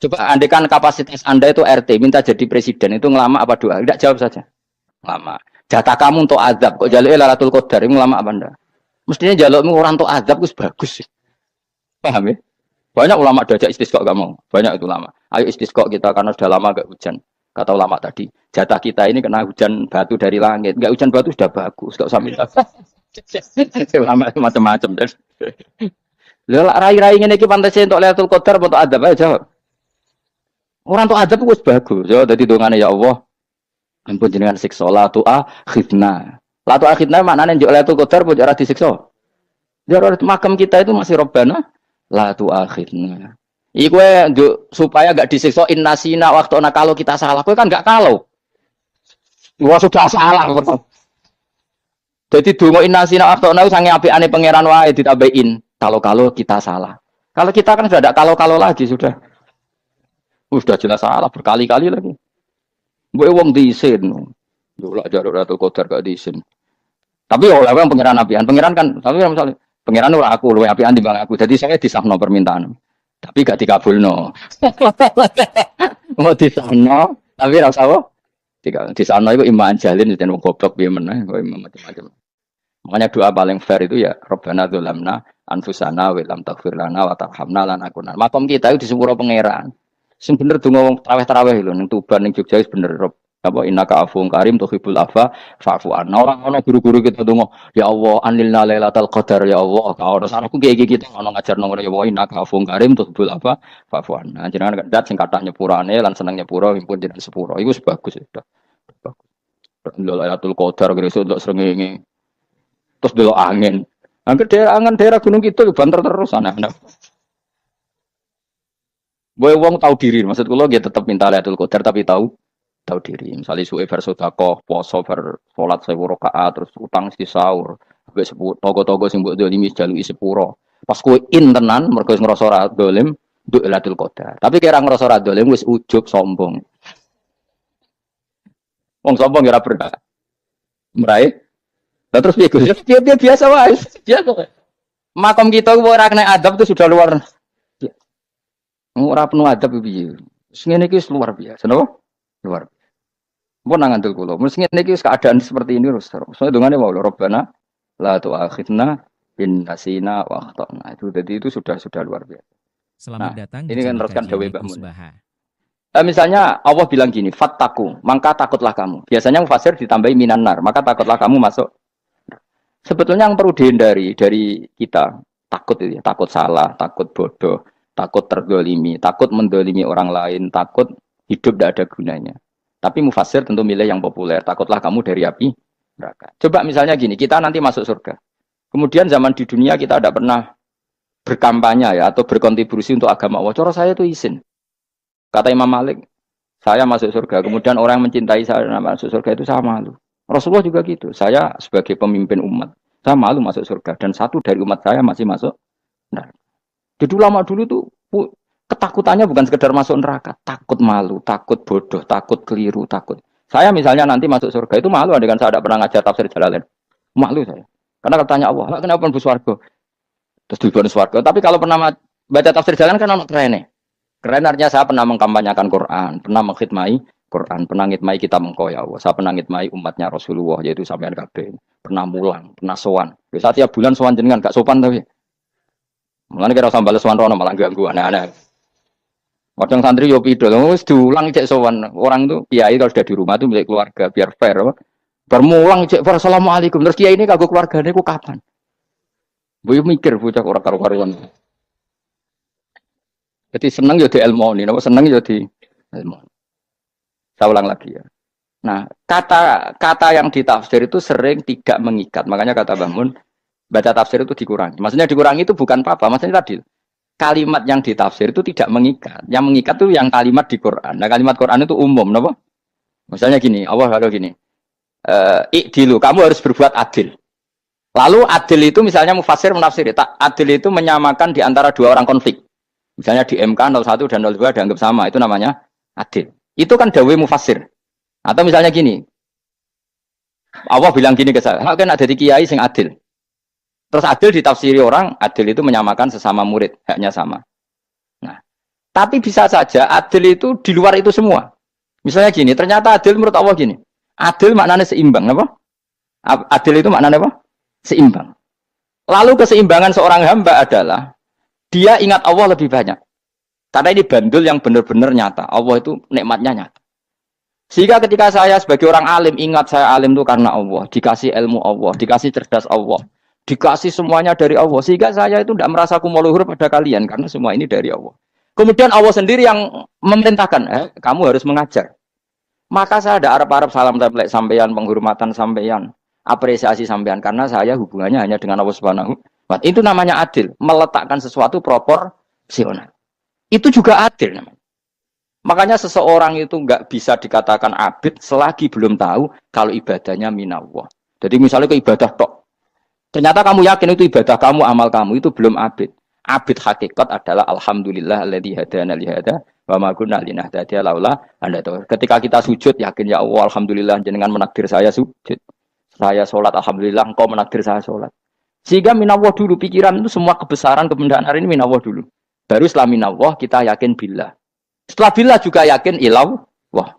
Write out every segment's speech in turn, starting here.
Coba andekan kapasitas Anda itu RT, minta jadi presiden, itu ngelama apa doa? Tidak, jawab saja. Lama. Jatah kamu untuk azab, kok jaluk Lailatul Qadar, itu ngelama apa Anda? Mestinya jalukmu orang untuk azab itu bagus. Paham ya? Banyak ulama diajak istisqa gak mau. Banyak itu ulama. Ayo istisqa kita karena sudah lama gak hujan. Kata ulama tadi, jatah kita ini kena hujan batu dari langit. Gak hujan batu sudah bagus, gak usah minta. Ulama macam-macam. Lah rai-rai ngene iki pantes entuk Lailatul Qadar apa untuk azab aja jawab. Orang untuk azab itu bagus. Ya dadi dongane ya Allah. Ampun jenengan siksa la tu'akhidna. La tu'akhidna maknane njuk Lailatul Qadar pun ora disiksa. Jar makam kita itu masih Robbana la tu'akhidna. Iku supaya gak disiksa innasina waktu kalau kita salah. Kowe kan gak kalau. Wah sudah salah. Jadi donga innasina waktu sange apikane pangeran wae ditambahin. Kalau kita salah. Kalau kita kan sudah ada kalau lagi sudah. Sudah jelas salah berkali-kali lagi. Mbok wong diisin. Yo lak jaruk Lailatul Qadar gak diisin. Tapi oleh wong pangeran apian. Pangeran kan tapi misalnya pangeran ora aku luwe apian timbang aku. Jadi saya disahno permintaan. Tapi gak dikabulno. Mau disahno, tapi ora usah wae. Disahno iku iman jalin yen wong goblok piye meneh kok macam-macam. Makanya doa paling fair itu ya Rabbana dzalamna anfusana wa lam taghfir lana wa tarhamna lanakunanna. Makom kita itu di sepuro pangeran. Sing bener donga wong tarawih-tarawih lho ning Tuban ning Jogja wis bener apa innaka afuwun karim tuhibbul afwa fa'fu anna. Orang ana guru-guru kita donga ya Allah anilna lailatul qadar ya Allah. Ora sarahku iki kita ono ngajarno ngono ya Allah innaka afuwun karim tuhibbul afwa fa'fu anna. Jenengan dat sing kathah nyepurane lan seneng nyepuro impun jenengan sepuro. Iku bagus sudah. Bagus. Lailatul qadar gresuk untuk srengenge. Terus delok angin. Angger daerah Gunung Kidul banter terus aneh-aneh. Boy wong tahu diri, maksud kula nggih tetep minta Lailatul Qadar tapi tahu diri. Misalnya suwe bar sedekah, poso bar salat 1000 rakaat terus utang si sahur, ambek togo-togo sing mbok dolimi jaluki sepuro. Pas kowe tenan mergo wis ngrasa ora dolim, nduk Lailatul Qadar. Tapi kira ngrasa ora dolim wis ujug sombong. Wong sombong ora berkah. Meraih. Lah terus piye Gus? Dia biasa wae. Biasa kok. Makom kita ora kena adab itu sudah luar. Ora penuh adab piye. Wis ngene iki luar biasa, napa? Luar biasa. Mun nang ngandel kula, mesti ngene iki keadaan seperti ini terus. Soale dongane wae Rabbana la tu'akhidna in nasina wa akhtana. Itu jadi itu sudah luar biasa. Selamat datang ini kan teruskan dawuh Mbah Mun. Misalnya Allah bilang gini, fattaku, maka takutlah kamu. Biasanya mufasir ditambahi minan nar, maka takutlah kamu masuk. Sebetulnya yang perlu dihindari dari kita takut itu ya, takut salah, takut bodoh, takut terdolimi, takut mendolimi orang lain, takut hidup tidak ada gunanya. Tapi mufasir tentu milih yang populer, takutlah kamu dari api neraka. Coba misalnya gini, kita nanti masuk surga. Kemudian zaman di dunia kita tidak pernah berkampanye ya atau berkontribusi untuk agama Allah. Cara saya itu izin. Kata Imam Malik, saya masuk surga. Kemudian orang yang mencintai saya masuk surga itu saya malu. Rasulullah juga gitu. Saya sebagai pemimpin umat, saya malu masuk surga. Dan satu dari umat saya masih masuk neraka. Jadi ulama dulu tuh ketakutannya bukan sekedar masuk neraka, takut malu, takut bodoh, takut keliru, takut. Saya misalnya nanti masuk surga itu malu dengan saya tidak pernah ngajar tafsir Jalalain. Malu saya. Karena katanya Allah, kenapa pun swarga? Terus dibon swarga. Tapi kalau pernah baca tafsir Jalalain kan ono keren. Keren artinya saya pernah mengkampanyekan Quran, pernah mengkhidmati Quran, pernah ngitmai kita mengko ya Allah. Saya pernah ngitmai umatnya Rasulullah yaitu sampean kabeh. Pernah mulang, pernah sowan. Saat tiap bulan sowan jenengan gak sopan tapi. Mulane kira usah bales sowan rono malah ganggu aneh-aneh. Kadang santri yo pidol, wis diulang cek sowan. Orang tuh kiai kalau sudah di rumah tuh milik keluarga biar fair. Bermulang cek assalamualaikum. Terus kiai ini kagok keluargane ku kapan? Boyo mikir bocah ora karo-karuan. Jadi seneng yo di ilmu ini, seneng yo di ilmu. Saya ulang lagi ya. Nah, kata yang ditafsir itu sering tidak mengikat. Makanya kata Mbah Mun, baca tafsir itu dikurangi. Maksudnya dikurangi itu bukan apa-apa. Maksudnya tadi, kalimat yang ditafsir itu tidak mengikat. Yang mengikat itu yang kalimat di Quran. Nah, kalimat Quran itu umum. Kenapa? Misalnya gini, Allah kalau gini, ikdilu, kamu harus berbuat adil. Lalu adil itu misalnya mufasir menafsir. Adil itu menyamakan di antara dua orang konflik. Misalnya di MK 01 dan 02 dianggap sama. Itu namanya adil. Itu kan dawai mufasir. Atau misalnya gini, Allah bilang gini ke saya, kan ada di kiai sing adil. Terus adil ditafsiri orang, adil itu menyamakan sesama murid, haknya sama. Nah, Tapi bisa saja adil itu di luar itu semua. Misalnya gini, ternyata adil menurut Allah gini. Adil maknanya seimbang, apa? Adil itu maknanya apa? Seimbang. Lalu keseimbangan seorang hamba adalah dia ingat Allah lebih banyak. Karena ini bandul yang benar-benar nyata. Allah itu nikmatnya nyata. Sehingga ketika saya sebagai orang alim, ingat saya alim itu karena Allah. Dikasih ilmu Allah, dikasih cerdas Allah. Dikasih semuanya dari Allah. Sehingga saya itu tidak merasa kumuh pada kalian. Karena semua ini dari Allah. Kemudian Allah sendiri yang memerintahkan, kamu harus mengajar. Maka saya ada Arab-Arab salam template sampeyan, penghormatan sampeyan, apresiasi sampeyan. Karena saya hubungannya hanya dengan Allah Subhanahu wa Ta'ala. Itu namanya adil. Meletakkan sesuatu proporsional. Itu juga adil namanya. Makanya seseorang itu nggak bisa dikatakan abid selagi belum tahu kalau ibadahnya minallah. Jadi misalnya ke ibadah tok. Ternyata kamu yakin itu ibadah kamu, amal kamu itu belum abid. Abid hakikat adalah alhamdulillah alladzi hadana li hada wa ma kunna linahtadiya laula an hadana. Ketika kita sujud yakin ya Allah alhamdulillah jenengan menakdir saya sujud. Saya salat alhamdulillah engkau menakdir saya salat. Sehingga minallah dulu pikiran itu semua kebesaran kebenaran hari ini minallah dulu. Baru setelah minallah kita yakin billah. Setelah billah juga yakin ilah. Wah.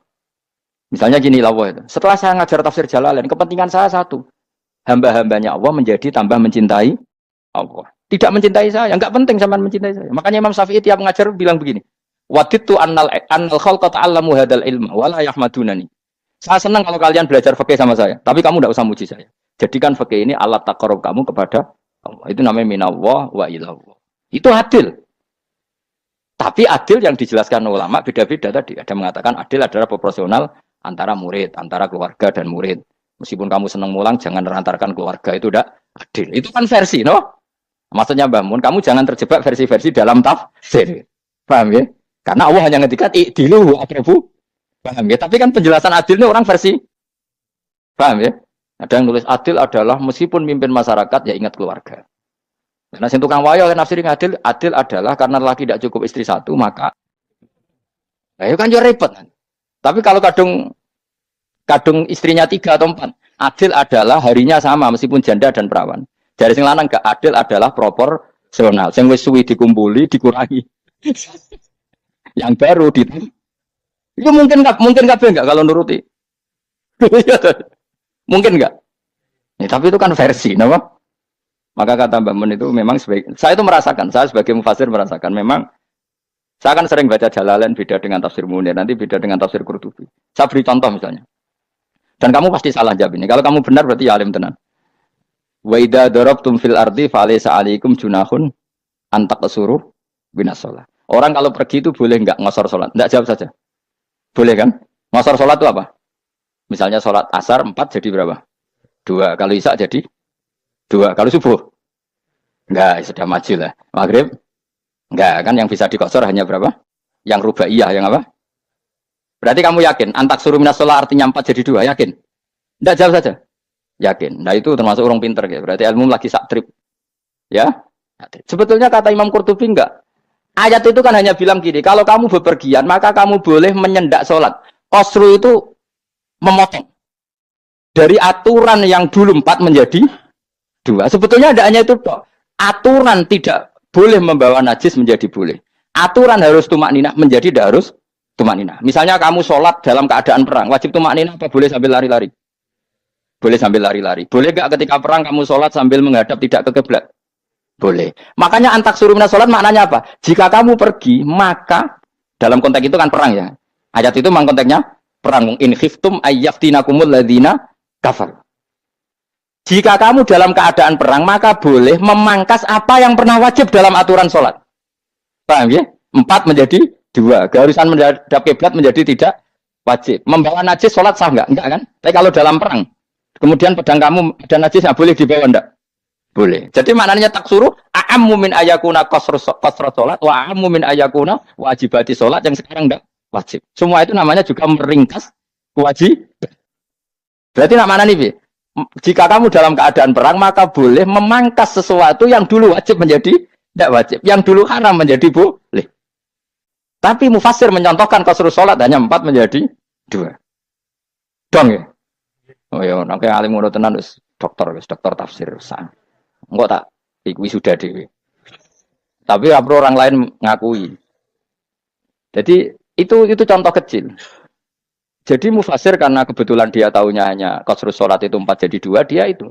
Misalnya gini ilallah itu. Setelah saya ngajar tafsir Jalalain, kepentingan saya satu. Hamba-hambanya Allah menjadi tambah mencintai Allah. Tidak mencintai saya, enggak penting sama mencintai saya. Makanya Imam Syafi'i tiap mengajar bilang begini. Wadidtu annal khalqa ta'allamu hadal ilma wala yahmadunani. Saya senang kalau kalian belajar fikih sama saya, tapi kamu enggak usah muji saya. Jadikan fikih ini alat taqarrub kamu kepada Allah. Itu namanya minallah wa ilallah. Itu adil. Tapi adil yang dijelaskan ulama beda-beda tadi. Ada mengatakan adil adalah proporsional antara murid, antara keluarga dan murid. Meskipun kamu senang mulang, jangan merantarkan keluarga. Itu udah adil. Itu kan versi, no? Maksudnya Mbak Mun, kamu jangan terjebak versi-versi dalam tafsir. Paham ya? Karena Allah hanya ngetikan i'dilu akrabu. Paham ya? Tapi kan penjelasan adil ini orang versi. Paham ya? Ada yang nulis adil adalah meskipun mimpin masyarakat, ya ingat keluarga. Karena sentuh kang wayo kan nafsirin adil, adil adalah karena laki tidak cukup istri satu, maka itu kan juga repot. Tapi kalau kadung istrinya 3 atau 4, adil adalah harinya sama meskipun janda dan perawan. Dari sing lanang gak adil adalah proporsional. Sing wis suwi dikumpuli dikurangi. Yang baru itu mungkin kabeh enggak kalau nuruti. Mungkin enggak. Ya, tapi itu kan versi, napa? Maka kata Mbak Mun itu memang saya itu merasakan, saya sebagai mufasir merasakan memang saya kan sering baca Jalalain beda dengan tafsir Munir, nanti beda dengan tafsir Qurtubi. Saya beri contoh misalnya. Dan kamu pasti salah jawab ini. Kalau kamu benar berarti ya alim tenan. Wa idza darabtum fil ardi falaysa 'alaikum junahun an taqsuru binas shalah. Orang kalau pergi itu boleh enggak ngosor salat? Enggak, jawab saja. Boleh kan? Ngosor salat itu apa? Misalnya salat asar 4 jadi berapa? 2. Kalau isya jadi 2. Kalau subuh? Enggak, sudah maju lah. Maghrib? Enggak, kan yang bisa dikosor hanya berapa? Yang rubaiyah, yang apa? Berarti kamu yakin? Antak suruh minas sholat artinya 4 jadi 2, yakin? Enggak, jawab saja. Yakin. Nah itu termasuk orang pinter. Ya. Berarti ilmu lagi sak trip. Ya? Sebetulnya kata Imam Qurtubi enggak. Ayat itu kan hanya bilang gini, kalau kamu bepergian, maka kamu boleh menyendak sholat. Qasru itu memotong. Dari aturan yang dulu 4 menjadi 2. Sebetulnya tidak hanya itu, aturan tidak boleh membawa najis menjadi boleh. Aturan harus tumak ninah menjadi tidak harus tumak ninah. Misalnya kamu sholat dalam keadaan perang, wajib tumak ninah apa boleh sambil lari-lari? Boleh sambil lari-lari. Boleh gak ketika perang kamu sholat sambil menghadap tidak ke kiblat? Boleh. Makanya antak suruh minas sholat maknanya apa? Jika kamu pergi, maka dalam konteks itu kan perang ya. Ayat itu memang konteksnya perang. In khiftum ayyaftinakumul ladzina kafar. Jika kamu dalam keadaan perang, maka boleh memangkas apa yang pernah wajib dalam aturan sholat. Paham ya? 4 menjadi 2. Keharusan menghadap kiblat menjadi tidak wajib. Membawa najis sholat sah enggak? Enggak kan? Tapi kalau dalam perang, kemudian pedang kamu ada najis, boleh dibawa enggak? Boleh. Jadi maknanya taksuru a'ammu min ayakuna qasra sholat wa a'ammu min ayakuna wajibati sholat yang sekarang enggak wajib. Semua itu namanya juga meringkas kewajiban. Berarti nak mana nih, jika kamu dalam keadaan perang, maka boleh memangkas sesuatu yang dulu wajib menjadi tidak wajib. Yang dulu haram menjadi boleh. Tapi mufassir mencontohkan qasru sholat hanya 4 menjadi 2. Dong ya? Oh ya, nanti alim ngono tenan wis dokter tafsir san. Enggak tak iki sudah dhewe. Tapi apa orang lain ngakui. Jadi itu contoh kecil. Jadi mufasir karena kebetulan dia tahunya hanya qasrus sholat itu 4 jadi 2, dia itu.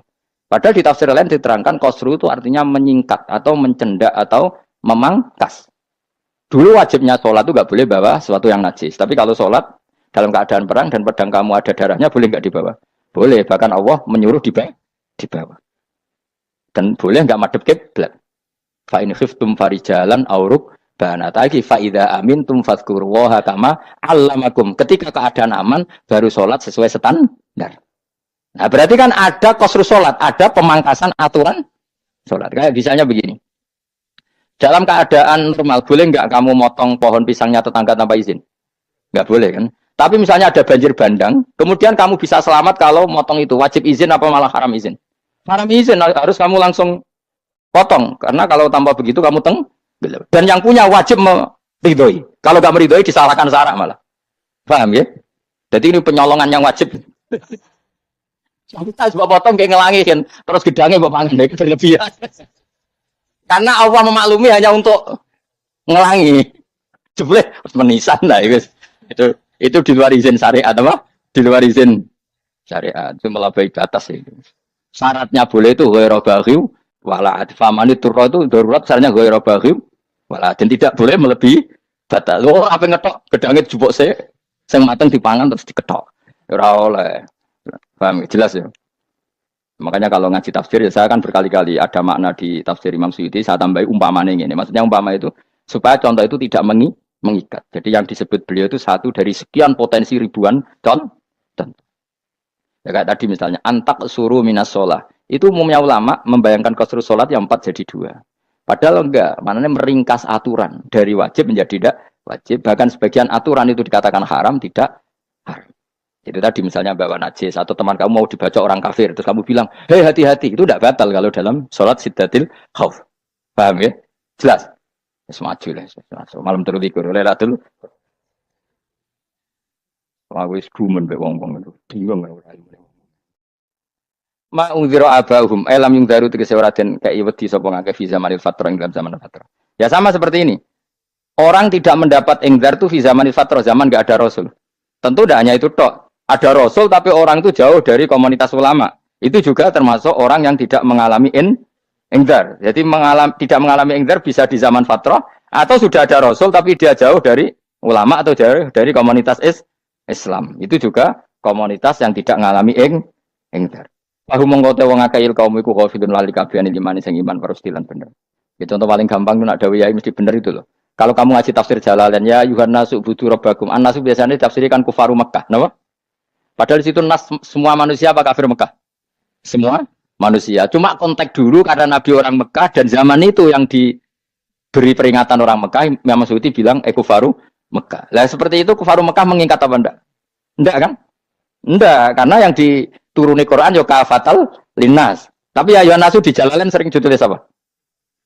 Padahal di tafsir lain diterangkan qasru itu artinya menyingkat atau mencendak atau memangkas. Dulu wajibnya sholat itu nggak boleh bawa sesuatu yang najis. Tapi kalau sholat dalam keadaan perang dan pedang kamu ada darahnya, boleh nggak dibawa? Boleh. Bahkan Allah menyuruh dibawa. Dan boleh nggak madhep kiblat. Fa in khiftum farijalan auruk banataki fa idza amintum fadhkurullaha kama 'allamakum. Ketika keadaan aman baru sholat sesuai standar. Nah, berarti kan ada qasrus sholat, ada pemangkasan aturan sholat. Kayak misalnya begini. Dalam keadaan normal, boleh nggak kamu motong pohon pisangnya tetangga tanpa izin? Nggak boleh kan? Tapi misalnya ada banjir bandang, kemudian kamu bisa selamat kalau motong itu. Wajib izin apa malah haram izin? Haram izin, harus kamu langsung potong. Karena kalau tanpa begitu kamu dan yang punya wajib meridhoi. Kalau nggak meridhoi disalahkan syara malah. Paham ya? Jadi ini penyolongan yang wajib. Kita coba potong kayak ngelangi kan, terus gedangnya bapak pangan itu berlebihan. Karena Allah memaklumi hanya untuk ngelangi. Jebule menisan lah itu di luar izin syariat apa? Di luar izin syariat itu melampaui batas itu. Syaratnya boleh itu ghairu baghiw wala adfaman itu darurat syaratnya ghairu baghiw wala dan tidak boleh melebihi batas. Oh, apa ngetok gedangnya jupuk sing mateng dipangan terus diketok. Ora oleh. Paham jelas ya. Makanya kalau ngaji tafsir ya saya kan berkali-kali ada makna di tafsir Imam Suyuti saya tambahi umpamanya ini. Maksudnya umpama itu supaya contoh itu tidak mengikat. Jadi yang disebut beliau itu satu dari sekian potensi ribuan contoh. Ya kayak tadi misalnya antak suruh minas sholah. Itu umumnya ulama membayangkan qasrus sholat yang 4 jadi 2. Padahal enggak, maknanya meringkas aturan dari wajib menjadi tidak wajib. Bahkan sebagian aturan itu dikatakan haram, tidak haram. Itu tadi misalnya bawa najis atau teman kamu mau dibaca orang kafir terus kamu bilang, "Hei hati-hati." Itu tidak batal kalau dalam sholat siddatil khauf. Paham ya? Jelas. Semaju lah. Malam terus likur. Lelatul. Aku wis gumen mbek wong-wong itu. Bingung ora. Ma ungzira abahum lam yungzaru tegese ora den kei wedi sapa ngake fi zamanil fatrah ing dalam zaman fatrah. Ya sama seperti ini. Orang tidak mendapat ingzar itu fi zamanil fatrah, zaman enggak ada rasul. Tentu tidak hanya itu tok. Ada rasul tapi orang itu jauh dari komunitas ulama. Itu juga termasuk orang yang tidak mengalami ingzar. Jadi tidak mengalami ingzar bisa di zaman fatrah atau sudah ada rasul tapi dia jauh dari ulama atau jauh dari komunitas Islam. Itu juga komunitas yang tidak mengalami ingzar. Aku mengkote wong akeh kaum iku khafidun lali kabehane iman sing iman parustilan bener. Itu contoh paling gampang itu nak dawuh yai mesti bener itu loh. Kalau kamu ngaji tafsir Jalalain ya Yuhannas ubudu rabbakum. An-nas biasanya tafsirkan kufaru Mekah, napa? Padahal di situ nas semua manusia apa kafir Mekah? Semua manusia. Cuma konteks dulu karena Nabi orang Mekah dan zaman itu yang diberi peringatan orang Mekah, Imam Suyuti bilang kufaru Mekah. Lah seperti itu kufaru Mekah mengikat apa enggak? Enggak kan? Enggak, karena yang dituruni Quran yo kafatal linnas. Tapi ya nasu di Jalalain sering ditulis apa?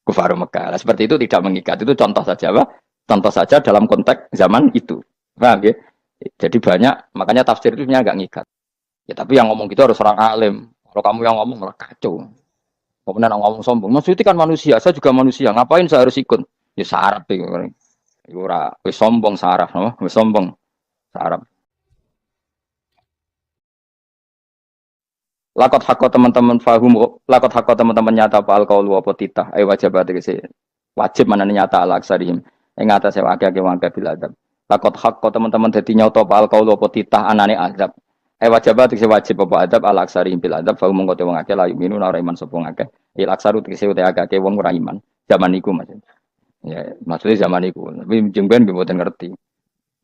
Kufaru Mekah. Lah seperti itu tidak mengikat. Itu contoh saja apa? Contoh saja dalam konteks zaman itu. Paham ya? Jadi banyak, makanya tafsir itu sebenarnya agak ngikat. Ya tapi yang ngomong gitu harus orang alim. Kalau kamu yang ngomong malah kacau. Kemudian ngomong sombong. Maksudnya kan manusia, saya juga manusia. Ngapain saya harus ikut? Ya sarap itu. Ora wis sombong saraf, no? Wis sombong saraf. Lakot hakot teman-teman fahum, lakot hakot teman-teman nyata apa alkaulu apa titah. Ayo wajib wajib mana nyata al aksarihim. Ing atase akeh-akeh wangke bil adab. Lakot hakot teman-teman dadi nyata apa alkaulu apa titah anane azab. Wajib apa adab al aksarihim bil adab fahum mengko wong akeh la yuminu ora iman sapa akeh. Il aksaru tegese utek akeh wong ora iman. Zaman iku maksud. Ya, maksudnya zaman iku. Tapi jengben mboten ngerti.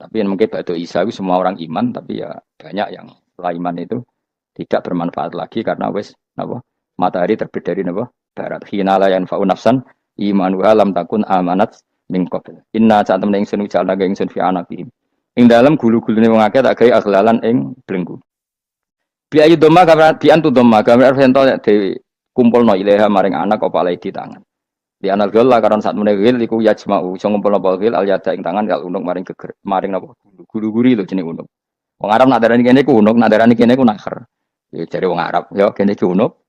Tapi yang mungkin batu Isa itu semua orang iman, tapi ya banyak yang setelah iman itu tidak bermanfaat lagi karena wes napa matahari terbit dari napa barat hinala yanfa'u nafsan imanuha lam takun amanat min qabl inna satam ing sunu jalna ing sun fi anaqihim ing dalem gulu-gulune wong akeh tak gawe aghlalan ing blengku bi ayu doma gambar bi antu doma gambar sento dewi kumpulno ilaha maring anak apa alai di tangan di anal gol karon sak meneh wil iku yajma'u iso ngumpulno wil al yada ing tangan kal unuk maring geger maring napa gulu-guri lho jenenge unuk wong Arab nak darani kene ku unuk nak darani kene ku nakher. Ya cari wong Arab, ya kene iki unuk,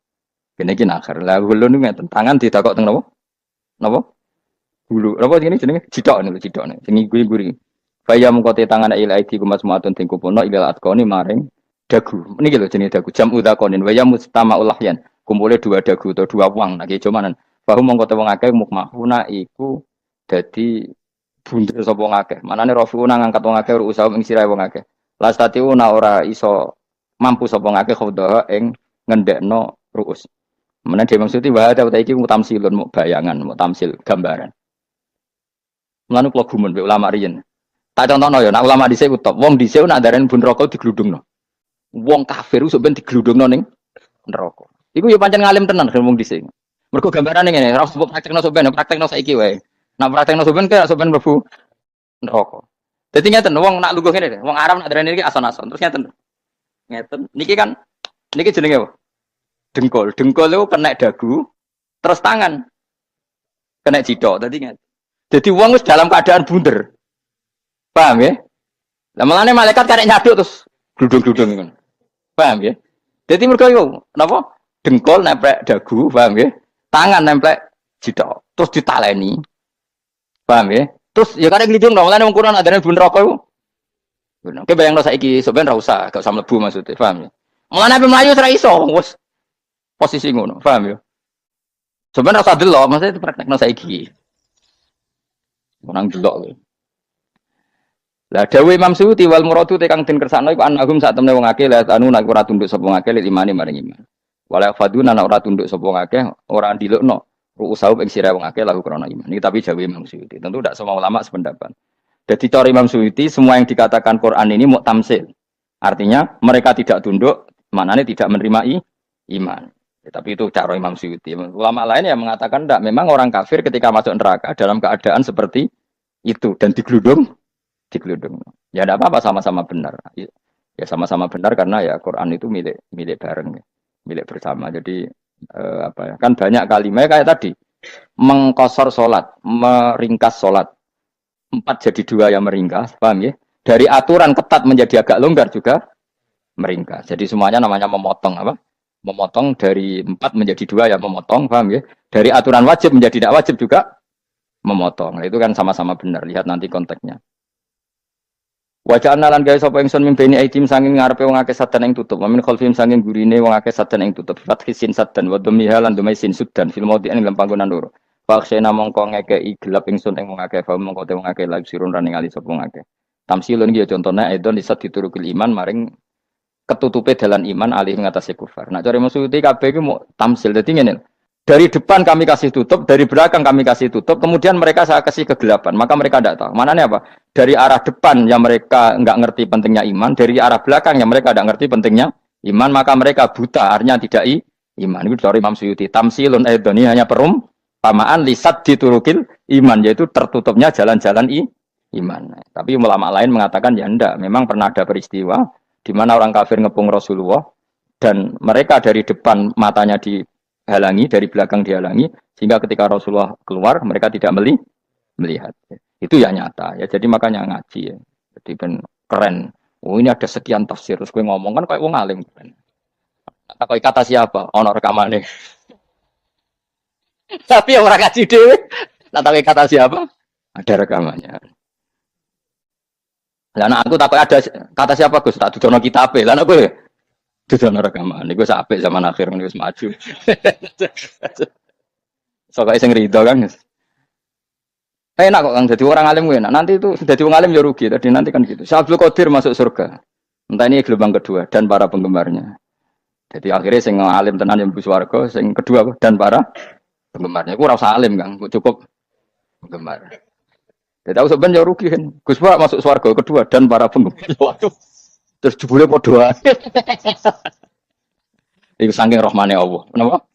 kene iki nakher. Lah kulo niku ngeten, tangan ditakok teng napa? Napa? Bulu. Napa jenenge jenenge? Cidok niku cidok niku. Sing guri-guri. Faya mengkote tangan ila aidi kumasmuatun ting kupono ilal atqoni maring dagu. Niki lho jenenge dagu jam udzakonin waya mustamaul lahyan. Kumpule dua dagu atau dua wang nggih cumanan. Bahu mengkote wong akeh mukmahuna iku dadi bunder sapa wong akeh. Manane rafiuna ngangkat wong akeh usaha ing sirahe wong akeh. Lastatiu ora iso mampu sapa wong akeh khodaha ing ngendekno ruus. Mana dia maksudnya wahada utai iki mutamsilun mu bayangan, mutamsil gambaran. Mulane kula gumun mbek ulama riyen. Tak contohno ya, nek ulama dhisik ku top. Wong dhisik nak darani bun neraka digludungno. Wong kafir sok ben digludungno ning neraka. Iku ya pancen ngalim tenan wong dhisik. Mergo gambarane ngene, ora sebut praktekno sok ben, praktekno saiki wae. Nak praktekno sok ben kaya sok ben mlebu neraka. Dadi ngeten wong nak lungguh ngene, wong Arab nak darani iki ason-ason. Terus ngeten. Ngeten. Niki kan niki jenenge apa? Dengkul itu kena dagu, terus tangan kena cidok. Jadi uang itu dalam keadaan bunder, paham ya? Lama-lama malaikat karek nyaduk terus gludung-gludung, paham ya? Jadi mereka itu, kenapa? Dengkul nempel dagu, paham ya? Tangan nempel cidok, terus ditaleni, paham ya? Terus ya karek gludung, lama-lama ukuran ada bunder apa itu? Oke, bayang lo saiki sebenarnya usah, gak usah mlebu maksudnya, paham ya? Malah nabi Melayu serai iso, wes. Posisi ngono, paham ya? Sebenarnya rasa delok, maksudnya itu praktekno saiki. Menang delok lho. Lah dawuh Imam Suyuti wal muradu te kang den kersakno iku anagum sak temne wong akeh la anu nek ora tunduk sapa wong akeh imane maring iman. Wala faduna nek ora tunduk sapa wong akeh ora ndilukno ru'usau ing sira wong akeh lahu krana iman. Iki tapi dawuh Imam Suyuti. Tentu tidak semua ulama sependapat. Jadi cara Imam Suyuti semua yang dikatakan Quran ini mau tamsil. Artinya mereka tidak tunduk, maknanya tidak menerima iman. Ya, tapi itu cara Imam Suyuti. Ulama lain yang mengatakan tidak. Memang orang kafir ketika masuk neraka dalam keadaan seperti itu dan digeludung. Ya tidak apa-apa sama-sama benar. Ya sama-sama benar karena ya Quran itu milik bareng, milik bersama. Jadi apa ya? Kan banyak kalimat kayak tadi mengkosor sholat, meringkas sholat 4 jadi 2 yang meringkas, paham ya? Dari aturan ketat menjadi agak longgar juga meringkas. Jadi semuanya namanya memotong apa? Memotong dari 4 menjadi 2 ya memotong, paham ya? Dari aturan wajib menjadi tidak wajib juga memotong. Nah, itu kan sama-sama benar. Lihat nanti konteksnya. Wajah analan gawe sapa ingsun mimpeni aidim sanging ngarepe wong akeh sadan ing tutup. Wa min khalfim sanging gurine wong akeh sadan ing tutup. Fathisin sadan wa dhamiha lan dhumai sin sudan fil maudi ing dalam panggonan loro. Faksena mongko ngekeki gelap ingsun ing wong akeh fa mongko te wong akeh lagi sirun raning ali sapa wong akeh. Tamsilun iki contohnya edon disat diturukil iman maring ketutupe dalan iman alih ngatasi kufar. Nah, cara maksudnya kabeh iki mau tamsil. Dadi ngene. Dari depan kami kasih tutup, dari belakang kami kasih tutup, kemudian mereka saya kasih kegelapan. Maka mereka tidak tahu. Mananya apa? Dari arah depan yang mereka enggak ngerti pentingnya iman, dari arah belakang yang mereka enggak ngerti pentingnya iman, maka mereka buta, artinya tidak iman. Itu dari Imam Suyuti. Tamsilun edoni hanya perumpamaan lisat diturukil iman, yaitu tertutupnya jalan-jalan iman. Tapi ulama lain mengatakan ya enggak. Memang pernah ada peristiwa di mana orang kafir ngepung Rasulullah dan mereka dari depan matanya dihalangi, dari belakang dihalangi, sehingga ketika Rasulullah keluar mereka tidak melihat. Itu ya nyata ya. Jadi makanya ngaji ya. Jadi ben keren. Oh ini ada sekian tafsir. Terus gue ngomong kan kayak wong alim keren. Kata kata siapa? Ono rekamane. Tapi orang ngaji dhewe. Kata siapa? Ada rekamannya. Lah anak aku takut ada kata siapa Gus? Tak dudono kitabe. Lah anak gue dudono rekaman. Iku apik zaman akhir ngene wis maju. Soale sing rido kan. Enak kok Kang jadi orang alim gue enak. Nanti itu sudah jadi orang alim ya rugi. Tadi nanti kan gitu. Syabdul Qadir masuk surga. Entah ini gelombang kedua dan para penggemarnya. Jadi akhirnya sing alim tenan yang mlebu swarga, sing kedua dan para penggemarnya. Ku ora usah alim Kang, cukup penggemar. Jadi aku sebenarnya rugi kan. Gus Pak masuk swarga kedua dan para penggemar. Waduh. Terus jebule padha ae. Iku saking rahmane Allah. Kenapa?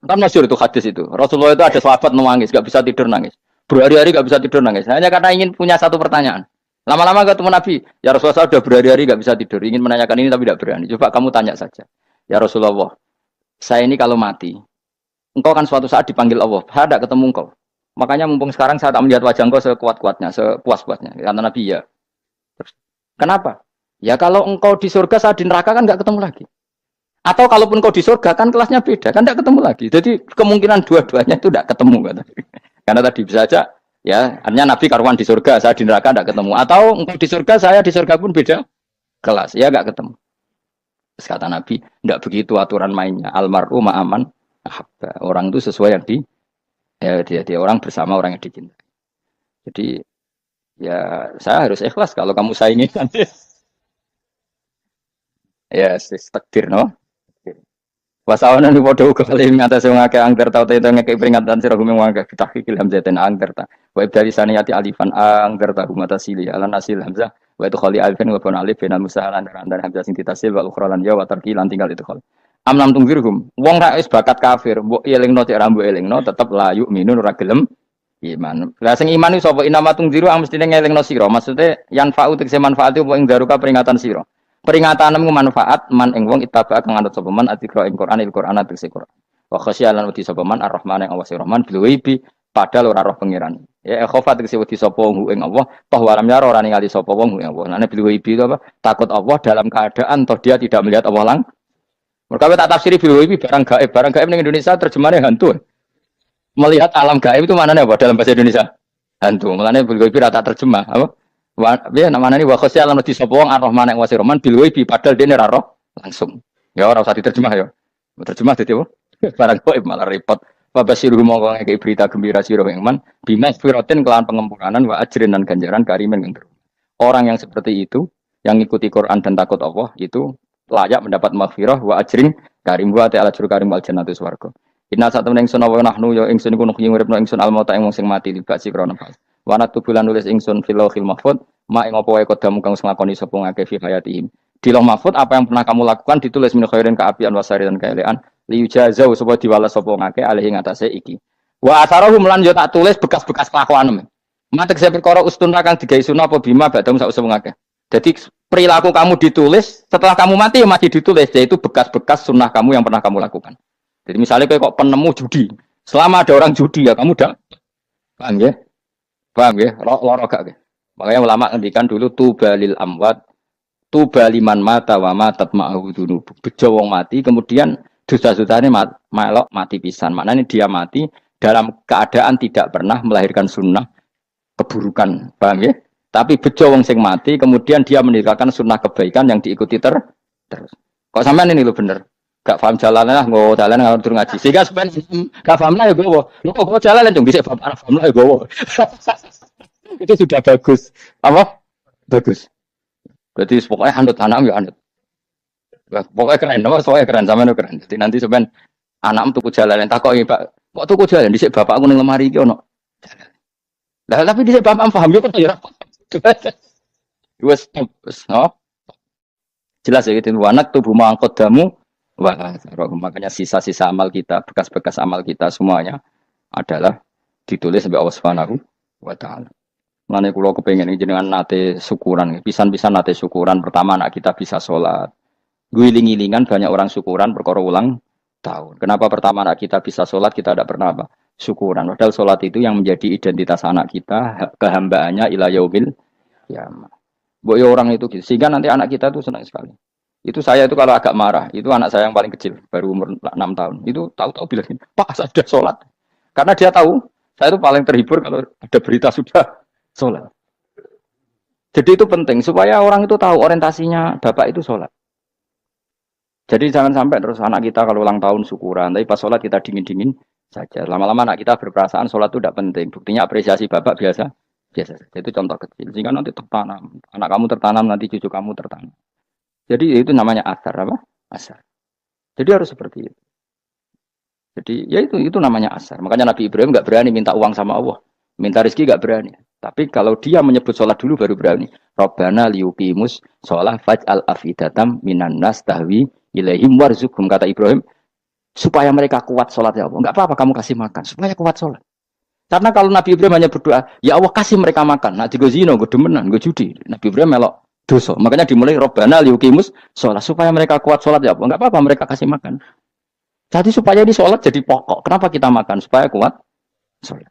Kan masyhur itu hadis itu. Rasulullah itu ada sahabat nangis, enggak bisa tidur nangis. Berhari-hari enggak bisa tidur nangis. Hanya karena ingin punya satu pertanyaan. Lama-lama ketemu Nabi, ya Rasulullah sudah berhari-hari enggak bisa tidur, ingin menanyakan ini tapi tidak berani. Coba kamu tanya saja. Ya Rasulullah, saya ini kalau mati, engkau kan suatu saat dipanggil Allah, ada ketemu engkau. Makanya mumpung sekarang saya tak melihat wajah engkau sekuat-kuatnya, sepuas-puasnya. Kata Nabi ya. Terus, kenapa? Ya kalau engkau di surga saat di neraka kan enggak ketemu lagi. Atau kalaupun engkau di surga kan kelasnya beda, kan enggak ketemu lagi. Jadi kemungkinan dua-duanya itu enggak ketemu. Kata. Karena tadi bisa saja Ya, artinya Nabi karuan di surga, saya di neraka tidak ketemu. Atau engkau di surga, saya di surga pun beda kelas, ya nggak ketemu. Terus kata Nabi, tidak begitu aturan mainnya. Almaru ma'aman, orang itu sesuai yang dia orang bersama orang yang dicintai. Jadi ya saya harus ikhlas kalau kamu saingi nanti. Ya, takdir no. Wasawana ni podo kali ngata sing ngake angker tau te ngeke peringatan sira gumeng wangke tahqiqil hamzatain angker ta. Wa ibdali saniyati alifan angker ta humata sili ala nasil hamzah wa itu khali alifan wa pun alif binal musahalan dan hamzah sing ditasil wal ukhra lan ya wa tarqilan tinggal itu khali. Amlam tungfirhum wong ra wis bakat kafir mbok elingno cek rambu elingno tetep layu minun ora gelem iman. Lah sing iman iku sapa inama tungziru ang mestine ngelingno sira. Maksude yan fa'u tegese manfaat apa ing daruka peringatan sira. Peringatanmu manfaat man ing wong ittaba kang anut sapa man atikra ing Quran Al-Quran tegese Quran. Wa khasyalan wedi sapa man Ar-Rahman ing Allah Rahman bil ghaibi padahal ora roh pangeran. Ya khofa tegese wedi sapa wong ing Allah toh walam yara ora ningali sapa wong ing Allah. Nane bil ghaibi itu apa? Takut Allah dalam keadaan toh dia tidak melihat Allah lang. Mereka tak tafsiri bil ghaibi barang gaib. Barang gaib ning Indonesia terjemahannya hantu. Melihat alam gaib itu maknanya apa dalam bahasa Indonesia? Hantu. Maknanya bil ghaibi rata terjemah apa? Ya namanya ini wakosya alam di sopong ar-Rahman yang wasi Rahman bilwaibi padahal dia neroh langsung. Ya orang usah diterjemah ya. Terjemah itu apa? Barang gaib malah repot. Fabasiru mongko ngekei berita gembira sira ing man bima firotin kelawan pengempuran wa ajrin dan ganjaran karimen yang orang yang seperti itu yang ikuti Quran dan takut Allah itu layak mendapat maghfirah wa ajrin karim wa ta'ala juru karim wal jannatu swarga. Inna satu ning sun wa nahnu ya ingsun iku nuhyi uripno ingsun al mauta ing wong sing mati libasi krana fal. Wanat tubulan nulis ingsun fil lauhil mahfud ma ing apa wae kodamu kang nglakoni sapa ngake fi hayatihim. Di lauh mahfud apa yang pernah kamu lakukan ditulis min khairin kaapian wasari dan kaelean liujazau supaya diwales sapa ngake alih ing atase iki. Wa asarahum lan yo tak tulis bekas-bekas kelakuan. Matek saya perkara ustun kang digawe sunah apa bima badam sak usum ngake. Jadi perilaku kamu ditulis setelah kamu mati masih ditulis yaitu bekas-bekas sunnah kamu yang pernah kamu lakukan. Jadi misalnya kok penemu judi, selama ada orang judi ya kamu dah paham ya? Paham ya? Loro gak? Makanya ulama ngendikan dulu tubalil amwat, tubaliman mata wa matat ma'ahu dzunub. Bejo wong mati kemudian dosa-dosane melok mati pisan. Maknanya dia mati dalam keadaan tidak pernah melahirkan sunnah keburukan. Paham ya? Tapi bejo wong sing mati kemudian dia meninggalkan sunnah kebaikan yang diikuti terus. Kok sampean ini lho bener? Gak paham jalannya lah, nggak jalan nggak turun ngaji. Sehingga sebenarnya gak paham lah ya gue. Lu kok jalan yang bisa paham lah ya gue. Itu sudah bagus. Apa? Bagus. Berarti pokoknya anut anak ya anut. Pokoknya keren, apa? Soalnya keren sama nu keren. Jadi nanti sebenarnya anak tuku jalan yang takut ya pak. Kok tuku jalan? Disik bapak aku neng lemari gitu no. Lah tapi disik bapak paham ya kok ya. Wes, no. Jelas ya gitu. Anak tubuh mangkot damu. Wah, makanya sisa-sisa amal kita, bekas-bekas amal kita semuanya adalah ditulis sampai Allah Subhanahu wa taala. Mane kula kepengin jenengan nate syukuran, pisan-pisan nate syukuran pertama anak kita bisa sholat. Guling-gilingan banyak orang syukuran perkara ulang tahun. Kenapa pertama anak kita bisa sholat kita tidak pernah apa? Syukuran. Padahal sholat itu yang menjadi identitas anak kita, kehambaannya ila yaumil qiyamah. Mbok ya orang itu gitu. Sehingga nanti anak kita itu senang sekali. Itu saya itu kalau agak marah, itu anak saya yang paling kecil, baru umur 6 tahun. Itu tahu-tahu bilang, "Pak, saya sudah sholat." Karena dia tahu, saya itu paling terhibur kalau ada berita sudah sholat. Jadi itu penting, supaya orang itu tahu orientasinya bapak itu sholat. Jadi jangan sampai terus anak kita kalau ulang tahun syukuran, tapi pas sholat kita dingin-dingin saja. Lama-lama anak kita berperasaan sholat itu tidak penting. Buktinya apresiasi bapak biasa. Itu contoh kecil. Sehingga nanti tertanam. Anak kamu tertanam, nanti cucu kamu tertanam. Jadi itu namanya asar apa? Asar. Jadi harus seperti itu. Jadi ya itu namanya asar. Makanya Nabi Ibrahim nggak berani minta uang sama Allah, minta rezeki nggak berani. Tapi kalau dia menyebut sholat dulu baru berani. Robbana liyuqimus sholat faj'al afidatam minan nas tahwi ilaihim warzuqhum kata Ibrahim supaya mereka kuat sholat ya Allah. Nggak apa-apa kamu kasih makan supaya kuat sholat. Karena kalau Nabi Ibrahim hanya berdoa, ya Allah kasih mereka makan. Nah, gue zino, gue demenan, gue judi. Nabi Ibrahim melok dosa. Makanya dimulai Robbana liyuqimus sholat supaya mereka kuat sholat ya Allah. Enggak apa-apa mereka kasih makan. Jadi supaya di sholat jadi pokok. Kenapa kita makan? Supaya kuat sholat.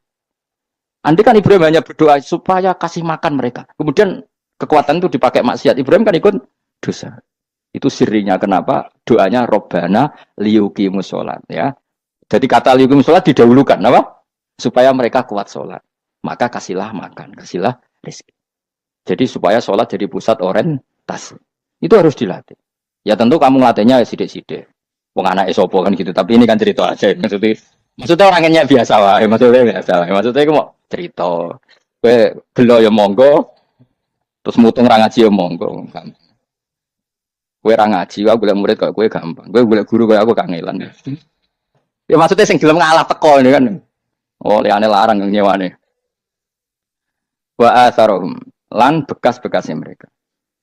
Andai kan Ibrahim hanya berdoa supaya kasih makan mereka. Kemudian kekuatan itu dipakai maksiat. Ibrahim kan ikut dosa. Itu sirinya kenapa doanya Robbana liyuqimus sholat ya. Jadi kata liyuqimus sholat didahulukan apa? Supaya mereka kuat sholat. maka kasihlah makan, kasihlah rezeki. Jadi supaya sholat jadi pusat orientasi. Itu harus dilatih. Ya tentu kamu ngelatihnya ya sidik-sidik. Wong anak esopo kan gitu, tapi ini kan cerita aja. Maksudnya orangnya biasa lah, maksudnya biasa lah. Maksudnya aku mau cerita. Gue gelo ya monggo, terus mutung ra ngaji ya monggo. Gue ra ngaji, gue golek murid kok gue gampang. Gue golek guru kayak aku kangelan. Ya maksudnya sing gelem ngalah teko ini kan. Oh, liane larang nyewane. Wa atharum lan bekas-bekasnya mereka.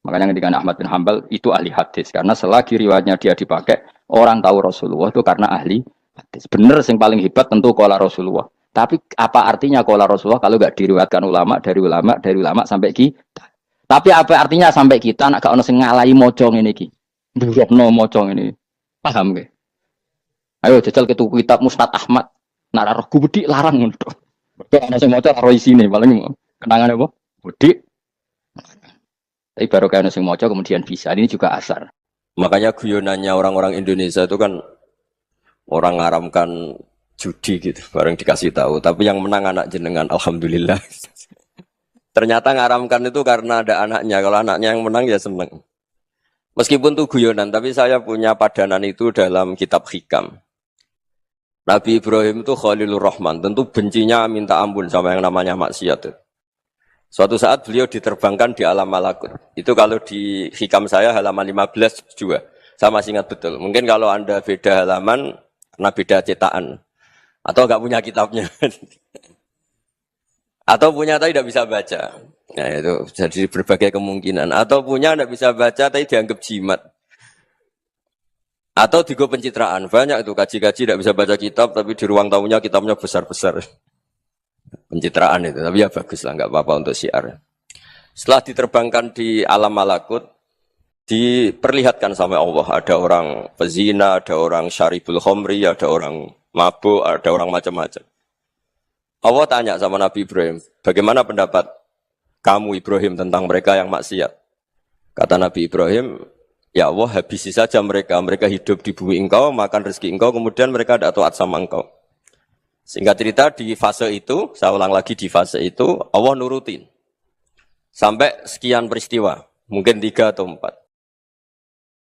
Makanya ketika Ahmad bin Hambal itu ahli hadis karena selagi riwayatnya dia dipakai orang tahu Rasulullah itu karena ahli hadis. Bener yang paling hebat tentu qala Rasulullah. Tapi apa artinya qala Rasulullah kalau enggak diriwayatkan dari ulama sampai kita. Tapi apa artinya sampai kita nak gak ono sing ngalahi maca ngene iki. Ndurokno maca ngene. Paham nggih? Ayo jajal ke tuku kitab Musnad Ahmad. Nak ora roh gubedi larang ngono. Mergo ana sing maca ora isine paling kenangan apa? Gubedi. Tapi baru kayak sing maca kemudian bisa. Ini juga asar. Makanya guyonannya orang-orang Indonesia itu kan orang ngaramkan judi gitu, bareng dikasih tahu. Tapi yang menang anak jenengan, alhamdulillah. Ternyata ngaramkan itu karena ada anaknya. Kalau anaknya yang menang ya seneng. Meskipun itu guyonan, tapi saya punya padanan itu dalam kitab Hikam. Nabi Ibrahim itu Khalilur Rahman, tentu bencinya minta ampun sama yang namanya maksiat. Suatu saat beliau diterbangkan di alam malakut. Itu kalau di Hikam saya halaman 15 juga. Saya masih ingat betul. Mungkin kalau Anda beda halaman, karena beda cetakan. Atau enggak punya kitabnya. Atau punya tapi tidak bisa baca. Nah itu jadi berbagai kemungkinan. Atau punya tidak bisa baca tapi dianggap jimat. Atau digo pencitraan. Banyak itu kaji-kaji tidak bisa baca kitab tapi di ruang tamunya kitabnya besar-besar. Pencitraan itu, tapi ya bagus lah, nggak apa-apa untuk syiar. Setelah diterbangkan di alam malakut, diperlihatkan sama Allah, ada orang pezina, ada orang syaribul khomri, ada orang mabuk, ada orang macam-macam. Allah tanya sama Nabi Ibrahim, bagaimana pendapat kamu Ibrahim tentang mereka yang maksiat? Kata Nabi Ibrahim, ya Allah habisi saja mereka hidup di bumi engkau, makan rezeki engkau, kemudian mereka tidak taat sama engkau. Singkat cerita di fase itu, saya ulang lagi di fase itu, Allah nurutin. Sampai sekian peristiwa, mungkin 3 atau 4.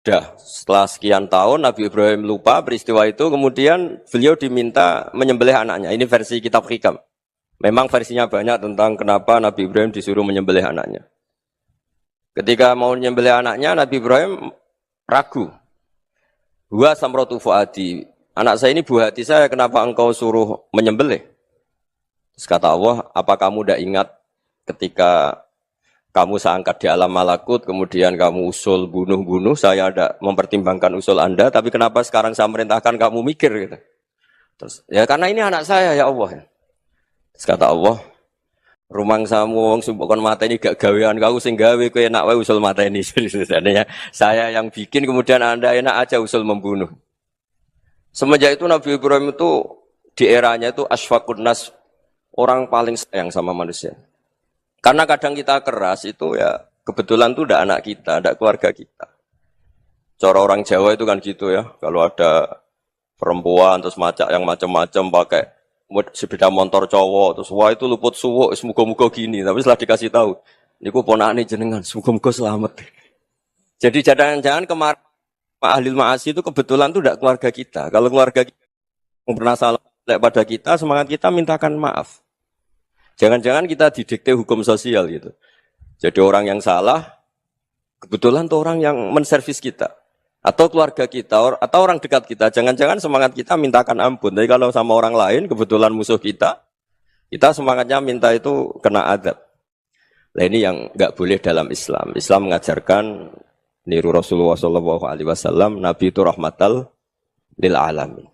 Dah, setelah sekian tahun Nabi Ibrahim lupa peristiwa itu, kemudian beliau diminta menyembelih anaknya. Ini versi kitab Hikam. Memang versinya banyak tentang kenapa Nabi Ibrahim disuruh menyembelih anaknya. Ketika mau menyembelih anaknya, Nabi Ibrahim ragu. Huwa samratu fuadi. Anak saya ini buah hati saya, kenapa engkau suruh menyembelih? Terus kata Allah, apa kamu tidak ingat ketika kamu saya angkat di alam malakut, kemudian kamu usul bunuh-bunuh, saya tidak mempertimbangkan usul Anda, tapi kenapa sekarang saya merintahkan kamu mikir? Gitu. Terus, ya karena ini anak saya ya Allah. Terus kata Allah, rumang samu wong sumpukon mata ini gak gawean kau sing gawe kowe enak wae usul mata ini. Sebenarnya saya yang bikin, kemudian Anda enak aja usul membunuh. Semenjak itu Nabi Ibrahim itu di eranya itu asfaqun nas, orang paling sayang sama manusia. Karena kadang kita keras itu ya kebetulan itu udah anak kita, ada keluarga kita. Cara orang Jawa itu kan gitu ya, kalau ada perempuan terus macak yang macam-macam pakai sepeda motor cowok terus wah itu luput suwuk, semoga-moga gini. Tapi setelah dikasih tahu, niku ponakane jenengan, semoga-moga selamat. Jadi jangan-jangan kemarin Ahlil ma'asi itu kebetulan itu tidak keluarga kita. Kalau keluarga kita yang pernah salah pada kita, semangat kita mintakan maaf. Jangan-jangan kita didikte hukum sosial gitu. Jadi orang yang salah, kebetulan itu orang yang menservis kita. Atau keluarga kita, atau orang dekat kita. Jangan-jangan semangat kita mintakan ampun. Tapi kalau sama orang lain, kebetulan musuh kita semangatnya minta itu kena adab. Nah ini yang nggak boleh dalam Islam. Islam mengajarkan niru Rasulullah SAW, Nabi itu rahmatal lil alamin.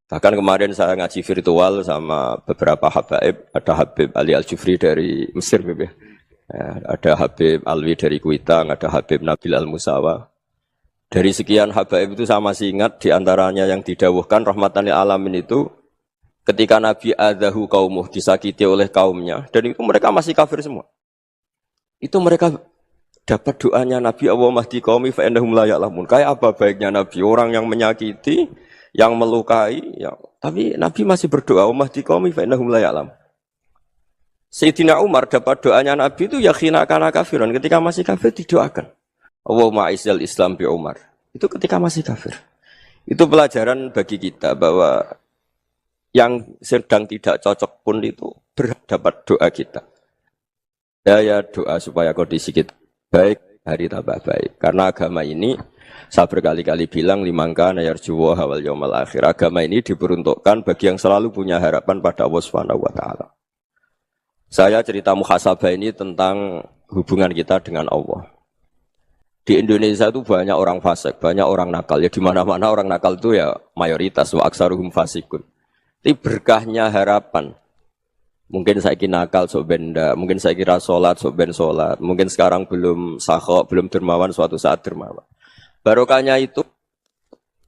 Bahkan kemarin saya ngaji virtual sama beberapa habaib, ada Habib Ali Al-Jufri dari Mesir, ya, ada Habib Alwi dari Kuitang, ada Habib Nabil Al-Musawa. Dari sekian habaib itu saya masih ingat diantaranya yang didawuhkan rahmatan lil alamin itu ketika Nabi adahu kaumuh, disakiti oleh kaumnya, dan itu mereka masih kafir semua. Itu mereka dapat doanya Nabi Allah mahdi qaumi fa innahum la ya'lamun. Kayak apa baiknya Nabi, orang yang menyakiti, yang melukai, ya, tapi Nabi masih berdoa mahdi qaumi fa innahum la ya'lamun. Sayyidina Umar dapat doanya Nabi itu ya khina kana kafiran, ketika masih kafir didoakan. Allahumma izzal Islam bi Umar. Itu ketika masih kafir. Itu pelajaran bagi kita bahwa yang sedang tidak cocok pun itu berdapat doa kita. Ya doa supaya kondisi kita baik, hari tambah baik. Karena agama ini saya berkali-kali bilang limangka nayarjuwa hawal yaumal akhir. Agama ini diperuntukkan bagi yang selalu punya harapan pada Allah Subhanahu wa taala. Saya cerita muhasabah ini tentang hubungan kita dengan Allah. Di Indonesia itu banyak orang fasik, banyak orang nakal. Ya di mana-mana orang nakal itu ya mayoritas wa aksaruhum fasikun. Tapi berkahnya harapan. Mungkin saya kira nakal sok benda, mungkin saya kira sholat sok ben sholat, mungkin sekarang belum sakho, belum dermawan, suatu saat dermawan. Barokahnya itu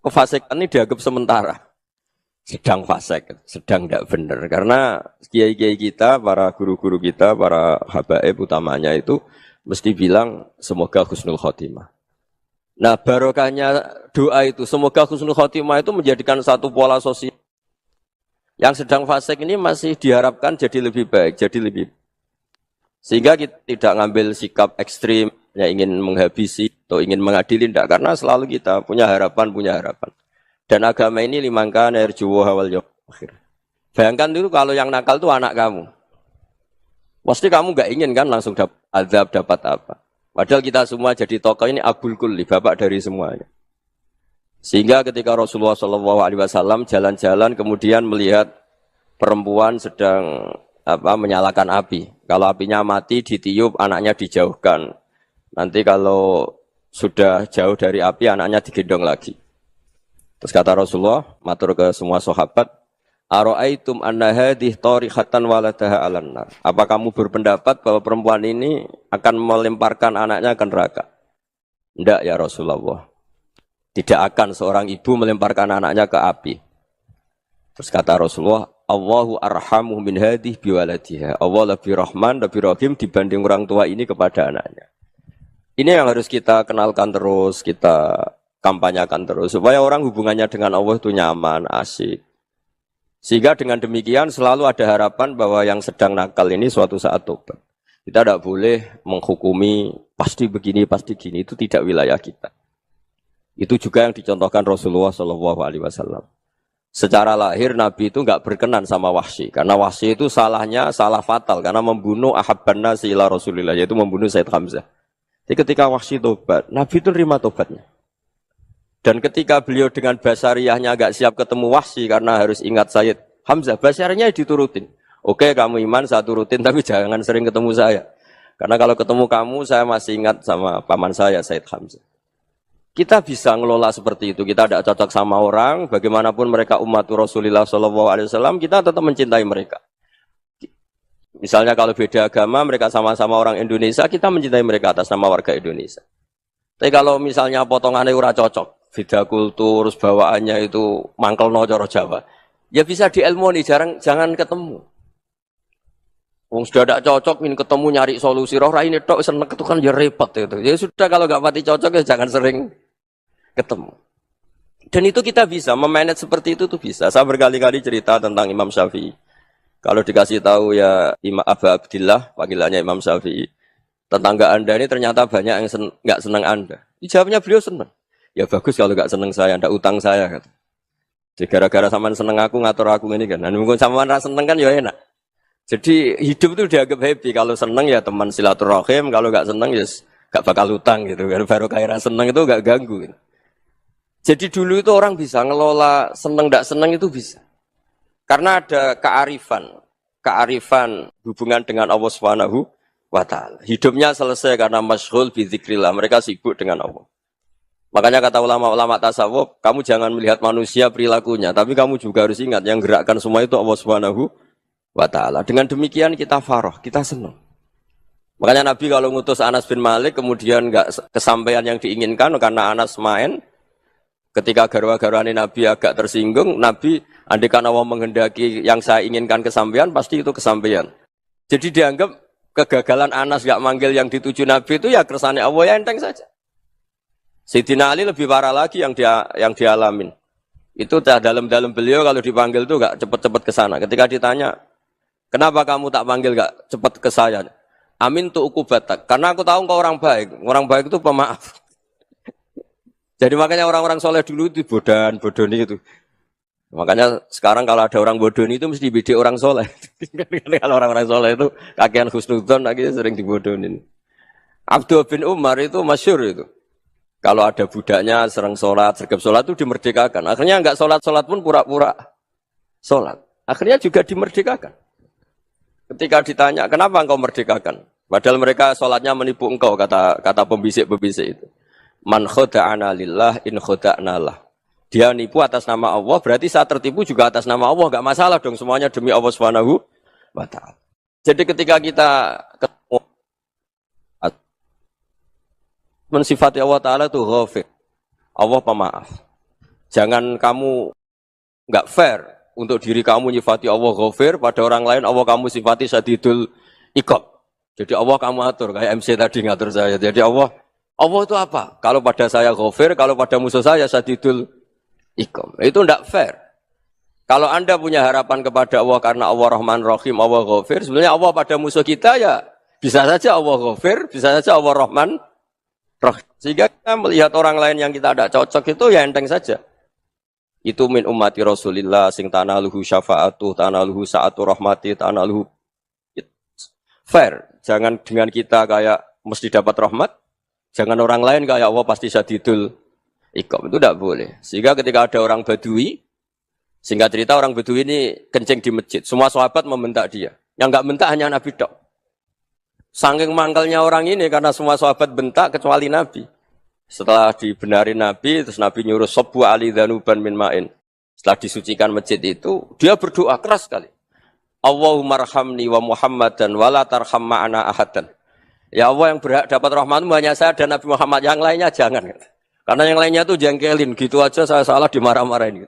kefasikan ini dianggap sementara. Sedang fasik, sedang tidak benar. Karena kiai-kiai kita, para guru-guru kita, para habaib utamanya itu mesti bilang semoga husnul khotimah. Nah barokahnya doa itu, semoga husnul khotimah itu menjadikan satu pola sosial. Yang sedang fasik ini masih diharapkan jadi lebih baik, jadi lebih. Sehingga kita tidak ngambil sikap ekstrim, yang ingin menghabisi atau ingin mengadili, tidak. Karena selalu kita punya harapan. Dan agama ini limangka nerjuwo hawal yaumal akhir. Bayangkan dulu kalau yang nakal itu anak kamu. Pasti kamu nggak ingin kan langsung dapat azab, dapat apa. Padahal kita semua jadi tokoh ini abul kulli, bapak dari semuanya. Sehingga ketika Rasulullah SAW jalan-jalan kemudian melihat perempuan sedang menyalakan api. Kalau apinya mati ditiup, anaknya dijauhkan. Nanti kalau sudah jauh dari api, anaknya digendong lagi. Terus kata Rasulullah, matur ke semua sahabat, Aro'aitum anna hadih tarihatan waladaha alan nar. Apa kamu berpendapat bahwa perempuan ini akan melemparkan anaknya ke neraka? Tidak ya Rasulullah. Tidak akan seorang ibu melemparkan anaknya ke api. Terus kata Rasulullah, Allahu arhamu min hadih biwaladiha. Allah lebih rahman, lebih rahim dibanding orang tua ini kepada anaknya. Ini yang harus kita kenalkan terus, kita kampanyakan terus, supaya orang hubungannya dengan Allah itu nyaman, asik. Sehingga dengan demikian selalu ada harapan bahwa yang sedang nakal ini suatu saat tobat. Kita tidak boleh menghukumi pasti begini, pasti gini, itu tidak wilayah kita. Itu juga yang dicontohkan Rasulullah SAW. Secara lahir Nabi itu nggak berkenan sama Wahsy, karena Wahsy itu salahnya salah fatal, karena membunuh ahabban nasi ila Rasulillah, yaitu membunuh Said Hamzah. Jadi ketika Wahsy tobat, Nabi itu terima tobatnya. Dan ketika beliau dengan basariyahnya agak siap ketemu Wahsy karena harus ingat Sayyid Hamzah, basariyahnya diturutin. Oke, kamu iman, saya turutin, tapi jangan sering ketemu saya. Karena kalau ketemu kamu, saya masih ingat sama paman saya, Sayyid Hamzah. Kita bisa ngelola seperti itu. Kita tidak cocok sama orang, bagaimanapun mereka umat Rasulullah SAW, kita tetap mencintai mereka. Misalnya kalau beda agama, mereka sama-sama orang Indonesia, kita mencintai mereka atas nama warga Indonesia. Tapi kalau misalnya potongannya ora cocok, beda kultur, bawaannya itu mangkel no coro Jawa, ya bisa diilmoni, jangan ketemu. Wong sudah tidak cocok, ingin ketemu nyari solusi. Roh ini tok seneng itu kan ya repot itu. Ya sudah kalau nggak pati cocok ya jangan sering ketemu. Dan itu kita bisa memanage seperti itu tuh bisa. Saya berkali-kali cerita tentang Imam Syafi'i. Kalau dikasih tahu ya Imam Abu Abdillah, panggilannya Imam Syafi'i, tetangga Anda ini ternyata banyak yang nggak senang Anda. Jawabnya beliau senang. Ya bagus kalau nggak senang saya, ndak utang saya kata. Jadi gara-gara sampean seneng aku ngatur aku ini kan. Dan mungkin sampean ra seneng kan ya enak. Jadi hidup itu dianggap happy. Kalau seneng ya teman silaturahim, kalau nggak seneng ya nggak bakal utang gitu. Baru kaya seneng itu nggak ganggu. Gitu. Jadi dulu itu orang bisa ngelola seneng ndak seneng itu bisa. Karena ada kearifan hubungan dengan Allah Subhanahu wa taala. Hidupnya selesai karena masyghul bi dzikrillah. Mereka sibuk dengan Allah. Makanya kata ulama-ulama tasawuf, kamu jangan melihat manusia perilakunya, tapi kamu juga harus ingat yang gerakkan semua itu Allah Subhanahu wa taala. Dengan demikian kita farah, kita senang. Makanya Nabi kalau ngutus Anas bin Malik kemudian enggak kesampaian yang diinginkan karena Anas main, ketika garwa-garwane Nabi agak tersinggung, Nabi andaikan Allah menghendaki yang saya inginkan kesampaian, pasti itu kesampaian. Jadi dianggap kegagalan Anas enggak manggil yang dituju Nabi itu ya kersane Allah, ya enteng saja. Sayyidina Ali lebih parah lagi yang dialamin. Itu dalam beliau kalau dipanggil itu enggak cepat-cepat ke sana. Ketika ditanya, Kenapa kamu tak panggil gak cepat ke saya? Amin tuh ukubatak. Karena aku tahu kau orang baik. Orang baik itu pemaaf. Jadi makanya orang-orang soleh dulu itu bodoni itu. Makanya sekarang kalau ada orang bodoni itu mesti bidik orang soleh. Kalau orang-orang soleh itu kakean husnudzon lagi sering dibodonin. Abdul bin Umar itu masyhur itu. Kalau ada budaknya sering sholat, sergap sholat itu dimerdekakan. Akhirnya enggak sholat pun pura-pura sholat. Akhirnya juga dimerdekakan. Ketika ditanya, kenapa engkau merdekakan? Padahal mereka sholatnya menipu engkau, kata pembisik-pembisik itu. Man khoda'ana lillah in khoda'na lah. Dia nipu atas nama Allah, berarti saat tertipu juga atas nama Allah. Enggak masalah dong, semuanya demi Allah Subhanahu wa ta'ala. Jadi ketika kita ketemu mensifati Allah Ta'ala itu ghafir. Allah pemaaf. Jangan kamu enggak fair untuk diri kamu nyifati Allah ghafir, pada orang lain Allah kamu sifati syadidul iqab. Jadi Allah kamu atur, kayak MC tadi ngatur saya. Jadi Allah itu apa? Kalau pada saya ghafir, kalau pada musuh saya syadidul iqab. Itu tidak fair. Kalau Anda punya harapan kepada Allah karena Allah Rahman Rahim, Allah ghafir, sebenarnya Allah pada musuh kita ya bisa saja Allah ghafir, bisa saja Allah Rahman Rahim. Sehingga kita melihat orang lain yang kita tidak cocok itu ya enteng saja. Itu min ummati Rasulillah sing tanaluhu syafa'atuh, tanaluhu sa'atu rahmati, tanaluhu fair. Jangan dengan kita kayak mesti dapat rahmat, jangan orang lain kayak Allah pasti syadidul iqab. Itu tidak boleh. Sehingga ketika ada orang Badui, singkat cerita orang Badui ini kencing di masjid, semua sahabat membentak dia. Yang enggak bentak hanya Nabi tok. Saking mangkalnya orang ini karena semua sahabat bentak kecuali Nabi. Setelah dibenarin Nabi, terus Nabi nyuruh Sobbu ali dhanuban min ma'in. Setelah disucikan masjid itu, dia berdoa keras sekali. Allahumma arhamni wa Muhammadan wa la tarham ma'ana ahadan. Ya Allah yang berhak dapat rahmatmu hanya saya dan Nabi Muhammad, yang lainnya jangan. Karena yang lainnya tuh jengkelin, gitu aja saya salah dimarah-marahin.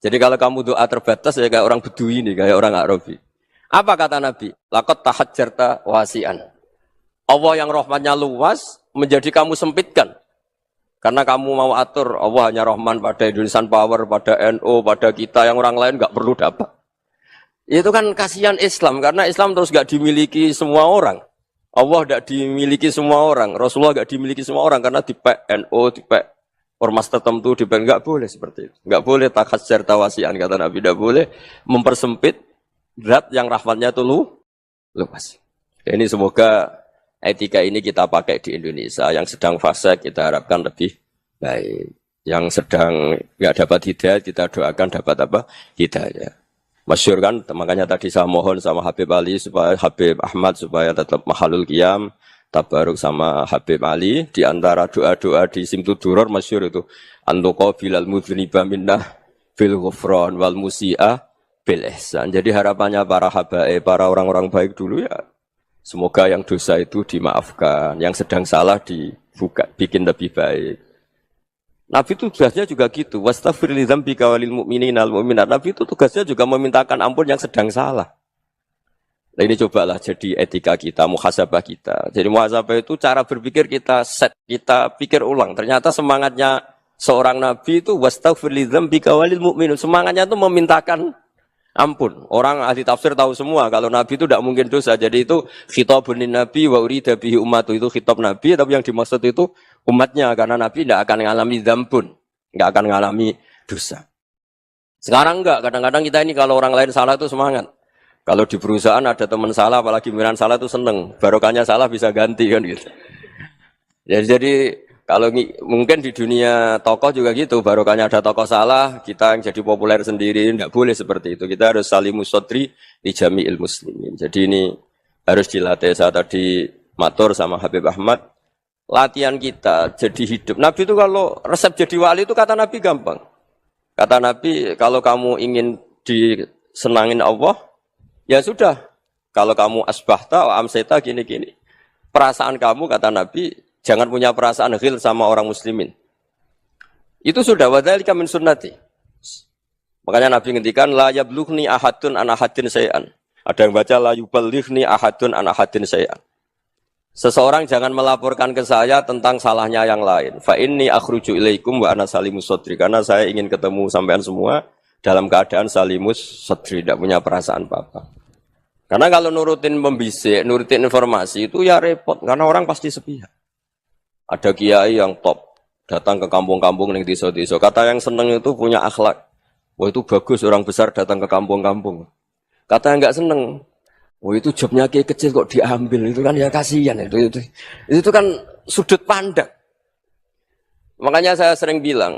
Jadi kalau kamu doa terbatas ya kayak orang Bedui ini, kayak orang Arabi. Apa kata Nabi? Laqad tahajjarta wasi'an. Allah yang rahmatnya luas menjadi kamu sempitkan. Karena kamu mau atur Allah hanya Rahman pada Indonesian Power, pada NU, pada kita yang orang lain nggak perlu dapat. Itu kan kasihan Islam karena Islam terus nggak dimiliki semua orang. Allah nggak dimiliki semua orang, Rasulullah nggak dimiliki semua orang karena dipek NU, dipek ormas tertentu, dipek nggak boleh seperti itu. Nggak boleh takhasyar tawasian kata Nabi, nggak boleh mempersempit zat yang rahmatnya itu luas. Ini semoga etika ini kita pakai di Indonesia. Yang sedang fase kita harapkan lebih baik. Yang sedang nggak dapat hidayah kita doakan dapat apa? Hidayah. Masyhur kan, makanya tadi saya mohon sama Habib Ali supaya Habib Ahmad supaya tetap mahalul qiyam, tabaruk sama Habib Ali di antara doa-doa di Simtud Duror masyhur itu antuqa bilal mudhniba minnah bil ghufran wal musi'ah bil ihsan. Jadi harapannya para habaib, para orang-orang baik dulu ya semoga yang dosa itu dimaafkan, yang sedang salah dibuka, bikin lebih baik. Nabi itu tugasnya juga gitu. Wastaghfir li dzambika walil mu'minina wal mu'minat. Nabi itu tugasnya juga memintakan ampun yang sedang salah. Nah ini cobalah jadi etika kita, muhasabah kita. Jadi muhasabah itu cara berpikir kita set, kita pikir ulang. Ternyata semangatnya seorang Nabi itu wastaghfir li dzambika walil mu'minun. Semangatnya itu memintakan ampun. Orang ahli tafsir tahu semua kalau Nabi itu tidak mungkin dosa. Jadi itu khitabun Nabi wa urida bihi ummatu, itu khitab Nabi, tapi yang dimaksud itu umatnya karena Nabi tidak akan mengalami dzambun, tidak akan mengalami dosa. Sekarang enggak, kadang-kadang kita ini kalau orang lain salah itu semangat. Kalau di perusahaan ada teman salah, apalagi pimpinan salah itu seneng. Barokahnya salah bisa ganti kan gitu. Jadi kalau mungkin di dunia tokoh juga gitu, barokahnya ada tokoh salah, kita yang jadi populer sendiri, tidak boleh seperti itu. Kita harus salimus sodri di jami'il muslimin. Jadi ini harus dilatih. Saya tadi matur sama Habib Ahmad, latihan kita jadi hidup. Nabi itu kalau resep jadi wali itu kata Nabi gampang. Kata Nabi, kalau kamu ingin disenangin Allah, ya sudah. Kalau kamu asbahta, amseta, gini-gini. Perasaan kamu, kata Nabi, jangan punya perasaan ghil sama orang muslimin. Itu sudah wadzalika min sunnati. Makanya Nabi ngendikan la yablughni ahadun an ahadin syai'an. Ada yang baca la yuballighni ahadun an ahadin syai'an. Seseorang jangan melaporkan ke saya tentang salahnya yang lain. Fa inni akhruju ilaikum wa ana salimus sadri. Karena saya ingin ketemu sampean semua dalam keadaan salimus sadri, tidak punya perasaan apa-apa. Karena kalau nurutin pembisik, nurutin informasi itu ya repot, karena orang pasti sepihak. Ada kiai yang top, datang ke kampung-kampung ning desa-desa. Kata yang seneng itu punya akhlak. Wah itu bagus orang besar datang ke kampung-kampung. Kata yang nggak seneng, wah itu jobnya kiai kecil kok diambil, itu kan ya kasihan itu kan sudut pandang. Makanya saya sering bilang,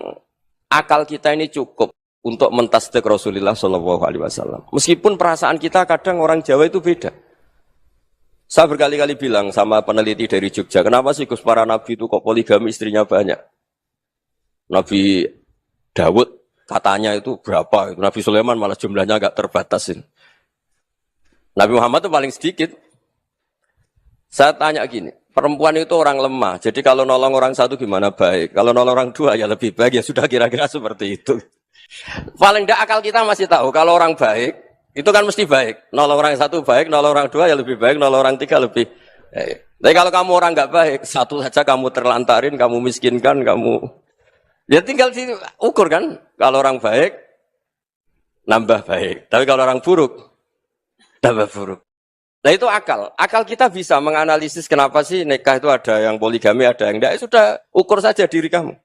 akal kita ini cukup untuk mentasdik Rasulullah Shallallahu Alaihi Wasallam. Meskipun perasaan kita kadang orang Jawa itu beda. Saya berkali-kali bilang sama peneliti dari Jogja, kenapa sih Gus para nabi itu kok poligami istrinya banyak? Nabi Dawud katanya itu berapa? Nabi Sulaiman malah jumlahnya agak terbatasin. Nabi Muhammad itu paling sedikit. Saya tanya gini, perempuan itu orang lemah, jadi kalau nolong orang satu gimana baik? Kalau nolong orang dua ya lebih baik, ya sudah kira-kira seperti itu. Paling tidak akal kita masih tahu, kalau orang baik, itu kan mesti baik. Nolong orang satu baik, nolong orang dua ya lebih baik, nolong orang tiga lebih baik. Tapi kalau kamu orang nggak baik, satu saja kamu terlantarin, kamu miskinkan, kamu ya tinggal diukur kan. Kalau orang baik, nambah baik. Tapi kalau orang buruk, nambah buruk. Nah itu akal. Akal kita bisa menganalisis kenapa sih nikah itu ada yang poligami, ada yang enggak. Sudah ukur saja diri kamu.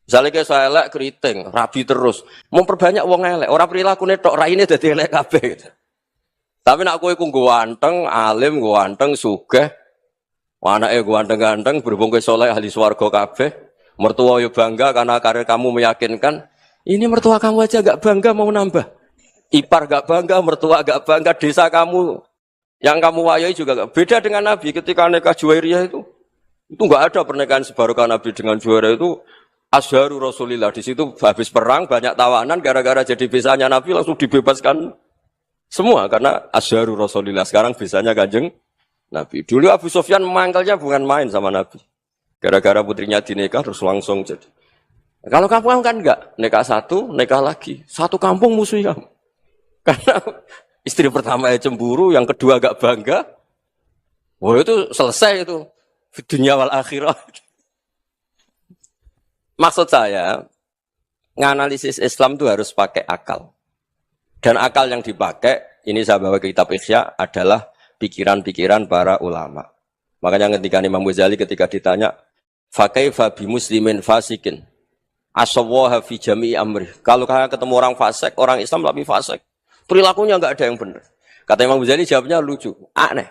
Misalnya kayak saya elek keriting, rabi terus, memperbanyak wong elek. Orang perilaku netok raine dadi elek kabeh. Gitu. Tapi nak kowe ku ganteng, alim, ganteng, sugih, anake ganteng-ganteng, berhubung kowe saleh ahli swarga kabeh, mertua yo bangga karena karir kamu meyakinkan. Ini mertua kamu aja enggak bangga mau nambah. Ipar enggak bangga, mertua enggak bangga, desa kamu yang kamu wayai juga enggak. Beda dengan Nabi ketika nikah Juwairiyah itu enggak ada pernikahan sebarokah Nabi dengan Juwairiyah itu. Asharu Rasulillah, di situ habis perang banyak tawanan gara-gara jadi besanya Nabi langsung dibebaskan semua karena Asharu Rasulillah. Sekarang besanya Kanjeng Nabi. Dulu Abu Sufyan memangkalnya bukan main sama Nabi. Gara-gara putrinya dinikah terus langsung jadi. Kalau kamu kan enggak, nikah satu, nikah lagi. Satu kampung musuh kamu. Karena istri pertama ya cemburu, yang kedua agak bangga. Wah itu selesai itu. Dunia wal akhirah. Maksud saya, nganalisis Islam itu harus pakai akal. Dan akal yang dipakai, ini saya bawa ke kitab Ihya, adalah pikiran-pikiran para ulama. Makanya ketika Imam Ghazali ketika ditanya, fakaifa bi muslimin fasikin, asawwaha fi jami'i amri. Kalau kalian ketemu orang fasik, orang Islam tapi fasik, perilakunya enggak ada yang benar. Kata Imam Ghazali jawabnya lucu, aneh.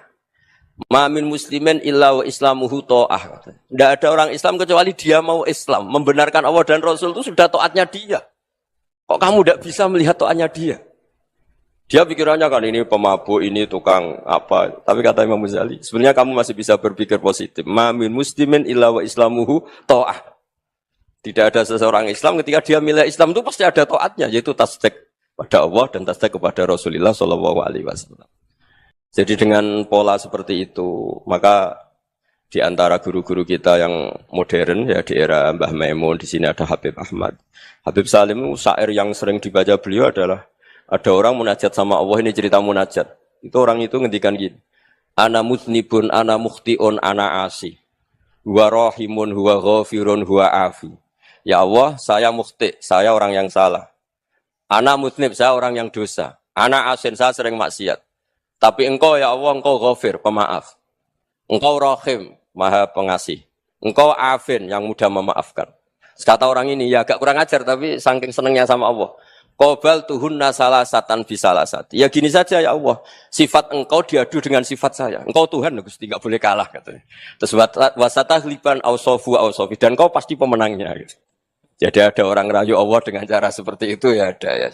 Ma min muslimin illa wa islamuhu ta'ah. Tidak ada orang Islam kecuali dia mau Islam. Membenarkan Allah dan Rasul itu sudah taatnya dia. Kok kamu tidak bisa melihat taatnya dia? Dia pikirannya kan ini pemabuk, ini tukang apa. Tapi kata Imam Ghazali, sebenarnya kamu masih bisa berpikir positif. Ma min muslimin illa wa islamuhu ta'ah. Tidak ada seseorang Islam ketika dia milih Islam itu pasti ada taatnya. Yaitu tasdik pada Allah dan tasdik kepada Rasulullah SAW. Jadi dengan pola seperti itu, maka di antara guru-guru kita yang modern ya di era Mbah Maimun, di sini ada Habib Ahmad. Habib Salim syair yang sering dibaca beliau adalah ada orang munajat sama Allah, ini cerita munajat. Itu orang itu ngendikan gini. Ana mutnibun, ana mukhtiun, ana asi. Huwa rahimun, huwa ghafirun, huwa afi. Ya Allah, saya mukhti, saya orang yang salah. Ana mutnib, saya orang yang dosa. Ana asin, saya sering maksiat. Tapi engkau ya Allah, engkau ghafir, pemaaf. Engkau rahim, maha pengasih. Engkau afin, yang mudah memaafkan. Kata orang ini, ya agak kurang ajar, tapi saking senengnya sama Allah. Qobal tuhunna salasatan bisalasat. Ya gini saja ya Allah, sifat engkau diadu dengan sifat saya. Engkau Tuhan, Gusti, enggak boleh kalah. Katanya. Terus wasatah liban awsofu awsofi. Dan engkau pasti pemenangnya. Gitu. Jadi ada orang rayu Allah dengan cara seperti itu ya ada ya.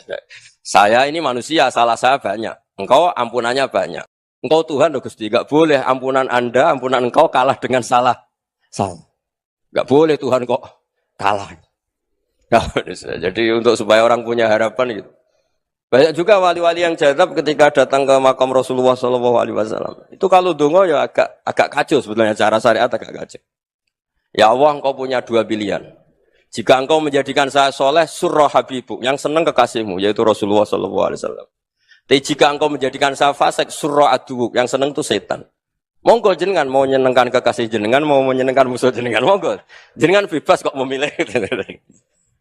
Saya ini manusia, salah saya banyak. Engkau ampunannya banyak. Engkau Tuhan loh Gusti, enggak boleh ampunan Anda, ampunan engkau kalah dengan salah saya. Enggak boleh Tuhan kok kalah. Nah, jadi untuk supaya orang punya harapan gitu. Banyak juga wali-wali yang jadab ketika datang ke makam Rasulullah SAW. Itu kalau dongo ya agak kacau sebetulnya cara syariat agak kacau. Ya Allah, engkau punya dua pilihan. Jika engkau menjadikan saya soleh, surah habibu, yang senang kekasihmu, yaitu Rasulullah SAW. Tapi jika engkau menjadikan saya fasik, surah aduuk, yang senang itu setan. Monggo jenengan mau menyenangkan kekasih jenengan, mau menyenangkan musuh jenengan, monggo. Jenengan bebas kok memilih.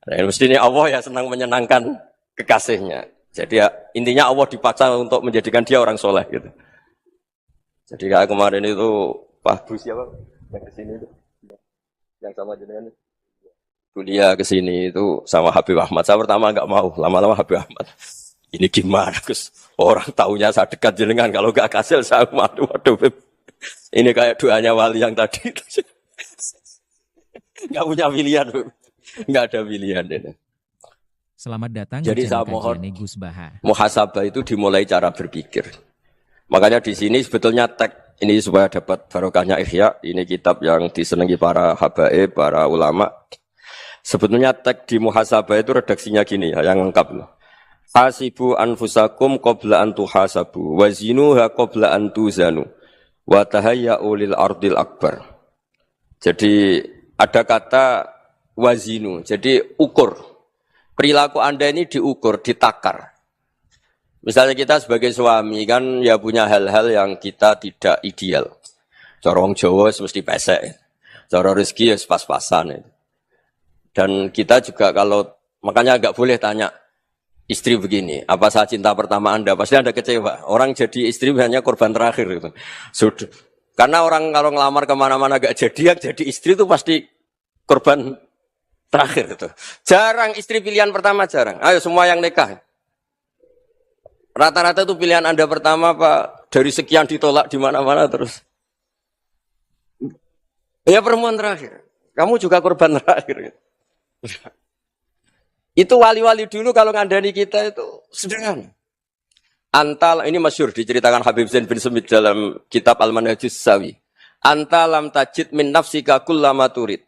Nah, mestinya Allah ya senang menyenangkan kekasihnya. Jadi ya, intinya Allah dipaksa untuk menjadikan dia orang soleh gitu. Jadi kayak kemarin itu Pak Bu siapa yang kesini itu, yang sama jenengan kuliah kesini itu sama Habib Ahmad. Saya pertama nggak mau, lama-lama Habib Ahmad. Ini gimana, Gus? Orang taunya saya dekat jenengan, kalau nggak kasil saya waduh, Beb. Ini kayak doanya wali yang tadi. Nggak punya pilihan, Beb. Nggak ada pilihan. Ini. Selamat datang Jadi di saya channel mohon kajian Gus Baha. muhasabah itu dimulai cara berpikir. Makanya di sini sebetulnya tag ini supaya dapat barokahnya Ihya. Ini kitab yang disenangi para habaib, para ulama. Sebetulnya tag di muhasabah itu redaksinya gini ya, yang lengkap loh. Hasibu anfusakum qabla an tuhasabu wa zinuha qabla an tuzanu wa tahayya'u lil ardil akbar. Jadi ada kata wazinu, jadi ukur. Perilaku Anda ini diukur, ditakar. Misalnya kita sebagai suami kan ya punya hal-hal yang kita tidak ideal. Corong Jawa mesti pesek. Cara rezeki ya pas-pasan. Dan kita juga kalau, makanya agak boleh tanya istri begini, apa saya cinta pertama Anda? Pasti Anda kecewa. Orang jadi istri hanya korban terakhir. Gitu. Sudah. Karena orang kalau ngelamar kemana-mana gak jadi, yang jadi istri itu pasti korban terakhir. Gitu. Jarang istri pilihan pertama, jarang. Ayo semua yang nikah. Rata-rata itu pilihan Anda pertama Pak, dari sekian ditolak di mana-mana terus. Ya perempuan terakhir. Kamu juga korban terakhir. Gitu. Itu wali-wali dulu kalau ngandani kita itu sederhana. Antal ini masyhur diceritakan Habib Zain bin Semit dalam kitab Al-Manhajus Sawi. Anta lam tajid min nafsika kullama turid.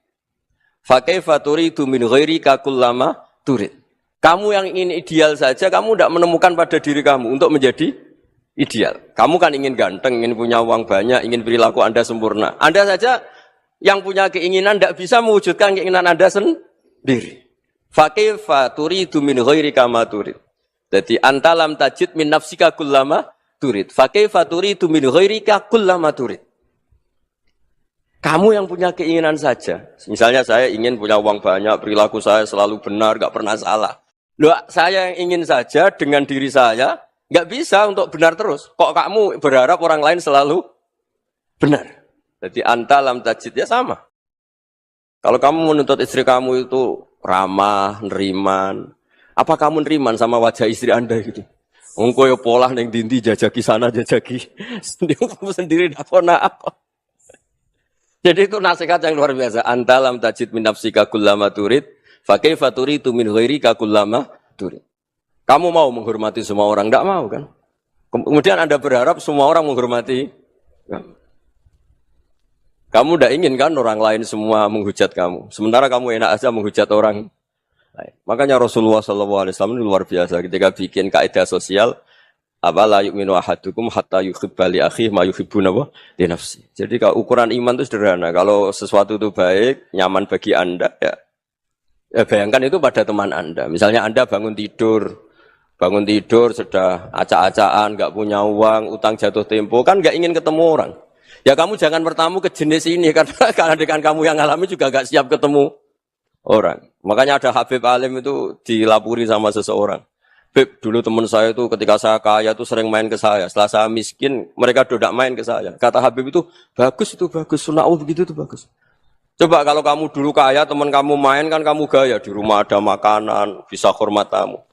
Fa kaifa turidu min ghairika kullama turid. Kamu yang ingin ideal saja kamu tidak menemukan pada diri kamu untuk menjadi ideal. Kamu kan ingin ganteng, ingin punya uang banyak, ingin perilaku Anda sempurna. Anda saja yang punya keinginan tidak bisa mewujudkan keinginan Anda sendiri. Fa kaifa turidu min ghairika ma turid. Jadi anta lam tajid min nafsika kullama turid. Fa kaifa turidu min ghairika kullama turid. Kamu yang punya keinginan saja. Misalnya saya ingin punya uang banyak, perilaku saya selalu benar, enggak pernah salah. Loh, saya yang ingin saja dengan diri saya enggak bisa untuk benar terus. Kok kamu berharap orang lain selalu benar? Jadi anta lam tajid ya sama. Kalau kamu menuntut istri kamu itu ramah, neriman, apa kamu neriman sama wajah istri Anda gitu? Engko yo polah ning dindi jajaki sana jajaki. Sendiri ndak apa. Jadi itu nasihat yang luar biasa. Anta lam tajid min nafsika kullama turid, fa kaifa turidu min ghairika kullama turid. Kamu mau menghormati semua orang? Enggak mau kan? Kemudian Anda berharap semua orang menghormati kamu. Kamu tidak ingin kan orang lain semua menghujat kamu. Sementara kamu enak aja menghujat orang lain. Makanya Rasulullah SAW ini luar biasa ketika bikin kaidah sosial. Apa la yu'minu ahadukum hatta yuhibba li akhihi ma yuhibbu li nafsi. Jadi kalau ukuran iman itu sederhana. Kalau sesuatu itu baik, nyaman bagi Anda, ya bayangkan itu pada teman Anda. Misalnya Anda bangun tidur sudah acak-acakan, nggak punya uang, utang jatuh tempo, kan nggak ingin ketemu orang. Ya kamu jangan bertamu ke jenis ini karena dengan kamu yang alami juga gak siap ketemu orang. Makanya ada Habib Alim itu dilapuri sama seseorang. Beb, dulu teman saya itu ketika saya kaya itu sering main ke saya. Setelah saya miskin, mereka tidak main ke saya. Kata Habib itu bagus, sunau begitu itu bagus. Coba kalau kamu dulu kaya, teman kamu main kan kamu gaya. Di rumah ada makanan, bisa hormat tamu.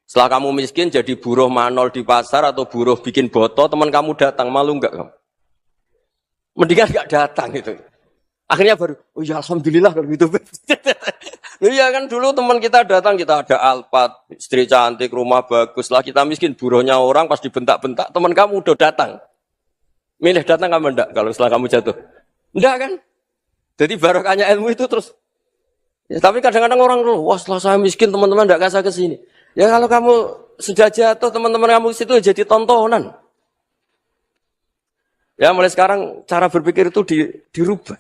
Setelah kamu miskin jadi buruh manol di pasar atau buruh bikin boto, teman kamu datang, malu enggak kamu? Mendingan gak datang gitu. Akhirnya baru, oh ya alhamdulillah kalau gitu. Iya kan dulu teman kita datang, kita ada Alphard, istri cantik, rumah bagus lah. Kita miskin, buruhnya orang pas dibentak-bentak. Teman kamu udah datang. Milih datang kamu enggak kalau setelah kamu jatuh? Enggak kan? Jadi barokahnya ilmu itu terus. Ya, tapi kadang-kadang orang, wah setelah saya miskin teman-teman enggak kasih ke sini. Ya kalau kamu sudah jatuh, teman-teman kamu situ jadi tontonan. Ya mulai sekarang cara berpikir itu dirubah.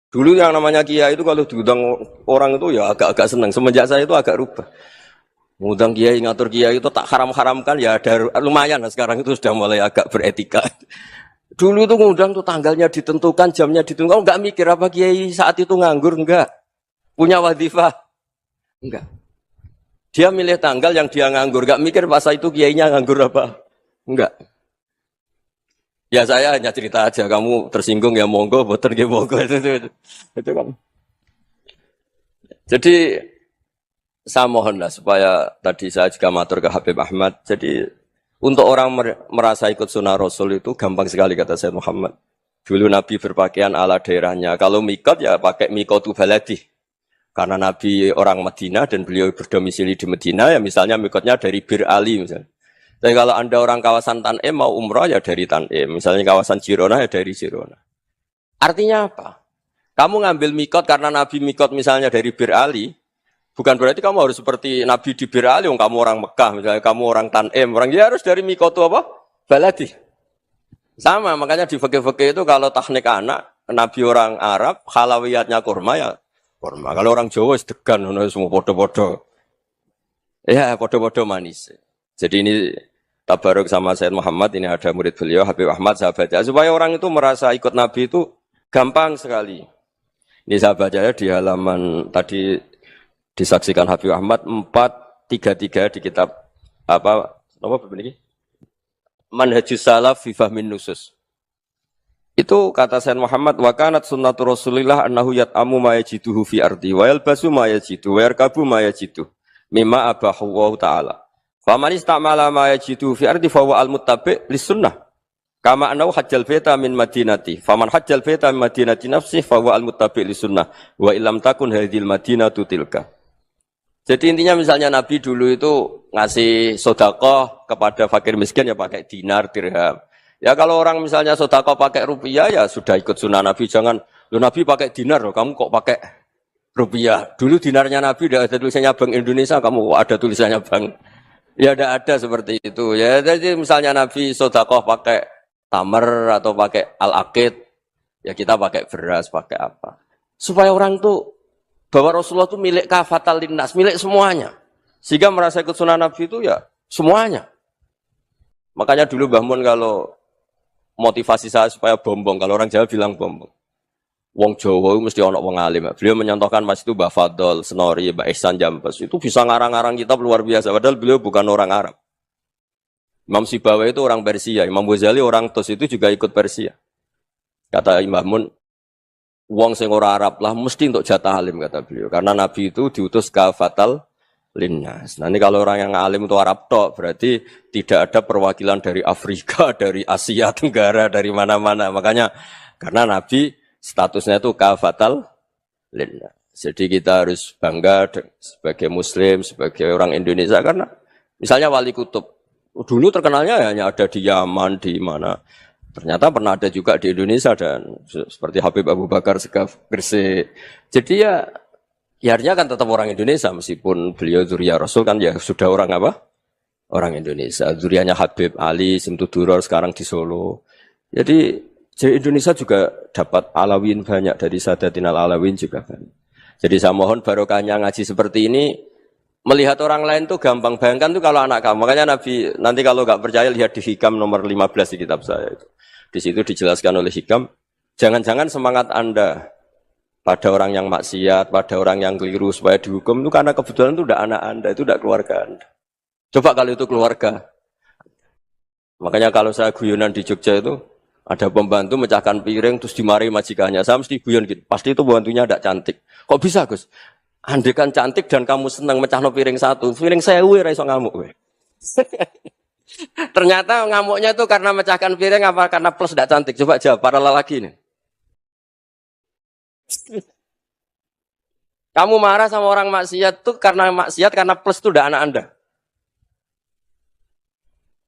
Dulu yang namanya kiai itu kalau diundang orang itu ya agak-agak senang. Semenjak saya itu agak rubah. Ngundang kiai, ngatur kiai itu tak haram-haramkan ya ada lumayan lah sekarang itu sudah mulai agak beretika. Dulu itu ngundang tuh tanggalnya ditentukan, jamnya ditentukan. Enggak mikir apa kiai saat itu nganggur, enggak. Punya wadifah, enggak. Dia milih tanggal yang dia nganggur, enggak mikir pas itu kiainya nganggur apa, enggak. Ya saya hanya cerita aja, kamu tersinggung ya monggo, boten ya monggo itu kan. Jadi saya mohonlah supaya tadi saya juga matur ke Habib Ahmad. Jadi untuk orang merasa ikut sunnah Rasul itu gampang sekali kata Sayyid Muhammad. Dulu Nabi berpakaian ala daerahnya. Kalau mikot ya pakai mikotu baladi. Karena Nabi orang Madinah dan beliau berdomisili di Madinah ya misalnya mikotnya dari Bir Ali misalnya. Tapi kalau Anda orang kawasan Tanim mau umrah ya dari Tanim. Misalnya kawasan Jirona ya dari Jirona. Artinya apa? Kamu ngambil mikot karena Nabi mikot misalnya dari Bir Ali. Bukan berarti kamu harus seperti Nabi di Bir Ali, kamu orang Mekah, misalnya kamu orang Tanim, orang dia harus dari mikotu apa? Baladi. Sama, makanya di fikih-fikih itu kalau teknik anak, Nabi orang Arab, halawiyatnya kurma ya kurma. Kalau orang Jawa sedegan, semua podo-podo. Ya, podo-podo manis. Jadi ini tabaruk sama Sayyid Muhammad, ini ada murid beliau, Habib Ahmad, sahabatnya. Supaya orang itu merasa ikut Nabi itu gampang sekali. Ini sahabatnya di halaman tadi, disaksikan Habib Ahmad 433 di kitab apa begini? Manhajus Salaf fi Fahmin Nusus. Itu kata Sayyid Muhammad wa kanat sunnatu Rasulillah annahu yat'amu ma yajiduhu fi ardi wa yalbasu ma yajidu wa yarkabu ma yajidu mimma abahu wa ta'ala. Fa man istamala ma yajiduhu fi ardi fa huwa al-muttabi' lis sunnah. Kama annahu hajjal baita min madinati. Faman hajjal baita min madinati nafsi fa huwa al-muttabi' lis sunnah wa illam takun hadhil madinatu tilka. Jadi intinya misalnya Nabi dulu itu ngasih sodakoh kepada fakir miskin ya pakai dinar, dirham. Ya kalau orang misalnya sodakoh pakai rupiah ya sudah ikut sunnah Nabi. Jangan, lu Nabi pakai dinar loh, kamu kok pakai rupiah. Dulu dinarnya Nabi udah ada tulisannya Bank Indonesia, kamu ada tulisannya Bank. Ya tidak ada seperti itu. Ya jadi misalnya Nabi sodakoh pakai tamar atau pakai al-aqid, ya kita pakai beras, pakai apa. Supaya orang tuh bahwa Rasulullah itu milik kafatal linnas, milik semuanya. Sehingga merasa ikut sunnah Nabi itu ya semuanya. Makanya dulu Mbah Mun kalau motivasi saya supaya bombong, kalau orang Jawa bilang bombong. Wong Jawa mesti ono wong alim. Beliau menyontohkan Mas itu Mbah Fadol, Senori, Mbah Ihsan Jambes. Itu bisa ngarang-ngarang kitab luar biasa. Padahal beliau bukan orang Arab. Imam Sibawa itu orang Persia. Imam Ghazali orang Tos itu juga ikut Persia. Kata Mbah Mun, wong sing ora Arab lah mesti untuk jatah alim kata beliau. Karena Nabi itu diutus kafatal linnas. Nah ini kalau orang yang alim itu Arab tok berarti tidak ada perwakilan dari Afrika, dari Asia Tenggara, dari mana-mana. Makanya karena Nabi statusnya itu kafatal linnas. Jadi kita harus bangga sebagai Muslim, sebagai orang Indonesia karena misalnya Wali Kutub dulu terkenalnya hanya ada di Yaman, di mana. Ternyata pernah ada juga di Indonesia dan seperti Habib Abu Bakar Segaf Gresik. Jadi ya artinya kan tetap orang Indonesia meskipun beliau zuriyah Rasul kan ya sudah orang apa? Orang Indonesia. Zuriyahnya Habib Ali Simtuduror sekarang di Solo. Jadi Indonesia juga dapat alawin banyak dari Sadatinal Alawin juga banyak. Jadi saya mohon barokahnya ngaji seperti ini. Melihat orang lain tuh gampang, bayangkan tuh kalau anak kamu. Makanya Nabi, nanti kalau nggak percaya lihat di Hikam nomor 15 di kitab saya itu. Di situ dijelaskan oleh Hikam, jangan-jangan semangat Anda pada orang yang maksiat, pada orang yang keliru supaya dihukum itu karena kebetulan itu udah anak Anda, itu udah keluarga Anda. Coba kalau itu keluarga. Makanya kalau saya guyonan di Jogja itu, ada pembantu mecahkan piring terus dimarahi majikannya. Saya mesti guyon gitu, pasti itu pembantunya tidak cantik. Kok bisa Gus? Andai kan cantik dan kamu senang mecahno piring satu, piring 1000 ora iso ngamuk kowe. Ternyata ngamuknya itu karena mecahkan piring apa karena plus tidak cantik? Coba jawab para lelaki ini. Kamu marah sama orang maksiat tuh karena maksiat karena plus itu udah anak Anda.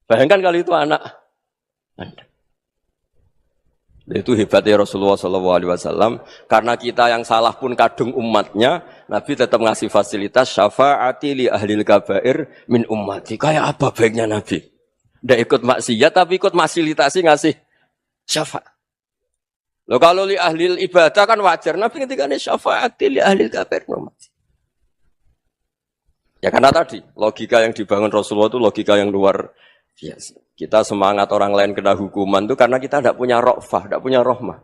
Bayangkan kalau itu anak Anda. Itu hebatnya Rasulullah SAW. Karena kita yang salah pun kadung umatnya, Nabi tetap ngasih fasilitas syafaati li ahlil kabair min ummati. Kayak apa baiknya Nabi? Tidak ikut maksiat tapi ikut fasilitasi ngasih syafaat. Loh kalau li ahlil ibadah kan wajar. Nabi ketika ini syafaati li ahlil kabair min ummati. Ya karena tadi logika yang dibangun Rasulullah itu logika yang luar biasa. Kita semangat orang lain kena hukuman itu karena kita tidak punya ra'fah, tidak punya rahmah.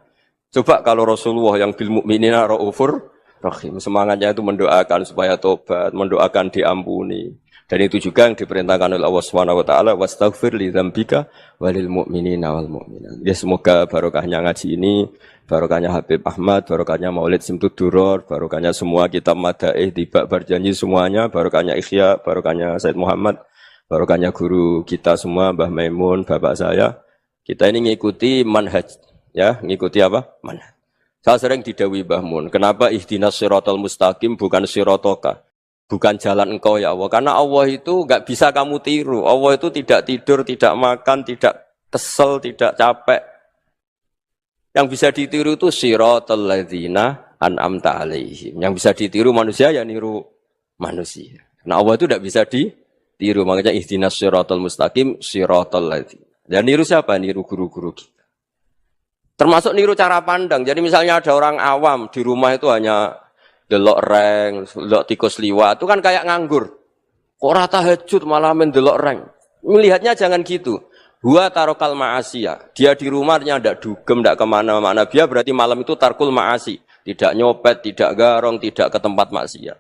Coba kalau Rasulullah yang bil mu'minina ra'ufur rahim, semangatnya itu mendoakan supaya tobat, mendoakan diampuni, Dan itu juga yang diperintahkan oleh Allah Subhanahu wa taala, wastaghfir li dzambika walil mu'minina wal mu'minat. Ya semoga barokahnya ngaji ini, barokahnya Habib Ahmad, barokahnya Maulid Simtud Duror, barokahnya semua kitab Madaih, Tiba Berjanji semuanya, barokahnya Ikhya, barokahnya Said Muhammad, barokahnya guru kita semua, Mbah Maimun, bapak saya. Kita ini ngikuti manhaj, ya, ngikuti apa? Manhaj. Saya sering didhawuhi Mbah Mun, kenapa ihdinas siratal mustaqim bukan siratoka? Bukan jalan engkau ya Allah. Karena Allah itu enggak bisa kamu tiru. Allah itu tidak tidur, tidak makan, tidak kesel, tidak capek. Yang bisa ditiru itu siratal ladzina an'amta alaihim. Yang bisa ditiru manusia ya niru manusia. Nah Allah itu tidak bisa ditiru. Makanya ihdinas siratal mustaqim siratal ladzina. Dan niru siapa? Niru guru-guru kita. Termasuk niru cara pandang. Jadi misalnya ada orang awam di rumah itu hanya delok reng, delok tikus liwat, itu kan kayak nganggur. Kok ora tahajud malah main delok reng. Melihatnya jangan gitu. Huwa tarokal ma'asiyah. Dia di rumahnya ndak dugem, ndak kemana-mana. Dia berarti malam itu tarkul ma'asi. Tidak nyopet, tidak garong, tidak ke tempat maksiat.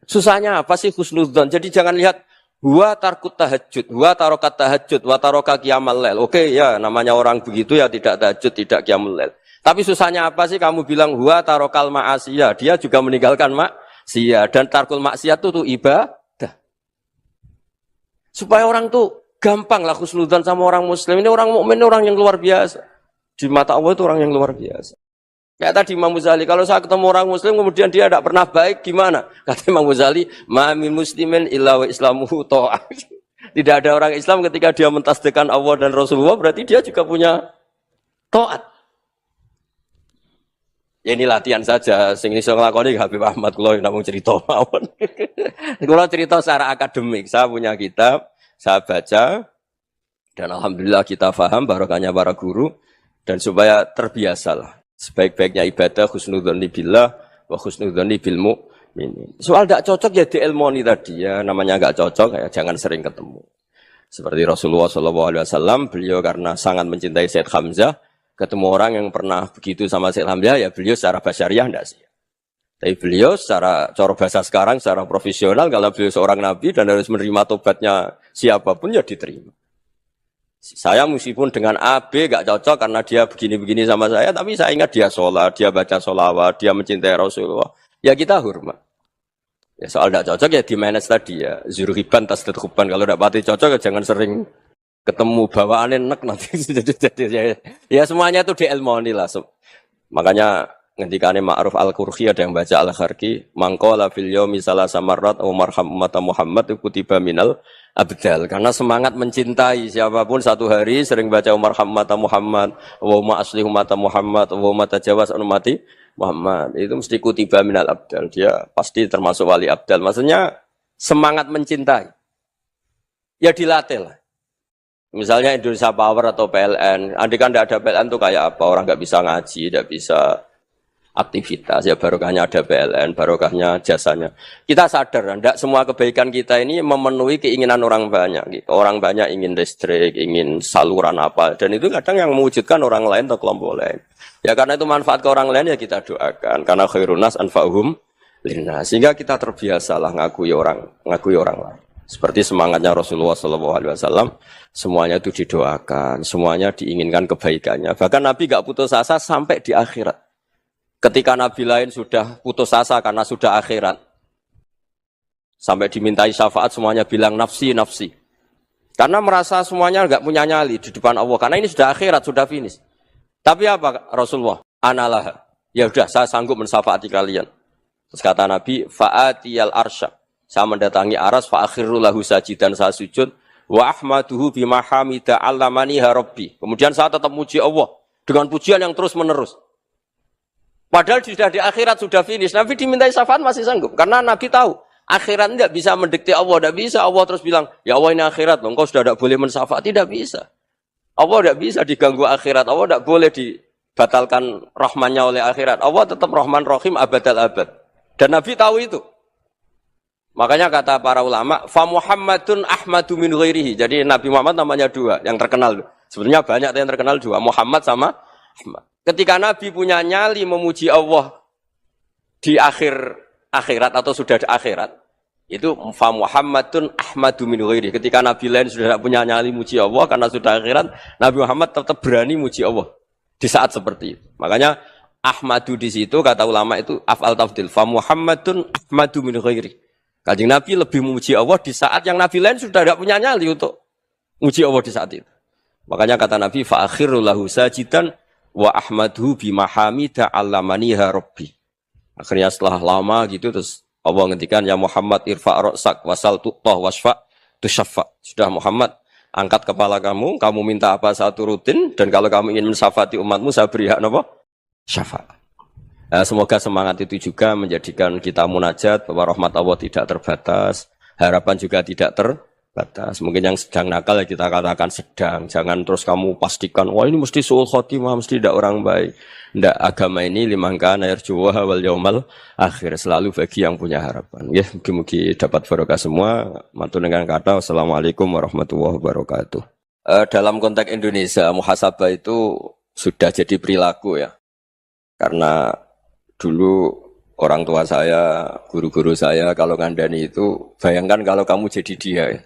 Susahnya apa sih husnudzon? Jadi jangan lihat huwa tarkut tahajud, huwa tarokat tahajud, wa taroka qiyamal lail. Oke ya, namanya orang begitu ya tidak tahajud, tidak qiyamul lail. Tapi susahnya apa sih kamu bilang huwa tarokal ma'asiyah. Dia juga meninggalkan maksiat. Dan tarkul maksiat itu ibadah. Supaya orang tuh gampang lah husnudzon sama orang muslim. Ini orang mukmin, orang yang luar biasa. Di mata Allah itu orang yang luar biasa. Kayak tadi Imam Ghazali, kalau saya ketemu orang muslim kemudian dia tidak pernah baik, gimana? Kata Imam Ghazali, ma min muslimin illa wa islamuhu ta'ah. Tidak ada orang Islam ketika dia mentasdihkan Allah dan Rasulullah, berarti dia juga punya taat. Ya ini latihan saja, sing iso nglakoni Habib Ahmad kula namung cerita mawon. Kula cerita secara akademik, saya punya kitab, saya baca dan alhamdulillah kita paham barokahnya para guru dan supaya terbiasalah. Sebaik-baiknya ibadah husnudzonni billah wa husnudzonni bil mu'minin. Soal tidak cocok ya diilmoni tadi ya, namanya enggak cocok ya jangan sering ketemu. Seperti Rasulullah SAW, beliau karena sangat mencintai Said Hamzah, ketemu orang yang pernah begitu sama Said Hamzah, ya beliau secara basyariah tidak sih. Tapi beliau secara cara bahasa sekarang, secara profesional, kalau beliau seorang nabi dan harus menerima tobatnya siapapun, ya diterima. Saya meskipun dengan A, B gak cocok karena dia begini-begini sama saya, tapi saya ingat dia sholat, dia baca sholawat, dia mencintai Rasulullah. Ya kita hormat. Ya soal tidak cocok ya di manage tadi ya. Zuruhiban tas tetkuban. Kalau tidak pati cocok ya jangan sering ketemu bawaannya enak nanti. Ya semuanya itu diilmoni lah. Makanya ngendikane Ma'ruf Al-Qurhi ada yang baca Al-Kharki, mangqala fil yaumi salasa marrat wa marham ummata Muhammad kutiba minal abdal. Karena semangat mencintai siapapun satu hari sering baca marham ummata Muhammad, wa ma asli ummata Muhammad, wa ma tajawaz an ummati Muhammad. Itu mesti kutiba minal abdal. Dia pasti termasuk wali abdal. Maksudnya semangat mencintai. Ya dilatih lah. Misalnya Indonesia Power atau PLN, andai kan tidak ada PLN itu kayak apa? Orang nggak bisa ngaji, tidak bisa aktivitas, ya barokahnya ada PLN, barokahnya jasanya. Kita sadar, tidak semua kebaikan kita ini memenuhi keinginan orang banyak. Orang banyak ingin listrik, ingin saluran apa, dan itu kadang yang mewujudkan orang lain atau kelompok lain. Ya karena itu manfaat ke orang lain ya kita doakan. Karena khairun nas anfa'uhum linnas. Sehingga kita terbiasalah ngakui orang lain. Seperti semangatnya Rasulullah SAW, semuanya itu didoakan, semuanya diinginkan kebaikannya. Bahkan Nabi gak putus asa sampai di akhirat. Ketika Nabi lain sudah putus asa karena sudah akhirat, sampai dimintai syafaat semuanya bilang nafsi, nafsi. Karena merasa semuanya enggak punya nyali di depan Allah. Karena ini sudah akhirat, sudah finish. Tapi apa Rasulullah? Analah. Ya udah, saya sanggup mensyafaati kalian. Terus kata Nabi, fa'atiyal arsya. Saya mendatangi aras, fa'akhiru lahu sajidan, saya sujud. Wa ahmaduhu bimahamida allamaniha rabbi. Kemudian saya tetap muji Allah dengan pujian yang terus menerus. Padahal sudah di akhirat, sudah finish. Nabi dimintai syafaat masih sanggup. Karena Nabi tahu, akhirat tidak bisa mendikte Allah. Tidak bisa. Allah terus bilang, ya Allah ini akhirat. Engkau sudah tidak boleh mensyafaat. Tidak bisa. Allah tidak bisa diganggu akhirat. Allah tidak boleh dibatalkan rahmannya oleh akhirat. Allah tetap rahman rahim abadal abad. Dan Nabi tahu itu. Makanya kata para ulama, fa Muhammadun ahmadu min ghairihi. Jadi Nabi Muhammad namanya dua, yang terkenal. Sebenarnya banyak yang terkenal dua, Muhammad sama Ahmad. Ketika Nabi punya nyali memuji Allah di akhirat atau sudah di akhirat, Itu fa Muhammadun ahmadu min ghairi. Ketika nabi lain sudah tidak punya nyali muji Allah karena sudah akhirat, Nabi Muhammad tetap berani muji Allah di saat seperti itu. Makanya ahmadu di situ kata ulama itu af'al tafdil. Fa Muhammadun ahmadu min ghairi. Kanjeng Nabi lebih memuji Allah di saat yang nabi lain sudah tidak punya nyali untuk muji Allah di saat itu. Makanya kata Nabi fa akhiru lahu sajidan wa ahmadhu bi mahamida 'allamaniha rabbi. Akhirnya setelah lama gitu terus Allah ngendikan ya Muhammad irfa' ra'sak wasal tu'tah wasfa' tusyaffa. Sudah Muhammad, angkat kepala kamu minta apa saya turutin dan kalau kamu ingin mensyafaati umatmu saya beri hak apa? Syafaat. Semoga semangat itu juga menjadikan kita munajat bahwa rahmat Allah tidak terbatas, harapan juga tidak terbatas. Mungkin yang sedang nakal ya kita katakan sedang, jangan terus kamu pastikan wah ini mesti suul khotimah, mesti tidak orang baik. Tidak, agama ini liman kana yarjuwa wal yaumal akhir, selalu bagi yang punya harapan. Ya, mugi-mugi dapat barokah semua. Matur dengan kata wassalamualaikum warahmatullahi wabarakatuh. Dalam konteks Indonesia, muhasabah itu sudah jadi perilaku ya. Karena dulu orang tua saya, guru-guru saya kalau ngandani itu, bayangkan kalau kamu jadi dia ya.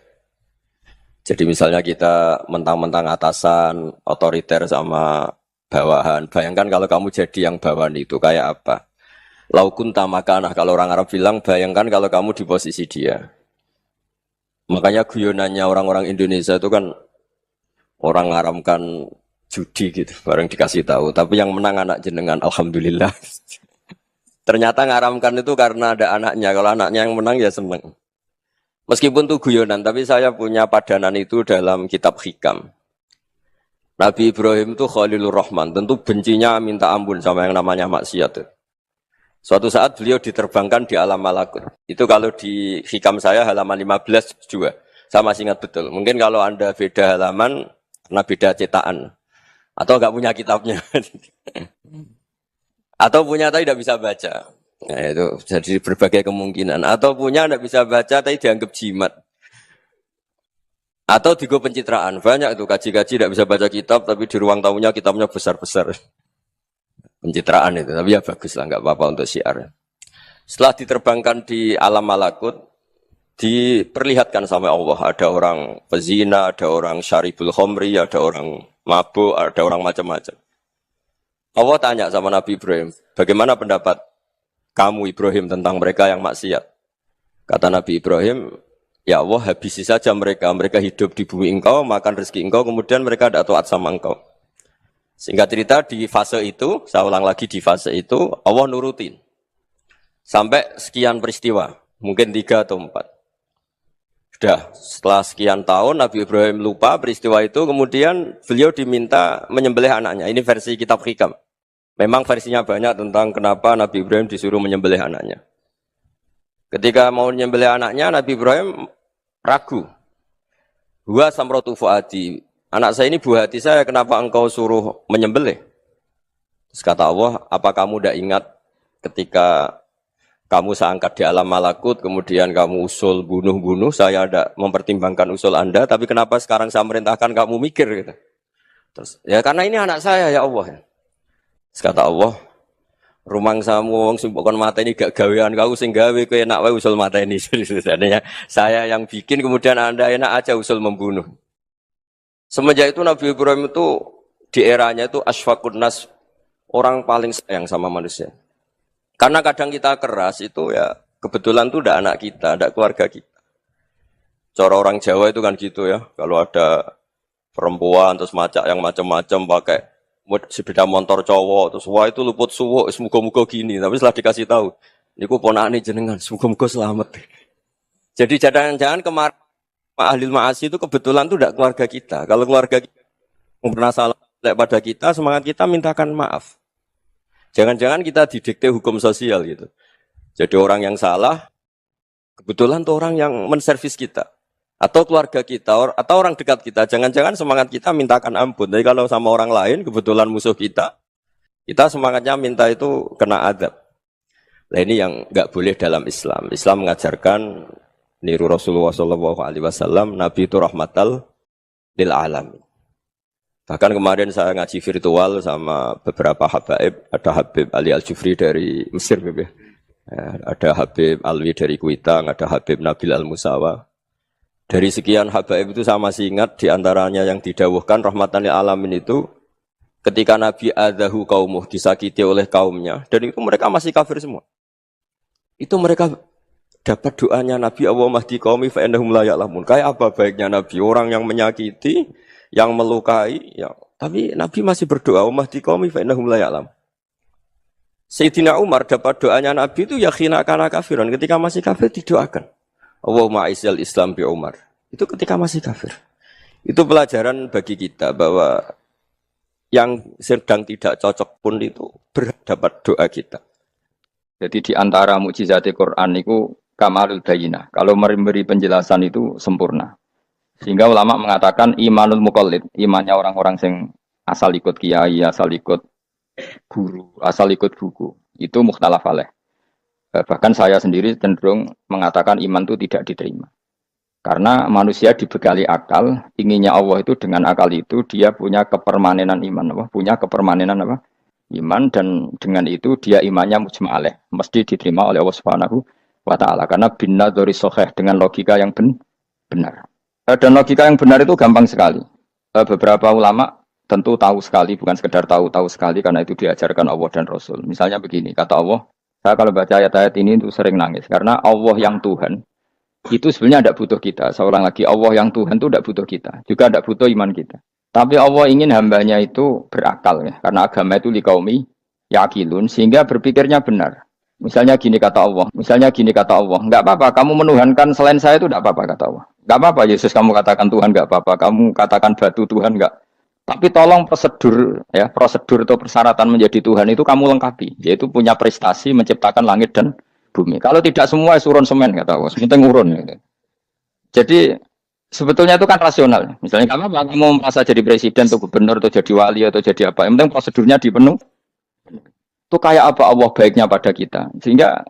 Jadi misalnya kita mentang-mentang atasan, otoriter sama bawahan. Bayangkan kalau kamu jadi yang bawahan itu kayak apa? Laukun tamakana, kalau orang Arab bilang, bayangkan kalau kamu di posisi dia. Makanya guyonannya orang-orang Indonesia itu kan orang ngaramkan judi gitu, bareng dikasih tahu. Tapi yang menang anak jenengan, alhamdulillah. Ternyata ngaramkan itu karena ada anaknya. Kalau anaknya yang menang ya seneng. Meskipun itu guyonan, tapi saya punya padanan itu dalam kitab Hikam. Nabi Ibrahim itu Khalilur Rahman, tentu bencinya minta ampun sama yang namanya maksiat. Suatu saat beliau diterbangkan di alam malakut. Itu kalau di Hikam saya halaman 15 juga. Saya masih ingat betul. Mungkin kalau Anda beda halaman, karena beda cetakan. Atau enggak punya kitabnya. Atau punya tapi tidak bisa baca. Nah, itu jadi berbagai kemungkinan. Atau punya tidak bisa baca tapi dianggap jimat. Atau digo pencitraan. Banyak itu kaji-kaji tidak bisa baca kitab tapi di ruang tamunya kitabnya besar-besar. Pencitraan itu. Tapi ya bagus lah, enggak apa-apa untuk syiar. Setelah diterbangkan di alam malakut, diperlihatkan sama Allah. Ada orang pezina, ada orang syaribul khomri, ada orang mabuk, ada orang macam-macam. Allah tanya sama Nabi Ibrahim, bagaimana pendapat kamu Ibrahim tentang mereka yang maksiat? Kata Nabi Ibrahim, ya Allah habisi saja mereka. Mereka hidup di bumi engkau, makan rezeki engkau, kemudian mereka tidak taat sama engkau. Singkat cerita di fase itu, saya ulang lagi di fase itu, Allah nurutin. Sampai sekian peristiwa, mungkin 3 atau 4. Sudah, setelah sekian tahun Nabi Ibrahim lupa peristiwa itu, kemudian beliau diminta menyembelih anaknya. Ini versi kitab Hikam. Memang versinya banyak tentang kenapa Nabi Ibrahim disuruh menyembelih anaknya. Ketika mau menyembelih anaknya, Nabi Ibrahim ragu. Huwa samratu fuadi. Anak saya ini buah hati saya, kenapa engkau suruh menyembelih? Terus kata Allah, apa kamu tidak ingat ketika kamu saya angkat di alam malakut, kemudian kamu usul bunuh-bunuh, saya tidak mempertimbangkan usul Anda, tapi kenapa sekarang saya merintahkan kamu mikir? Gitu. Terus, ya karena ini anak saya ya Allah. Terus kata Allah, rumang samu wong sing mbok kon mateni gak gawean kau sing gawe kowe enak wae usul mateni. Sebenarnya saya yang bikin kemudian Anda enak aja usul membunuh. Semenjak itu Nabi Ibrahim itu di eranya itu asfaqun nas, orang paling sayang sama manusia. Karena kadang kita keras itu ya kebetulan itu udah anak kita, ada keluarga kita. Cara orang Jawa itu kan gitu ya. Kalau ada perempuan terus macak yang macam-macam pakai sepeda motor cowok terus wah itu luput suwo, semoga-moga gini. Tapi setelah dikasih tahu, niku ponakane jenengan, semoga-moga selamat. Jadi jangan-jangan kemarin ahli ma'asi itu kebetulan itu tidak keluarga kita. Kalau keluarga kita pernah salah pada kita, semangat kita mintakan maaf. Jangan-jangan kita didikte hukum sosial gitu. Jadi orang yang salah, kebetulan itu orang yang menservis kita. Atau keluarga kita, atau orang dekat kita. Jangan-jangan semangat kita mintakan ampun. Jadi kalau sama orang lain, kebetulan musuh kita semangatnya minta itu kena adab. Nah ini yang nggak boleh dalam Islam. Islam mengajarkan niru Rasulullah SAW, Nabi itu rahmatal lil alamin. Bahkan kemarin saya ngaji virtual sama beberapa habaib, ada Habib Ali Al-Jufri dari Mesir, Ya, ada Habib Alwi dari Kuitang, ada Habib Nabil Al-Musawa. Dari sekian habaib itu saya masih ingat diantaranya yang didawuhkan rahmatan lil alamin itu ketika Nabi adzahu qaumuh disakiti oleh kaumnya dan itu mereka masih kafir semua. Itu mereka dapat doanya Nabi Allahumma hdi qaumi fa innahum la ya'lamun. Kayak apa baiknya Nabi orang yang menyakiti, yang melukai, ya, tapi Nabi masih berdoa Allahumma hdi qaumi fa innahum la ya'lamun. Sayyidina Umar dapat doanya Nabi itu ya khina kana kafiran. Ketika masih kafir didoakan. Allahumma aizzal Islam bi Umar. Itu ketika masih kafir. Itu pelajaran bagi kita bahwa yang sedang tidak cocok pun itu berdapat doa kita. Jadi di antara mukjizat Quran itu kamalul bayinah. Kalau memberi penjelasan itu sempurna. Sehingga ulama mengatakan imanul muqallid, imannya orang-orang yang asal ikut kiai, asal ikut guru, asal ikut buku, itu mukhtalaf alaih. Bahkan saya sendiri cenderung mengatakan iman itu tidak diterima. Karena manusia dibekali akal, inginnya Allah itu dengan akal itu dia punya kepermanenan iman, punya kepermanenan iman, dan dengan itu dia imannya mujma' alaih, mesti diterima oleh Allah Subhanahu wa taala karena binnadzari shahih, dengan logika yang benar. Dan logika yang benar itu gampang sekali. Beberapa ulama tentu tahu sekali, bukan sekedar tahu sekali karena itu diajarkan Allah dan Rasul. Misalnya begini, kata Allah, saya kalau baca ayat-ayat ini itu sering nangis karena Allah yang Tuhan itu sebenarnya tidak butuh kita. Seorang lagi, Allah yang Tuhan itu tidak butuh kita, juga tidak butuh iman kita. Tapi Allah ingin hambanya itu berakal ya, karena agama itu liqaumi yaqilun, sehingga berpikirnya benar. Misalnya gini kata Allah, enggak apa-apa kamu menuhankan selain saya itu enggak apa-apa kata Allah. Enggak apa-apa Yesus kamu katakan Tuhan, enggak apa-apa kamu katakan batu Tuhan, enggak. Tapi tolong prosedur atau persyaratan menjadi Tuhan itu kamu lengkapi, yaitu punya prestasi menciptakan langit dan bumi. Kalau tidak semua surun semen kata Allah, penting urun gitu. Jadi sebetulnya itu kan rasional. Misalnya kamu merasa jadi presiden atau gubernur atau jadi wali atau jadi apa, yang penting prosedurnya dipenuhi. Itu kayak apa Allah baiknya pada kita. Sehingga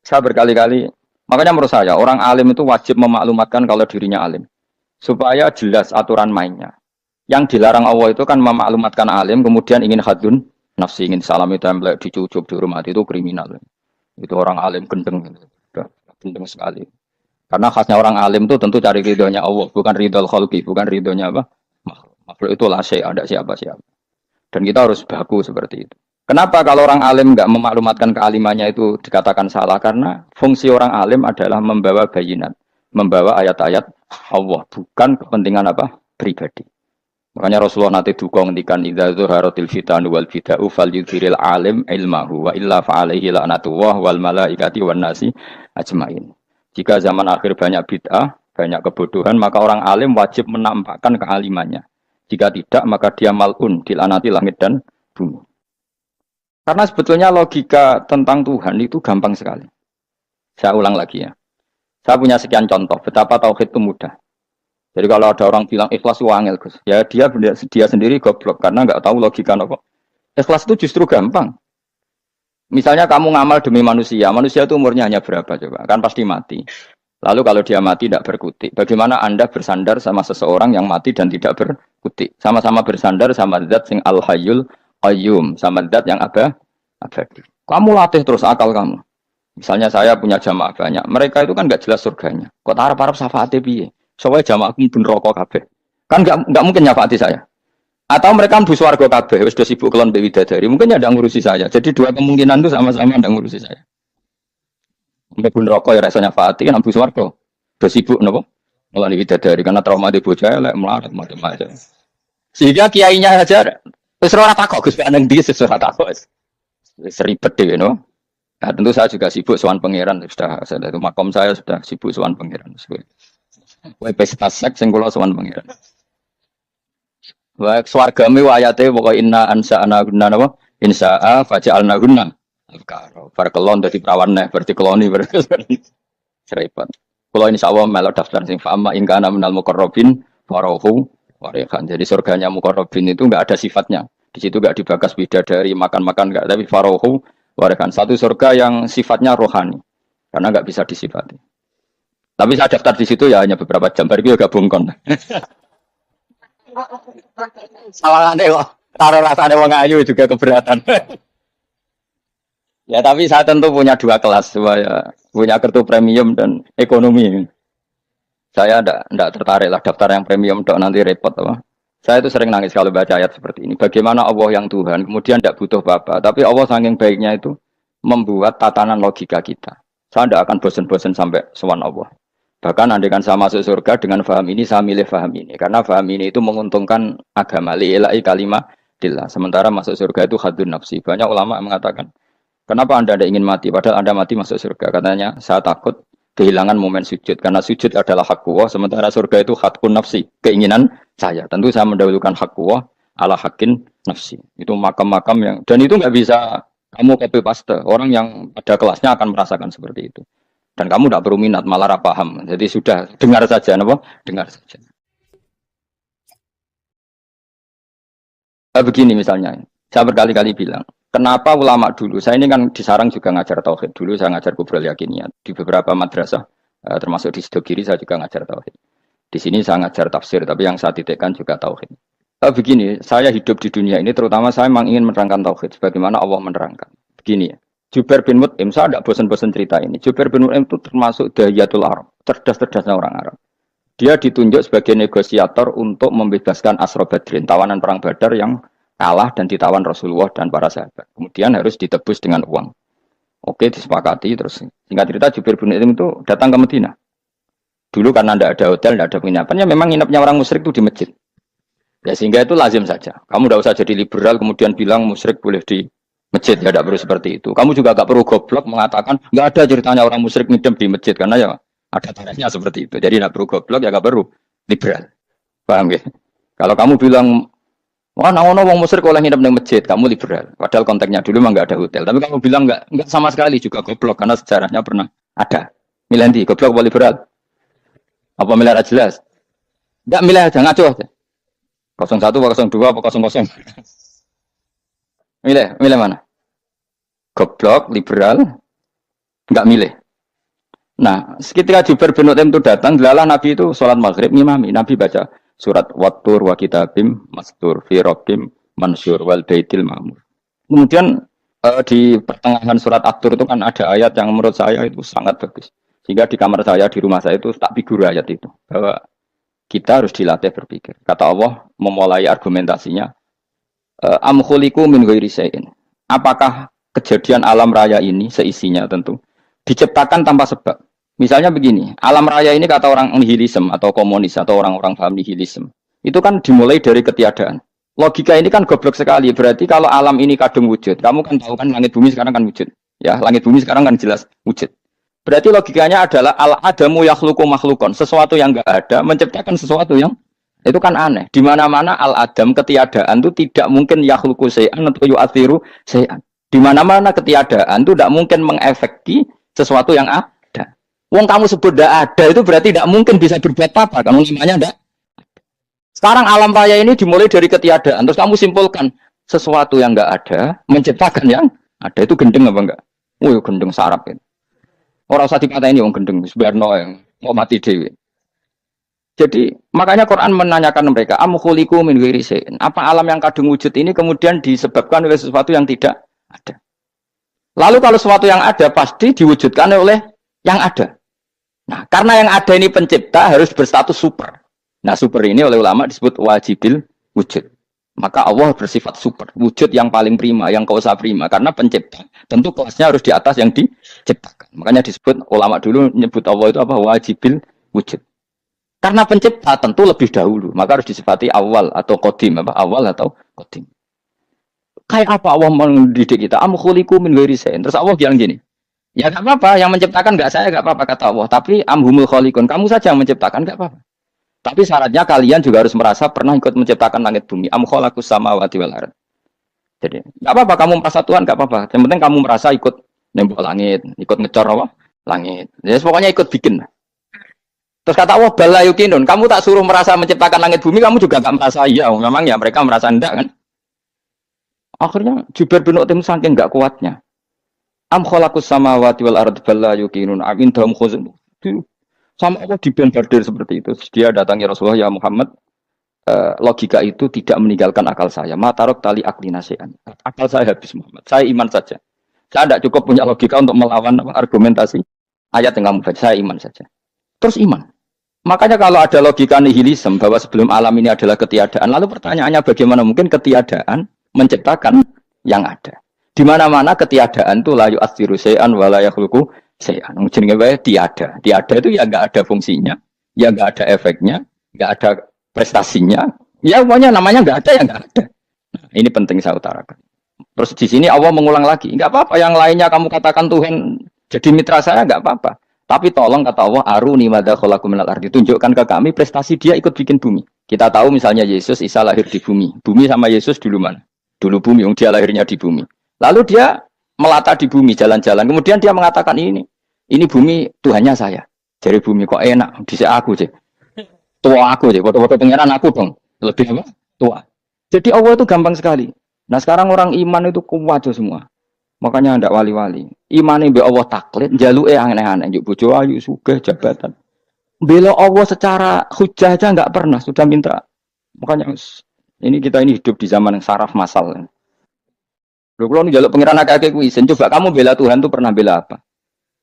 saya berkali-kali, makanya menurut saya orang alim itu wajib memaklumatkan kalau dirinya alim. Supaya jelas aturan mainnya. Yang dilarang Allah itu kan memaklumatkan alim, kemudian ingin hadun nafsi, ingin salami template, dicucuk, dihormati, itu kriminal. Itu orang alim gendeng. Gendeng sekali. Karena khasnya orang alim itu tentu cari ridhonya Allah, bukan ridhol khalqi, bukan ridhonya apa? Makhluk itu lah ada siapa-siapa. Dan kita harus baku seperti itu. Kenapa kalau orang alim enggak memaklumatkan kealimannya itu dikatakan salah? Karena fungsi orang alim adalah membawa bayinat, membawa ayat-ayat Allah, bukan kepentingan apa? Pribadi. Makanya Rasulullah nanti duka ngendikan idza zuharatil fitanu wal bid'u falyudhiril alim ilmahu wa illa fa'alaihi la'natullah wal malaikati wan nasi ajmain. Jika zaman akhir banyak bid'ah, banyak kebodohan, maka orang alim wajib menampakkan kealimannya. Jika tidak, maka dia mal'un, dilaknati langit dan bumi. Karena sebetulnya logika tentang Tuhan itu gampang sekali. Saya ulang lagi ya. Saya punya sekian contoh betapa tauhid itu mudah. Jadi kalau ada orang bilang ikhlas itu angel, Gus, ya dia sendiri goblok karena nggak tahu logika apa. Ikhlas itu justru gampang. Misalnya kamu ngamal demi manusia itu umurnya hanya berapa coba? Kan pasti mati. Lalu kalau dia mati tidak berkutik, bagaimana Anda bersandar sama seseorang yang mati dan tidak berkutik? Sama-sama bersandar sama zat sing al-hayyul qayyum, sama zat yang abadi. Kamu latih terus akal kamu. Misalnya saya punya jamaah banyak, mereka itu kan nggak jelas surganya. Kok harap-harap syafaate piye? Soalnya jamaahku pun rokok kabeh. Kan nggak mungkin nyafaati saya. Atau mereka mlebu swarga kabeh, wis do sibuk kelon mbek widadari. Mungkin ya ndak ngurusi saya. Jadi dua kemungkinan itu sama-sama ndak ngurusi saya. Mbek pun rokok ya rasanya nyafaati kan mlebu swarga. Do sibuk napa? Kelon widadari karena trauma di bocah elek melarat macam-macam. Sehingga kiainya aja wis ora takok Gus nang ndi wis ora takok. Wis ribet dhewe no. Nah, tentu saya juga sibuk sowan pangeran sudah itu makom saya sudah sibuk sowan pangeran. Kowe pesta seks sing kula sowan pangeran. Wa swargame ayate pokoke inna ansa'ana gunna napa? Insa'a faja'alna gunna. Karo kelon dadi perawan neh berarti keloni berarti. Repot. Kula insyaallah melok daftar sing fa'ama in kana minal muqarrabin farahu warihan. Jadi surganya muqarrabin itu enggak ada sifatnya. Di situ enggak dibakas bidadari makan-makan enggak, tapi farahu warihan. Satu surga yang sifatnya rohani. Karena enggak bisa disifati. Tapi saya daftar di situ ya hanya beberapa jam. Baru juga bungkon. Sawangannya kok taruh rasanya wong ayu juga keberatan. Ya tapi saya tentu punya dua kelas, punya kartu premium dan ekonomi. Saya enggak tertarik lah daftar yang premium dok nanti repot apa. Saya itu sering nangis kalau baca ayat seperti ini. Bagaimana Allah yang Tuhan kemudian tidak butuh apa-apa, tapi Allah saking baiknya itu membuat tatanan logika kita. Saya tidak akan bosan-bosan sampai sowan Allah. Bahkan andaikan saya masuk surga dengan faham ini, saya milih faham ini. Karena faham ini itu menguntungkan agama. Li'ilai kalimatillah. Sementara masuk surga itu hadun nafsi. Banyak ulama yang mengatakan, kenapa Anda tidak ingin mati? Padahal Anda mati masuk surga. Katanya, saya takut kehilangan momen sujud. Karena sujud adalah hak Allah. Sementara surga itu hakun nafsi. Keinginan saya. Tentu saya mendahulukan hak Allah ala hakin nafsi. Itu makam-makam yang... Dan itu nggak bisa kamu copy paste. Orang yang pada kelasnya akan merasakan seperti itu. Dan kamu tidak perlu minat, malah paham. Jadi sudah dengar saja, apa? Dengar saja. Begini misalnya, saya berkali-kali bilang, kenapa ulama dulu? Saya ini kan di Sarang juga ngajar tauhid. Dulu saya ngajar kubrul yakiniyat di beberapa madrasah, termasuk di Sidogiri saya juga ngajar tauhid. Di sini saya ngajar tafsir, tapi yang saya titikkan juga tauhid. Begini, saya hidup di dunia ini, terutama saya memang ingin menerangkan tauhid, sebagaimana Allah menerangkan. Begini ya. Jubair bin Mut'im, saya tidak bosan-bosan cerita ini. Jubair bin Mut'im itu termasuk dahiyatul Arab, cerdas-cerdasnya orang Arab. Dia ditunjuk sebagai negosiator untuk membebaskan Asra Badrin, tawanan perang Badar yang kalah dan ditawan Rasulullah dan para sahabat. Kemudian harus ditebus dengan uang. Oke, disepakati. Terus singkat cerita Jubair bin Mut'im itu datang ke Madinah. Dulu karena tidak ada hotel, tidak ada penginapan, ya memang nginapnya orang musyrik itu di masjid. Ya sehingga itu lazim saja. Kamu tidak usah jadi liberal kemudian bilang musyrik boleh di masjid, ya tidak perlu seperti itu. Kamu juga gak perlu goblok mengatakan nggak ada ceritanya orang musyrik ngidam di masjid, karena ya ada tarifnya seperti itu. Jadi tidak perlu goblok, ya gak perlu liberal. Paham ya? Kalau kamu bilang wah naono wong musyrik oleh ngidam di masjid, kamu liberal. Padahal konteksnya dulu memang nggak ada hotel. Tapi kamu bilang nggak sama sekali juga goblok, karena sejarahnya pernah ada. Milih goblok apa liberal? Apa milih jelas? Nggak milih aja, ngaco aja. 01 apa 02 apa 00. Milih mana? Goblok, liberal, nggak milih. Nah, ketika Jubair bin Mut'im itu datang, delalah Nabi itu sholat maghrib ngimami. Nabi baca surat Wattur wa kitabim mastur fi rabbim mansur wal baitil ma'mur. Kemudian di pertengahan surat At-Tur itu kan ada ayat yang menurut saya itu sangat bagus. Sehingga di kamar saya, di rumah saya itu tak figur ayat itu. Bahwa kita harus dilatih berpikir. Kata Allah memulai argumentasinya, am khuliqu min ghairi syai'in. Apakah kejadian alam raya ini seisinya tentu diciptakan tanpa sebab? Misalnya begini, alam raya ini kata orang nihilisme atau komunis atau orang-orang paham nihilisme, itu kan dimulai dari ketiadaan. Logika ini kan goblok sekali. Berarti kalau alam ini kadung wujud, kamu kan tahu kan langit bumi sekarang kan wujud. Ya, langit bumi sekarang kan jelas wujud. Berarti logikanya adalah al-adamu yakhluqu makhlukon, sesuatu yang enggak ada menciptakan sesuatu yang itu kan aneh. Di mana-mana al-adam ketiadaan itu tidak mungkin yakhluqu syai'an atau yu'athiru syai'an. Di mana-mana ketiadaan itu tidak mungkin mengefekti sesuatu yang ada. Wong kamu sebut tidak ada itu berarti tidak mungkin bisa berbuat apa. Kamu namanya tidak. Sekarang alam raya ini dimulai dari ketiadaan. Terus kamu simpulkan sesuatu yang enggak ada menciptakan yang ada. Itu gendeng apa enggak? Oh gendeng sarap itu. Orang usah dipatahin wong gendeng sebarno yang mau mati dewi. Jadi makanya Quran menanyakan mereka, am khuliqu min ghairi syai'in. Apa alam yang kadung wujud ini kemudian disebabkan oleh sesuatu yang tidak ada. Lalu kalau sesuatu yang ada pasti diwujudkan oleh yang ada. Nah, karena yang ada ini pencipta harus berstatus super. Nah, super ini oleh ulama disebut wajibil wujud. Maka Allah bersifat super, wujud yang paling prima, yang kausa prima. Karena pencipta, tentu kelasnya harus di atas yang diciptakan. Makanya disebut, ulama dulu menyebut Allah itu apa? Wajibil wujud. Karena pencipta tentu lebih dahulu. Maka harus disifati awal atau qadim. Apa? Awal atau qadim. Kayak apa Allah mendidik kita? Am khuliqu min ghairi syai'in. Terus Allah bilang gini, ya gak apa-apa, yang menciptakan gak saya, gak apa-apa kata Allah. Tapi amhumul khaliqun, kamu saja yang menciptakan, gak apa-apa. Tapi syaratnya kalian juga harus merasa pernah ikut menciptakan langit bumi. Am khalaqus samawati wal ardh. Jadi, gak apa-apa kamu merasa Tuhan, gak apa-apa. Yang penting kamu merasa ikut nembok langit, ikut ngecor apa? Langit. Jadi pokoknya ikut bikin. Terus kata Allah, bala yukinun, kamu tak suruh merasa menciptakan langit bumi, kamu juga gak merasa iya. Memang ya mereka merasa enggak kan. Akhirnya Jubair bin Mut'im saking gak kuatnya. Am khalaqus samawati wal ardh bala yukinun am indahum khuzun. Sama Allah dibombardir seperti itu. Dia datangi Rasulullah, ya Muhammad, logika itu tidak meninggalkan akal saya. Matarok tali akli nasihan. Akal saya habis Muhammad. Saya iman saja. Saya tidak cukup punya logika untuk melawan argumentasi ayat yang kamu baca. Saya iman saja. Terus iman. Makanya kalau ada logika nihilisme bahwa sebelum alam ini adalah ketiadaan, lalu pertanyaannya bagaimana mungkin ketiadaan menciptakan yang ada? Di mana-mana ketiadaan itu la yu'atsiru syai'an wa la yakhluqu syai'an. Jenenge wae tiada. Tiada itu ya enggak ada fungsinya, ya enggak ada efeknya, enggak ada prestasinya. Ya pokoknya namanya enggak ada ya enggak ada. Nah, ini penting saya utarakan. Terus di sini Allah mengulang lagi, enggak apa-apa yang lainnya kamu katakan Tuhan jadi mitra saya enggak apa-apa. Tapi tolong kata Allah, aruni madza khalaqu minal ardi, tunjukkan ke kami prestasi dia ikut bikin bumi. Kita tahu misalnya Yesus, Isa lahir di bumi. Bumi sama Yesus dulu mana? Dulu bumi, dia lahirnya di bumi. Lalu dia melata di bumi, jalan-jalan. Kemudian dia mengatakan ini bumi Tuhannya saya. Jadi bumi kok enak, dhisik aku sih. Tua aku sih, foto-foto pangeran aku dong. Lebih apa? Tua. Jadi Allah itu gampang sekali. Nah sekarang orang iman itu kuat semua. Makanya ndak wali-wali. Imane mbek Allah taklid, njaluke aneh-aneh, njuk bojo ayu, sugih, jabatan. Bela Allah secara hujah aja enggak pernah, sudah minta. Makanya ini kita ini hidup di zaman yang saraf massal. Lho kula njaluk pangeran akeh-akeh kuwi isin. Coba kamu bela Tuhan tuh pernah bela apa?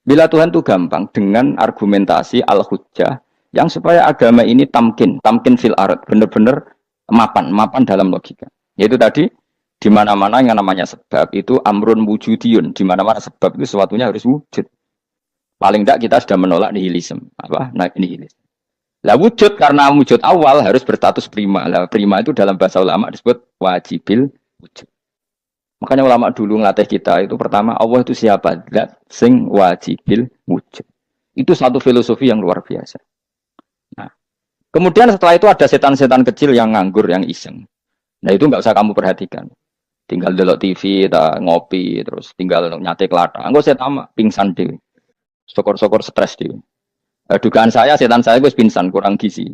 Bela Tuhan tuh gampang dengan argumentasi al-hujjah yang supaya agama ini tamkin fil ard, benar-benar mapan dalam logika. Yaitu tadi di mana-mana yang namanya sebab itu amrun wujudiyun, di mana-mana sebab itu sesuatunya harus wujud. Paling tidak kita sudah menolak nihilisme. Apa? Nah, nihilisme. Lah wujud karena wujud awal harus berstatus prima. Lah prima itu dalam bahasa ulama disebut wajibil wujud. Makanya ulama dulu ngelatih kita itu pertama Allah itu siapa? Zat sing wajibil wujud. Itu satu filosofi yang luar biasa. Nah, kemudian setelah itu ada setan-setan kecil yang nganggur, yang iseng. Nah itu nggak usah kamu perhatikan. Tinggal delok TV, ngopi, terus tinggal nyate kelata. Enggak saya tamak, pingsan dewe. Sokor-sokor stres dewe. Dugaan saya setan saya gue pingsan, kurang gizi.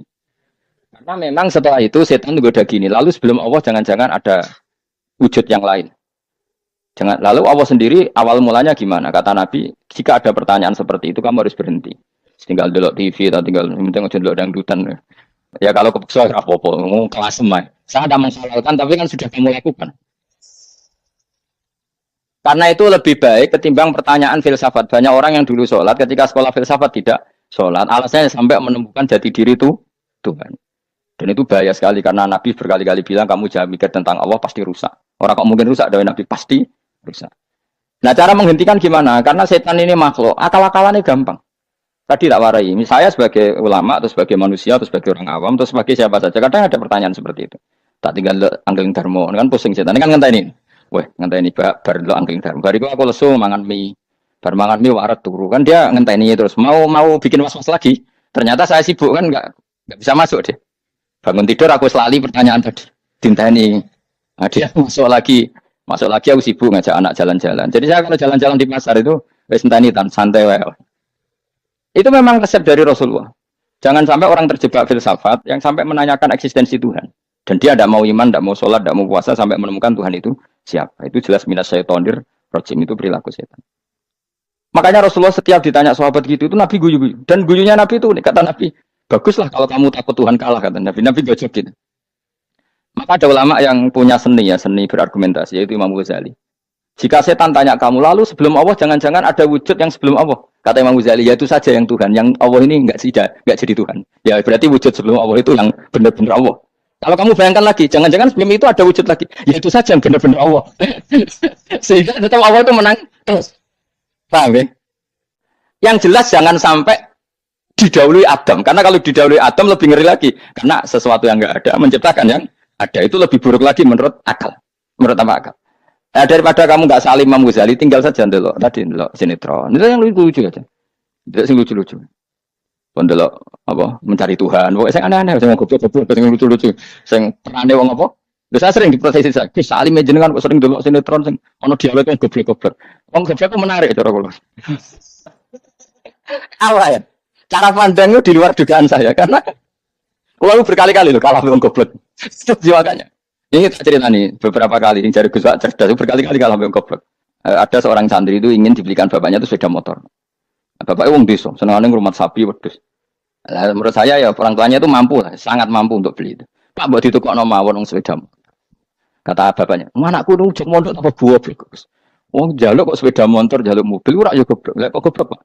Karena memang setelah itu setan juga udah gini. Lalu sebelum Allah jangan-jangan ada wujud yang lain. Jangan. Lalu Allah sendiri awal mulanya gimana? Kata Nabi, jika ada pertanyaan seperti itu kamu harus berhenti. Tinggal delok TV atau tinggal penting aja delok dangdutan. Ya kalau kepeksa apa-apa, ngomong kelas semai. Saya ada menghalalkan tapi kan sudah kamu lakukan. Karena itu lebih baik ketimbang pertanyaan filsafat. Banyak orang yang dulu sholat ketika sekolah filsafat tidak sholat. Alasannya sampai menemukan jati diri itu Tuhan. Dan itu bahaya sekali karena Nabi berkali-kali bilang kamu jangan mikir tentang Allah pasti rusak. Orang kok mungkin rusak dari Nabi pasti rusak. Nah cara menghentikan gimana? Karena setan ini makhluk. Akal-akalannya gampang. Tadi tak warai. Saya sebagai ulama atau sebagai manusia atau sebagai orang awam atau sebagai siapa saja. Kadang ada pertanyaan seperti itu. Tak tinggal anggeling darmo. Kan pusing setan. Ini kan ngenteni. Weh, ngenteni bar lo anggeling darmo. Bariku aku lesu mangan mie. Bar mangan mie waret turu. Kan dia ngenteni terus mau bikin was-was lagi. Ternyata saya sibuk kan enggak bisa masuk deh. Bangun tidur aku selali pertanyaan tadi. Dinteni. Nah, dia masuk lagi aku sibuk ngajak anak jalan-jalan. Jadi saya kalau jalan-jalan di pasar itu wis enteni santai wae. Itu memang resep dari Rasulullah. Jangan sampai orang terjebak filsafat yang sampai menanyakan eksistensi Tuhan. Dan dia tidak mau iman, tidak mau sholat, tidak mau puasa sampai menemukan Tuhan itu siapa. Itu jelas minas syaitonir rajim, itu perilaku setan. Makanya Rasulullah setiap ditanya sahabat gitu itu Nabi guyu-guyu. Dan guyunya Nabi itu kata Nabi, baguslah kalau kamu takut Tuhan kalah kata Nabi. Nabi gojok gitu. Maka ada ulama yang punya seni berargumentasi yaitu Imam Ghazali. Jika setan tanya kamu lalu sebelum Allah jangan-jangan ada wujud yang sebelum Allah. Kata Imam Ghazali, ya itu saja yang Tuhan. Yang Allah ini enggak jadi Tuhan. Ya berarti wujud sebelum Allah itu yang benar-benar Allah. Kalau kamu bayangkan lagi, jangan-jangan sebelum itu ada wujud lagi. Ya itu saja yang benar-benar Allah. Sehingga tetap Allah itu menang terus. Paham ya? Yang jelas jangan sampai didahului Adam. Karena kalau didahului Adam lebih ngeri lagi. Karena sesuatu yang enggak ada menciptakan yang ada. Itu lebih buruk lagi menurut akal. Menurut apa akal? Nah, daripada kamu nggak salim Imam Ghazali, tinggal saja ndelok tadi ndelok sinetron. Itu yang lucu aja. Tidak sing lucu-lucu. Ndelok apa mencari Tuhan. Pokoknya saya aneh-aneh, saya goblok-goblok, sing lucu-lucu. Sing perane wong apa? Lha saya sering diprotes saya. Gus salim jenengan kok sering ndelok sinetron sing ana dialog yang goblok-goblok. Wong goblok itu menarik cara kula. Apa ya? Cara pandangnya di luar dugaan saya karena kula berkali-kali loh kalah wong goblok. Makanya. Ini tak cerita nih beberapa kali yang cari Gus Wak cerdas berkali-kali kalau sampai goblok. Ada seorang santri itu ingin dibelikan bapaknya itu sepeda motor. Bapaknya wong desa, senengane ngrumat sapi wedhus. Menurut saya ya orang tuanya itu mampu lah, sangat mampu untuk beli itu. Pak mbok ditukokno mawon wong sepeda. Kata bapaknya, "Anakku nujug mondok apa goblok, Gus." Wong jaluk kok sepeda motor, jaluk mobil ora yo goblok. Lah kok goblok, Pak?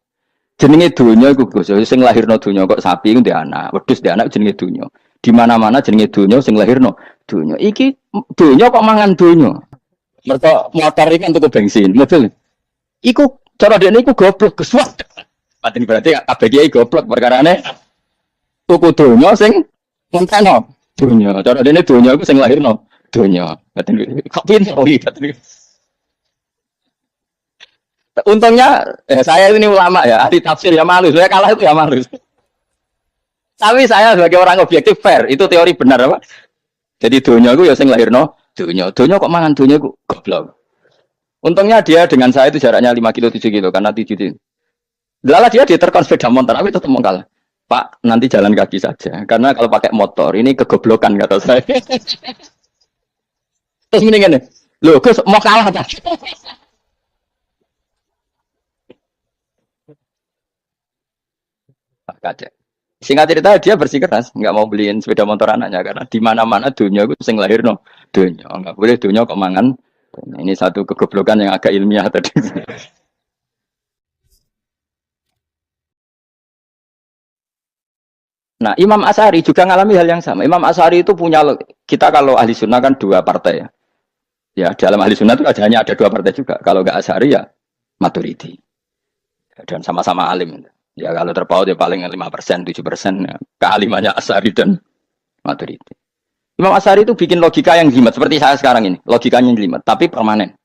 Jenenge donya iku Gus, sing lahirno donya kok sapi ku ndek anak, wedhus ndek anak jenenge donya. Di mana-mana jenenge donya sing lahirno donya. Iki donya kok mangan donya. Mergo motor iki kan tuku bensin, mobil. Iku cara dekne iku goblok Gus. Paten berarti kabeh kiai goblok perkarane tuku donya sing ngenteno donya. Cara dekne donya iku sing lahirno donya. Paten kok pinter iki. Untungnya saya ini ulama ya, ahli tafsir ya malu. Saya kalah itu ya malu. Tapi saya sebagai orang objektif fair, itu teori benar apa? Jadi donya itu ya sing lahirno donya. Donya kok mangan donya itu goblok. Untungnya dia dengan saya itu jaraknya 5 kilo 7 kilo karena 7 kilo. Lala dia diterkon sepeda motor, tapi tetap mau kalah. Pak, nanti jalan kaki saja. Karena kalau pakai motor ini kegoblokan kata saya. Terus mendingan nih, loh Gus mau kalah tak? Kaca. Singkat cerita dia bersikeras nggak mau beliin sepeda motor anaknya karena di mana-mana dunia itu sing lahirno dunia nggak boleh dunia kok mangan. Ini satu kegoblokan yang agak ilmiah tadi. Nah Imam Asy'ari juga ngalami hal yang sama. Imam Asy'ari itu punya kita kalau ahli sunnah kan 2 partai ya. Ya dalam ahli sunnah itu hanya ada 2 partai juga. Kalau nggak Asy'ari ya Maturidi dan sama-sama alim. Ya kalau terpaut ya paling 5%, 7% ya. Kealimannya Asy'ari dan Maturidi. Imam Asy'ari itu bikin logika yang jelimet seperti saya sekarang ini. Logikanya jelimet tapi permanen.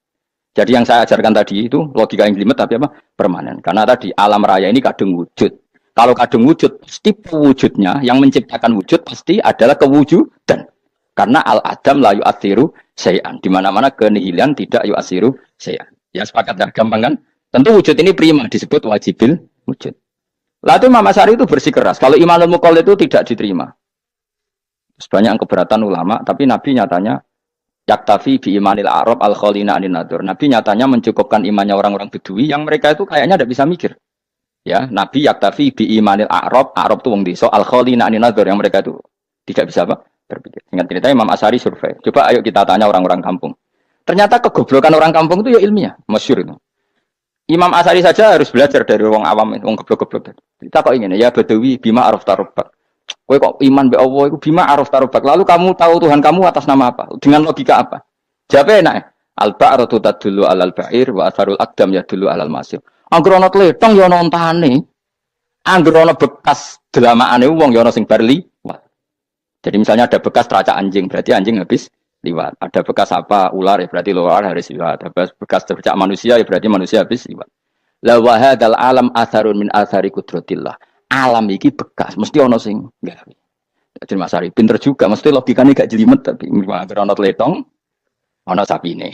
Jadi yang saya ajarkan tadi itu logika yang jelimet tapi apa? Permanen. Karena tadi alam raya ini kadung wujud. Kalau kadung wujud, pasti wujudnya yang menciptakan wujud pasti adalah kewujudan. Karena al-adam la yu'athiru syai'an. Di mana-mana kenihilan tidak yu'athiru syai'an. Ya sepakat ya, gampang kan? Tentu wujud ini prima disebut wajibil wujud. Lalu Imam Asy'ari itu bersikeras. Kalau imanul muqallid itu tidak diterima. Banyak keberatan ulama, tapi Nabi nyatanya yaktafi bi imanil Arab al-khalina anin nadur. Nabi nyatanya mencukupkan imannya orang-orang Bedui yang mereka itu kayaknya tidak bisa mikir. Ya, Nabi yaktafi bi imanil Arab itu wong desa al-khalina anin nadur yang mereka itu tidak bisa apa? Berpikir. Dengan cerita Imam Asy'ari survei. Coba ayo kita tanya orang-orang kampung. Ternyata kegoblokan orang kampung itu ya ilmiah, masyhur itu. Imam Asy'ari saja harus belajar dari wong awam, wong goblok-goblok. Kita kok ingin ya Badawi bima araf tarubak. Kowe kok iman be Allah iku bima araf tarubak. Lalu kamu tahu Tuhan kamu atas nama apa? Dengan logika apa? Jawabnya enak. Al-ba'ratu tadullu 'alal ba'ir wa atharul aqdam yadullu 'alal masir. Angger ana tletong ya ana ontane. Angger ana bekas delamaane wong ya ana sing bar liwat. Jadi misalnya ada bekas teracak anjing, berarti anjing habis liwat. Ada bekas apa ular ya berarti ular harus liwat. Ada bekas tercak manusia ya berarti manusia habis liwat. La wa hadzal alam atharun min athari qudratillah. Alam iki bekas mesti ana sing gawe. Jadi Mas Ari pinter juga, mesti logikane gak jelimet tapi anggere ana tletong ana sapine.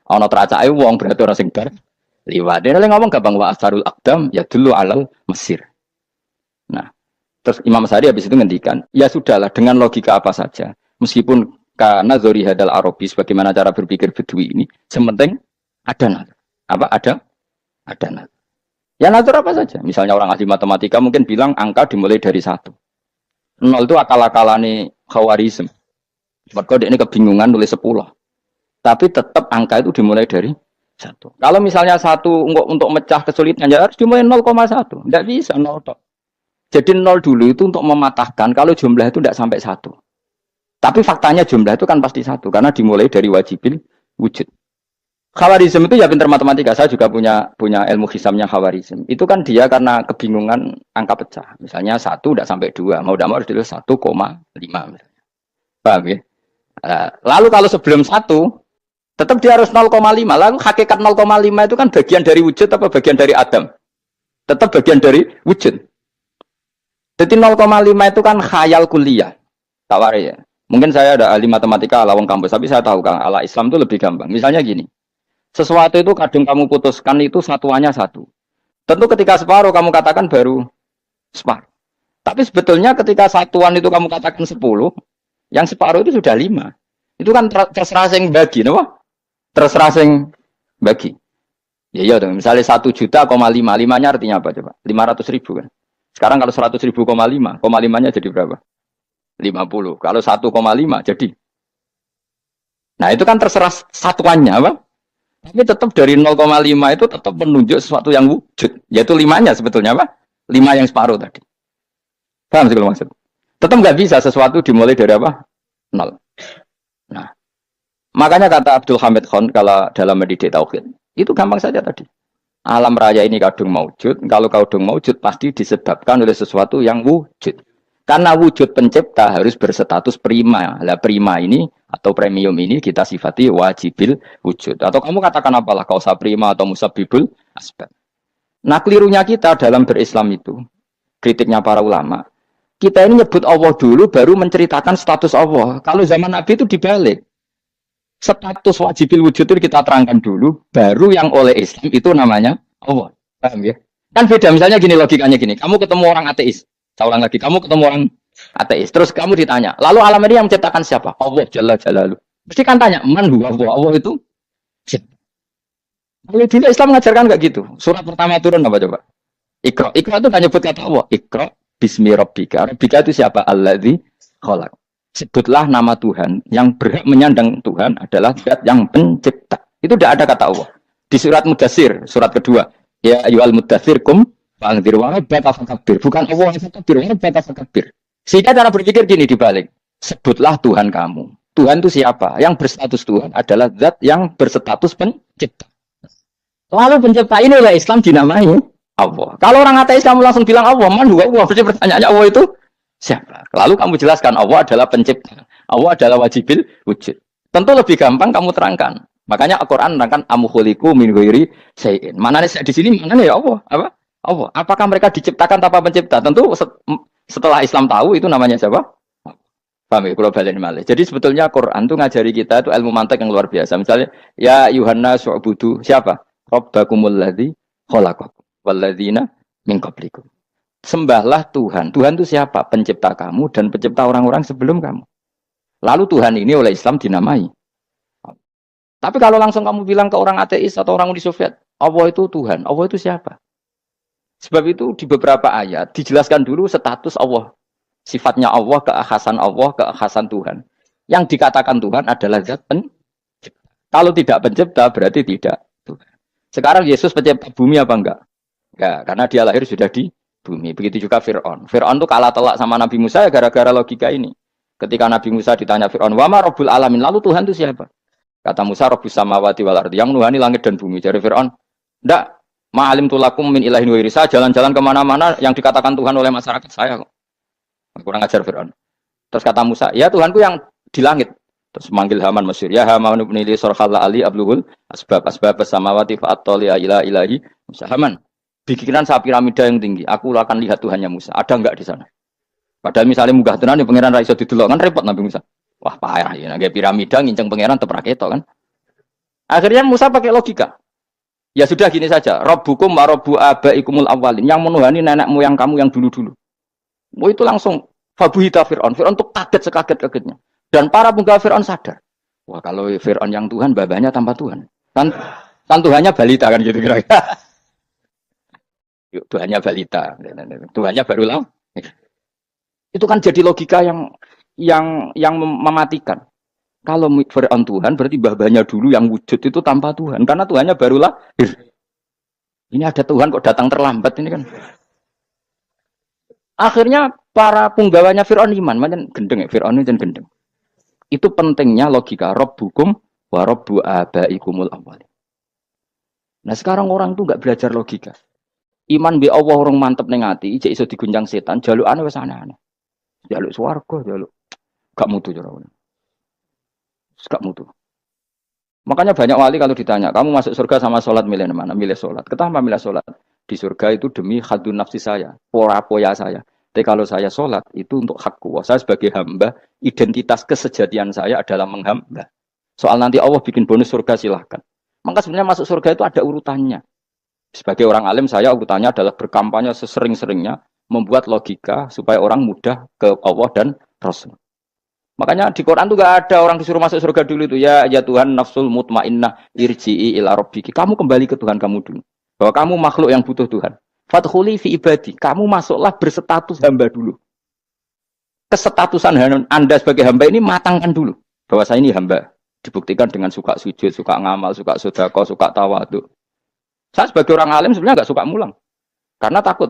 Ana teracake wong berarti ana sing bar liwat. Dene ngomong gampang wa atharul aqdam ya dulu alal mesir. Nah, terus Imam Asy'ari habis itu ngendikan, ya sudahlah dengan logika apa saja. Meskipun karena zori hadal Arabi bagaimana cara berpikir Bedui ini, sementing ada nazar. Apa ada nazar. Ya nazar apa saja. Misalnya orang ahli matematika mungkin bilang angka dimulai dari 1. 0 itu akal-akalane Khawarizm. Mergo ini kebingungan nulis 10. Tapi tetap angka itu dimulai dari 1. Kalau misalnya 1 untuk mecah kesulitan ya harus dimulai 0,1. Tidak bisa 0 tok. Jadi 0 dulu itu untuk mematahkan kalau jumlah itu tidak sampai 1. Tapi faktanya jumlah itu kan pasti 1 karena dimulai dari wajibil wujud. Khawarizm itu ya pintar matematika. Saya juga punya ilmu hisabnya Khawarizm. Itu kan dia karena kebingungan angka pecah. Misalnya 1 tidak sampai 2, mau tidak mau harus ditulis 1,5 misalnya. Paham ya? Lalu kalau sebelum 1 tetap dia harus 0,5. Lalu hakikat 0,5 itu kan bagian dari wujud apa bagian dari Adam? Tetap bagian dari wujud. Jadi 0,5 itu kan khayal kuliah. Tak warai ya. Mungkin saya ada ahli matematika ala wong kampus, tapi saya tahu kan ala Islam itu lebih gampang. Misalnya gini. Sesuatu itu kadang kamu putuskan itu satuannya 1. Tentu ketika separuh kamu katakan baru separuh. Tapi sebetulnya ketika satuan itu kamu katakan 10, yang separuh itu sudah 5. Itu kan terserah sing bagi, no? Terserah sing bagi. Ya iya dong, misalnya 1 juta, 5-nya artinya apa coba? 500.000 kan. Sekarang kalau 100.000, 5-nya jadi berapa? 50. Kalau 1,5 jadi. Nah itu kan terserah satuannya apa? Tapi tetap dari 0,5 itu tetap menunjuk sesuatu yang wujud. Yaitu 5-nya sebetulnya apa? 5 yang separuh tadi. Paham sih kalau maksud? Tetap nggak bisa sesuatu dimulai dari apa? 0. Nah, makanya kata Abdul Hamid Khan kalau dalam mendidik tauhid, itu gampang saja tadi. Alam raya ini kadung maujud, kalau kadung maujud pasti disebabkan oleh sesuatu yang wujud. Karena wujud pencipta harus berstatus prima. Lah prima ini atau premium ini kita sifati wajibil wujud. Atau kamu katakan apalah kausa prima atau musabibul asbab. Nah kelirunya kita dalam berislam itu, kritiknya para ulama, kita ini nyebut Allah dulu baru menceritakan status Allah. Kalau zaman Nabi itu dibalik. Status wajibil wujud itu kita terangkan dulu, baru yang oleh Islam itu namanya Allah. Paham ya? Kan beda, misalnya gini logikanya gini, kamu ketemu orang ateis. Saya ulang lagi, kamu ketemu orang ateis, terus kamu ditanya, lalu alam ini yang menciptakan siapa? Allah Jalla Jalaluh. Mesti kan tanya, man huwa Allah? Allah itu siapa? Kalau dulu Islam mengajarkan enggak gitu. Surat pertama turun apa coba? Iqra. Iqra itu kan nyebut kata Allah. Iqra bismi rabbika. Rabbika itu siapa? Alladzi khalaq. Sebutlah nama Tuhan. Yang berhak menyandang Tuhan adalah zat yang pencipta. Itu tidak ada kata Allah. Di surat Mudatsir, surat kedua. Ya ayyuhal mudatsir kum fa'anzir wa rabbaka fakabbir. Bukan Allah yang fakabbir, wa rabbaka fakabbir. Sehingga cara berpikir gini dibalik. Sebutlah Tuhan kamu. Tuhan itu siapa? Yang berstatus Tuhan adalah zat yang berstatus pencipta. Lalu pencipta ini oleh Islam dinamai Allah. Kalau orang ateis kamu langsung bilang Allah, man huwa Allah. Berarti pertanyaannya Allah itu siapa? Lalu kamu jelaskan Allah adalah pencipta. Allah adalah wajibil wujud. Tentu lebih gampang kamu terangkan. Makanya Al-Qur'an menerangkan amukholiku min ghairi syai'in. Manane di sini manane ya Allah? Apa? Allah. Apakah mereka diciptakan tanpa pencipta? Tentu setelah Islam tahu itu namanya siapa? Paham ya? Kalau balen malih. Jadi sebetulnya Quran itu ngajari kita itu ilmu mantek yang luar biasa. Misalnya ya Yuhanna su'budu siapa? Rabbakumul ladzi khalaqakum walladzina min qablikum. Sembahlah Tuhan. Tuhan itu siapa? Pencipta kamu dan pencipta orang-orang sebelum kamu. Lalu Tuhan ini oleh Islam dinamai. Tapi kalau langsung kamu bilang ke orang ateis atau orang Uni Soviet, Allah itu Tuhan. Allah itu siapa? Sebab itu di beberapa ayat dijelaskan dulu status Allah. Sifatnya Allah, keakhasan Tuhan. Yang dikatakan Tuhan adalah zat pencipta. Kalau tidak pencipta berarti tidak Tuhan. Sekarang Yesus pencipta bumi apa enggak? Enggak, karena dia lahir sudah di bumi. Begitu juga Fir'aun. Fir'aun itu kalah telak sama Nabi Musa ya gara-gara logika ini. Ketika Nabi Musa ditanya Fir'aun, "Wa ma rabbul alamin?" Lalu Tuhan itu siapa? Kata Musa, "Rabbus samawati wal ardi." Yang menuhani langit dan bumi. Jadi Fir'aun, "Enggak, ma'alim tulakum min ilahin wa irisa." Jalan-jalan kemana-mana yang dikatakan Tuhan oleh masyarakat saya kok. Kurang ajar Fir'aun. Terus kata Musa, "Ya Tuhanku yang di langit." Terus manggil Haman Mesir, "Ya Haman ibn li surkhal ali abluhul asbab samawati fa'attali ila ilahi Musa." Haman, bikinan saya piramida yang tinggi. Aku akan lihat Tuhannya Musa. Ada enggak di sana? Padahal misalnya munggah tenan di pangeran ra iso didelok kan repot Nabi Musa. Wah payah ya, nggak piramida nginceng pangeran teprak ketok kan. Akhirnya Musa pakai logika. Ya sudah gini saja. Rabbukum wa rabbu abaikumul awwalin. Yang menuhani nenek moyang kamu yang dulu-dulu. Mau itu langsung fabuhita Fir'aun. Fir'aun tuh kaget sekaget-kagetnya. Dan para penggawa Fir'aun sadar. Wah kalau Fir'aun yang Tuhan, babanya tanpa Tuhan. Kan Tuhannya balita kan gitu kira-kira. Yuk Tuhannya balita. Tuhannya barulah. Itu kan jadi logika yang mematikan. Kalau Fir'aun Tuhan berarti babanya dulu yang wujud itu tanpa Tuhan. Karena Tuhannya barulah. Ini ada Tuhan kok datang terlambat ini kan. Akhirnya para penggawanya Fir'aun iman. Macam gendeng ya, Fir'aun itu gendeng. Itu pentingnya logika. Rabbukum wa rabbu abaikumul awwalin. Nah sekarang orang tuh gak belajar logika. Iman bi Allah orang mantep ning ati, ijek iso digunjang setan, jalukane wis aneh-aneh. Jaluk swarga, jaluk gak mutu cara ngono. Gak mutu. Makanya banyak wali kalau ditanya, kamu masuk surga sama sholat milih mana? Milih sholat. Kenapa milih sholat? Di surga itu demi khadun nafsi saya, poya saya. Tapi kalau saya sholat itu untuk hakku. Saya sebagai hamba, identitas kesejatian saya adalah menghamba. Soal nanti Allah bikin bonus surga silahkan. Maka sebenarnya masuk surga itu ada urutannya. Sebagai orang alim saya urutannya adalah berkampanye sesering-seringnya membuat logika supaya orang mudah ke Allah dan Rasul. Makanya di Quran tuh gak ada orang disuruh masuk surga dulu itu ya Tuhan nafsul mutmainnah irji'i ila rabbiki. Kamu kembali ke Tuhan kamu dulu. Bahwa kamu makhluk yang butuh Tuhan. Fadkhuli fi ibadi. Kamu masuklah berstatus hamba dulu. Kesestatusan Anda sebagai hamba ini matangkan dulu. Bahwa saya ini hamba. Dibuktikan dengan suka sujud, suka ngamal, suka sedekah, suka tawadhu. Saya sebagai orang alim sebenarnya nggak suka mulang. Karena takut.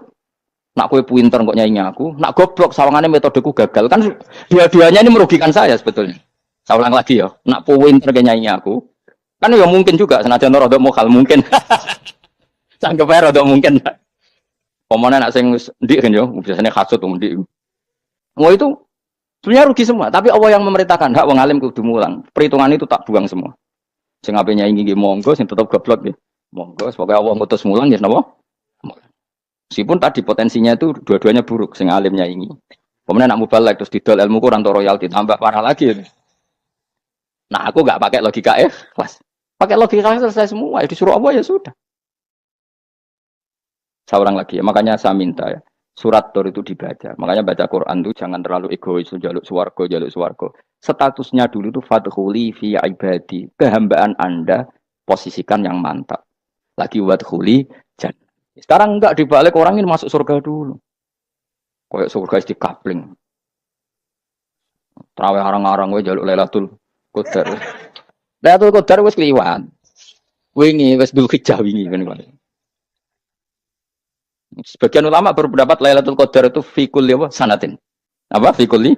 Nak kue pinter kok nyanyi aku, nak goblok sawangannya metodeku gagal. Kan dua-duanya ini merugikan saya sebetulnya. Saya ulang lagi ya, nak pinter kayak nyanyi aku. Kan ya mungkin juga, senajan rodok mokal mungkin. Sanggup aja rodok mungkin. Pemenang nak sing ndik kan yo, biasanya kasut ndik. Mau itu sebenarnya rugi semua, tapi Allah yang memerintahkan hak wong alim kudu mulang. Perhitungan itu tak buang semua. Sing ape nyanyi nggih monggo, sing tetep goblok nggih. Monggo, sebagai Allah ngutus mulang ya napa? Meskipun tadi potensinya itu dua-duanya buruk, sing alimnya ini. Kemudian nak mubalek terus didol ilmu kurang atau royalti tambah parah lagi. Nah aku nggak pakai logika kelas, pakai logika selesai semua. Ya disuruh Allah ya sudah. Saya ulang lagi ya, makanya saya minta ya, surat Tur itu dibaca. Makanya baca Quran itu jangan terlalu egois, jaluk swarga. Statusnya dulu itu fadkhuli fi ibadi, kehambaan Anda posisikan yang mantap. Lagi wadkhuli jannah. Sekarang enggak dibalik orang ini masuk surga dulu. Kayak surga di kapling. Terawih arang-arang gue jaluk Lailatul Qadar. Lailatul Qadar wis kliwat. Wingi wis Dzulhijjah wingi kan. Sebagian ulama berpendapat Lailatul Qadar itu fi kulli sanatin. Apa fi kulli?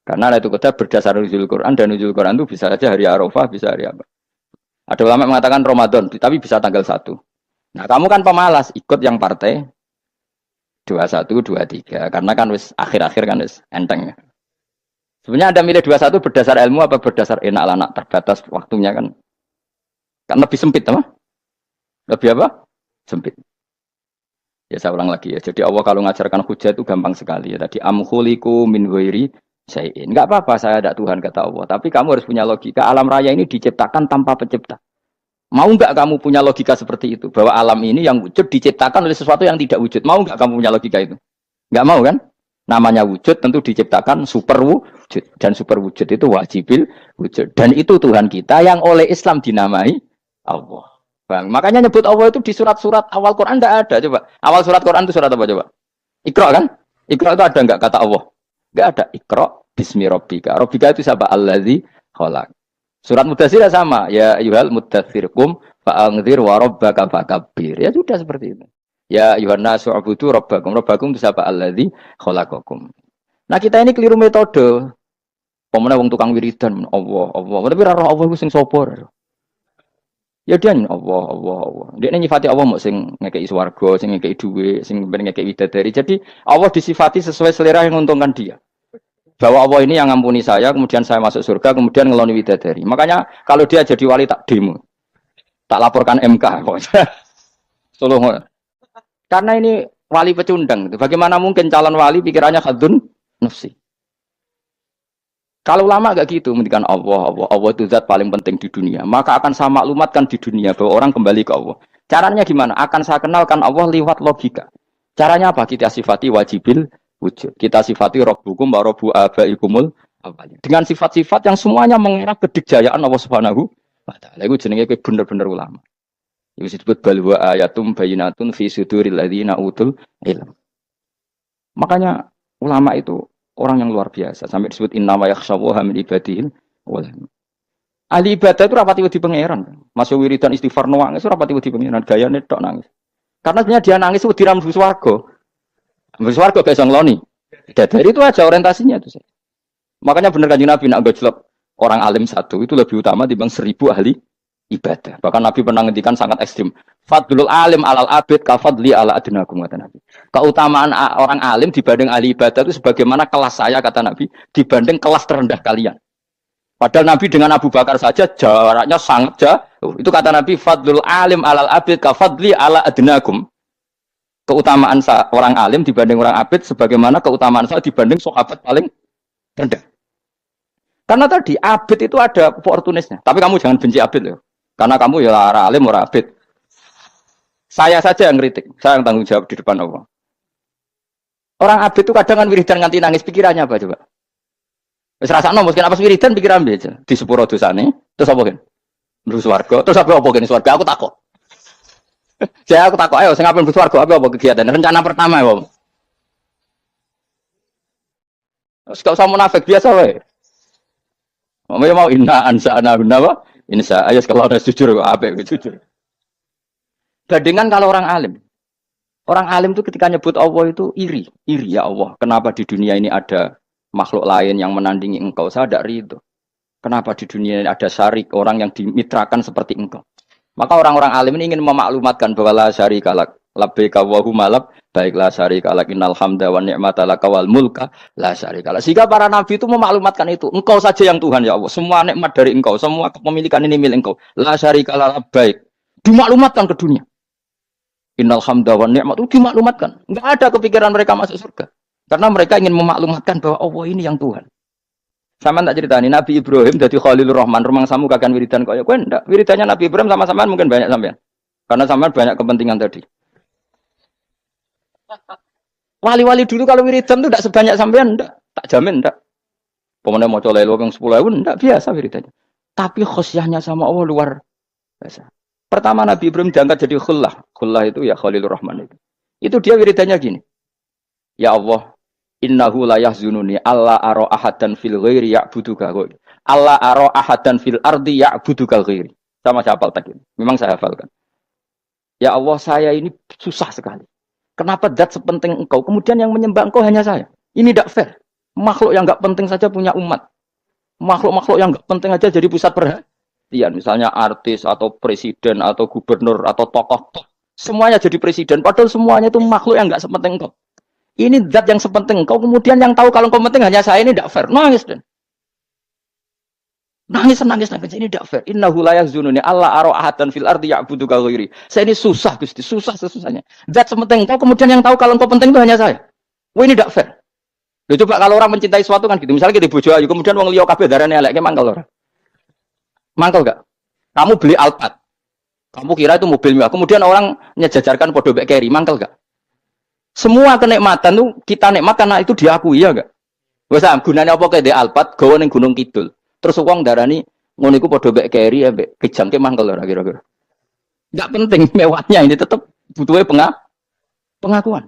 Karena Lailatul Qadar berdasar nuzul Quran dan nuzul Quran itu bisa saja hari Arafah, bisa hari apa. Ada ulama mengatakan Ramadan, tapi bisa tanggal 1. Nah, kamu kan pemalas, ikut yang partai 21, 23. Karena kan wis akhir-akhir kan wis enteng. Sebenarnya Anda milih 21 berdasar ilmu apa berdasar enak anak terbatas waktunya kan? Kan lebih sempit, apa? Lebih apa? Sempit. Ya saya ulang lagi ya. Jadi Allah kalau ngajarkan hujah itu gampang sekali ya. Tadi amkhuliku min ghairi syai'in. Enggak apa-apa saya ada Tuhan kata Allah, tapi kamu harus punya logika. Alam raya ini diciptakan tanpa pencipta. Mau enggak kamu punya logika seperti itu? Bahwa alam ini yang wujud diciptakan oleh sesuatu yang tidak wujud. Mau enggak kamu punya logika itu? Enggak mau kan? Namanya wujud tentu diciptakan super wujud. Dan super wujud itu wajibil wujud. Dan itu Tuhan kita yang oleh Islam dinamai Allah. Bang. Makanya nyebut Allah itu di surat-surat awal Quran enggak ada. Coba. Awal surat Quran itu surat apa coba? Iqra kan? Iqra itu ada enggak kata Allah? Enggak ada. Iqra bismi rabbika. Rabbika itu siapa? Allazi khalaq. Surat Mudatsir sama, ya ayyuhal mudatsir qum fa'anzir wa rabbaka fakabbir. Ya sudah seperti itu. Ya ayyuhan nasu ubudu rabbakum. Rabbakum itu siapa? Allazi khalaqakum. Nah, kita ini keliru metode. Pemene wong tukang wiridan Allah. Tapi ora Allah iku sing sapa? Ya dia Allah. Dia nyifati Allah mau sing ngekeki swarga, sing ngekeki dhuwit, sing ngekeki widadari. Jadi Allah disifati sesuai selera yang menguntungkan dia. Bahwa Allah ini yang ngampuni saya, kemudian saya masuk surga, kemudian ngeloni widadari. Makanya kalau dia jadi wali tak demo. Tak laporkan MK. Tolong. Karena ini wali pecundang. Bagaimana mungkin calon wali pikirannya khadun nafsi. Kalau lama gak gitu, mendikan Allah itu zat paling penting di dunia. Maka akan saya maklumatkan di dunia bahwa orang kembali ke Allah. Caranya gimana? Akan saya kenalkan Allah lewat logika. Caranya apa? Kita sifati wajibil wujud. Kita sifati rabbukum wa rabbu abaikumul awwalin. Dengan sifat-sifat yang semuanya mengarah ke dikjayaan Allah Subhanahu wa taala. Iku jenenge bener-bener ulama. Iku disebut bal wa ayatum bayyinatun fi suduril ladzina utul ilm. Makanya ulama itu orang yang luar biasa sampai disebut inna wa yakhshawaha min ibadil ulama. Ahli ibadah itu rapati wedi pangeran. Masuk wiridan istighfar nangis rapati wedi pangeran, gayane tok nangis. Karena sebenarnya dia nangis wedi ra mlebu swarga. Bersuarga gak isong loni. Dari itu aja orientasinya itu. Makanya benar Kanjeng Nabi nak gojlok orang alim satu itu lebih utama dibanding 1000 ahli ibadah. Bahkan Nabi pernah ngendikan sangat ekstrim. Fadlul alim alal abid kafadli ala adnakum kata Nabi. Keutamaan orang alim dibanding ahli ibadah itu sebagaimana kelas saya kata Nabi dibanding kelas terendah kalian. Padahal Nabi dengan Abu Bakar saja jaraknya sangat jauh. Itu kata Nabi fadlul alim alal abid kafadli ala adnakum. Keutamaan orang alim dibanding orang abid sebagaimana keutamaan saya dibanding sahabat paling rendah. Karena tadi abid itu ada oportunisnya. Tapi kamu jangan benci abid loh. Karena kamu ya orang alim orang abid. Saya saja yang kritik, saya yang tanggung jawab di depan Allah. Orang abid itu kadang kan wiridan nganti nangis, pikirannya apa coba? Wis rasakno mungkin apa wiridan pikiran aja di sepuro dosane, terus apa kan? Mlebu swarga, terus apa gene swarga aku takut. Aku takut, ayo, saya ngapain bersuarga, apa kegiatan? Rencana pertama ya, Om. Gak usah munafik, biasa, weh. Mau inna ansa'na apa? Insya ayo kalau ada jujur apa jujur. Bandingkan kalau orang alim. Orang alim itu ketika nyebut Allah itu iri ya Allah. Kenapa di dunia ini ada makhluk lain yang menandingi engkau? Saya tidak ridho. Kenapa di dunia ini ada syarik orang yang dimitrakan seperti engkau? Maka orang-orang alim ini ingin memaklumatkan bahwa la syarika lak, labbaika wa huma lak, baiklah syarika lak, innal hamda wa ni'mata laka wal mulka la syarika lak. Sehingga para nabi itu memaklumatkan itu. Engkau saja yang Tuhan ya Allah. Semua nikmat dari engkau, semua kepemilikan ini milik engkau. La syarika lak, baik. Dimaklumatkan ke dunia. Innal hamda wa ni'mat itu dimaklumatkan. Enggak ada kepikiran mereka masuk surga. Karena mereka ingin memaklumatkan bahwa Allah ini yang Tuhan. Sama tak ceritani Nabi Ibrahim dari Khalilur Rahman, rumang samu kakan wiridan kaya kowe ndak. Wiridannya Nabi Ibrahim sama-sama mungkin banyak sampean. Karena sampean banyak kepentingan tadi. Wali-wali dulu kalau wiridan itu tidak sebanyak sampean ndak. Tak jamin ndak. Pemene maca lelo ping 10.000 ndak biasa wiridannya. Tapi khosyahnya sama Allah luar biasa. Pertama Nabi Ibrahim diangkat jadi khullah. Khullah itu ya Khalilur Rahman itu. Itu dia wiridannya gini. Ya Allah, innahu la yahzununi alla ara ahadan fil ghairi ya'buduka ghairi. Alla ara ahadan fil ardi ya'buduka ghairi. Sama saya hafal tadi. Memang saya hafalkan. Ya Allah, saya ini susah sekali. Kenapa zat sepenting engkau, kemudian yang menyembah engkau hanya saya? Ini tidak fair. Makhluk yang enggak penting saja punya umat. Makhluk-makhluk yang enggak penting aja jadi pusat perhatian. Misalnya artis atau presiden atau gubernur atau tokoh, semuanya jadi presiden. Padahal semuanya itu makhluk yang enggak sepenting engkau. Ini zat yang sepenting engkau. Kemudian yang tahu kalau engkau penting hanya saya, ini tidak fair. Nangis dan nangis. Ini tidak fair. Innahu la yahzununi alla ara ahadan fil ardi ya'buduka ghairi. Saya ini susah Gusti, susah sesusahnya. Zat sepenting engkau. Kemudian yang tahu kalau engkau penting itu hanya saya. Wah ini tidak fair. Loh, coba kalau orang mencintai sesuatu kan gitu. Misalnya kita bojo ayu, kemudian wong liya kabeh darane elek, ki mangkel ora? Mangkel gak? Kamu beli Alphard. Kamu kira itu mobil mewah. Kemudian orang nyejajarkan podo bek carry, mangkel gak? Semua kenikmatan tuh kita nikmat karena itu diakui ya gak? Wes gunanya apa kayak di Alphard gawe ning Gunung Kidul. Terus wong darani ngono iku podo bek carry ya mbek kejangke mangkel ora kira-kira. Enggak penting mewahnya ini tetap butuhnya pengakuan.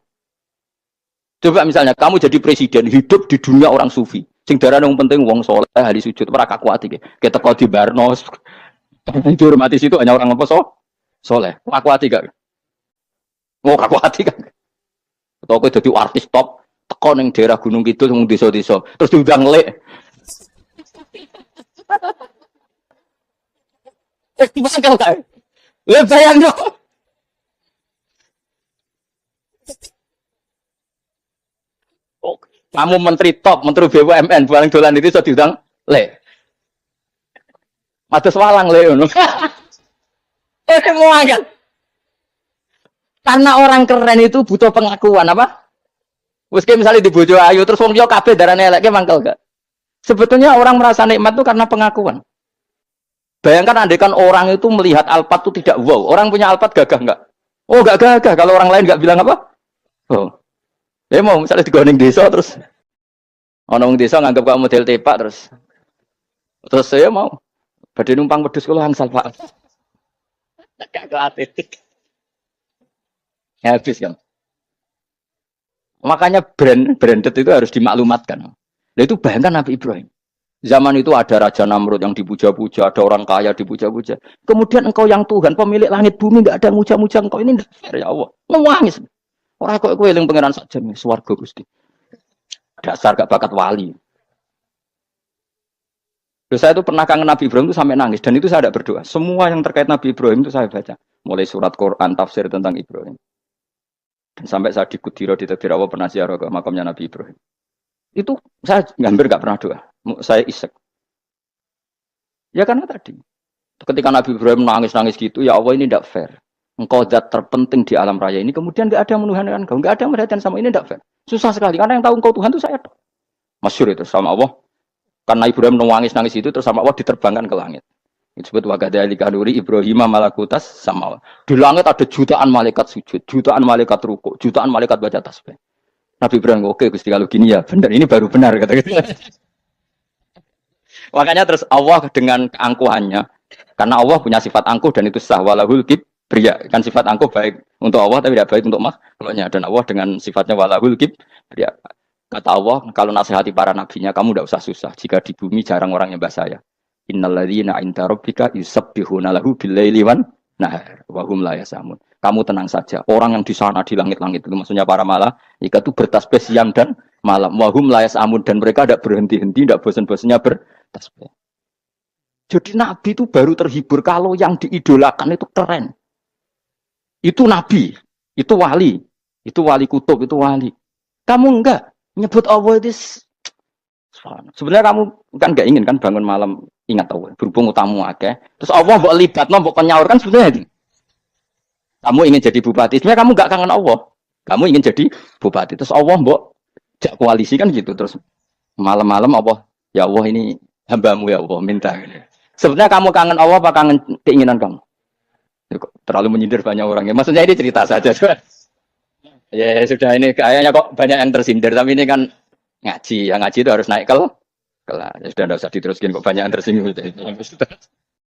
Coba misalnya kamu jadi presiden hidup di dunia orang sufi. Sing darane wong penting wong saleh ahli sujud ora kakuat iki. Kita teko di Barnos. Dihormati situ hanya orang apa saleh. Kakuat gak? Oh kakuat gak? Atau kowe dadi artis top teko ning daerah Gunung Kidul mung desa-desa terus diundang lek. Mangkel kae. Lah bayangno. Oh, kamu menteri top, menteri BUMN, paling dolan itu sudah diundang le. Matus walang le ngono. Semua kan. Karena orang keren itu butuh pengakuan apa? Wes misalnya di bojo ayu terus wong yo kabeh darane elek ki mangkel gak? Sebetulnya orang merasa nikmat itu karena pengakuan. Bayangkan andaikan orang itu melihat Alphard itu tidak wow. Orang punya Alphard gagah enggak? Oh enggak gagah kalau orang lain enggak bilang apa? Oh. Mau misalnya di Gunung desa terus orang desa nganggap kamu model tepak terus saya mau badhe numpang wedhus kula angsal Pak. Gak atletik. Habis kan. Makanya branded itu harus dimaklumatkan. Nah itu bayangkan Nabi Ibrahim. Zaman itu ada Raja Namrud yang dipuja-puja, ada orang kaya dipuja-puja. Kemudian engkau yang Tuhan, pemilik langit bumi, enggak ada muja-muja engkau ini enggak fair ya Allah. Nangis. Orang kok kowe eling pangeran saja nih, swarga Gusti. Dasar gak bakat wali. Terus saya itu pernah kangen Nabi Ibrahim itu sampai nangis dan itu saya tidak berdoa. Semua yang terkait Nabi Ibrahim itu saya baca, mulai surat Quran, tafsir tentang Ibrahim. Dan sampai saya di Kudiro di Takdir Allah pernah ziarah ke makamnya Nabi Ibrahim. Itu saya hampir gak pernah doa. Saya isek. Ya karena tadi ketika Nabi Ibrahim nangis-nangis gitu, ya Allah ini tidak fair. Engkau zat terpenting di alam raya ini, kemudian nggak ada yang menuhankan engkau, nggak ada yang merhatikan sama ini, tidak fair. Susah sekali, karena yang tahu engkau Tuhan itu saya. Masyhur itu sama Allah. Karena Ibrahim nangis itu, terus sama Allah diterbangkan ke langit. Itu disebut wakadzalika nuri Ibrahim malakutas sama Allah. Di langit ada jutaan malaikat sujud, jutaan malaikat rukuk, jutaan malaikat baca tasbih. Nabi Ibrahim, oke Gusti kalau gini ya benar, ini baru benar kata gitu. Makanya terus Allah dengan keangkuhannya, karena Allah punya sifat angkuh dan itu sah walahul kibriya, kan sifat angkuh baik untuk Allah tapi tidak baik untuk makhluknya, dan Allah dengan sifatnya walahul kibriya. Kata Allah, kalau nasihati para nabinya, kamu tidak usah susah. Jika di bumi jarang orang nyembah saya. Innalladzina 'inda rabbika yusabbihuna lahu bil-laili wan nahar wa hum la yasamun. Kamu tenang saja. Orang yang di sana di langit-langit itu maksudnya para malaikat itu bertasbih siang dan malam. Wa hum la yasamun dan mereka tidak berhenti-henti, tidak bosan-bosannya bertasbih. Jadi Nabi itu baru terhibur kalau yang diidolakan itu keren. Itu Nabi, itu wali kutub, itu wali. Kamu enggak nyebut Allah itu. Sebenarnya kamu kan enggak ingin kan bangun malam ingat Allah. Berhubung utamu akeh. Terus Allah mbok libatno, mbok penyaur kan sebenarnya itu. Kamu ingin jadi bupati, sebenarnya kamu enggak kangen Allah. Kamu ingin jadi bupati. Terus Allah mbok jak koalisi kan gitu. Terus malam-malam Allah, ya Allah ini hambamu ya Allah minta. Sebenarnya kamu kangen Allah apa kangen keinginan kamu? Terlalu menyindir banyak orang ya. Maksudnya ini cerita saja. Ya sudah ini kayaknya kok banyak yang tersindir. Tapi ini kan ngaji. Yang ngaji itu harus naik kelas. Ya sudah tidak usah diteruskan kok banyak yang tersinggung.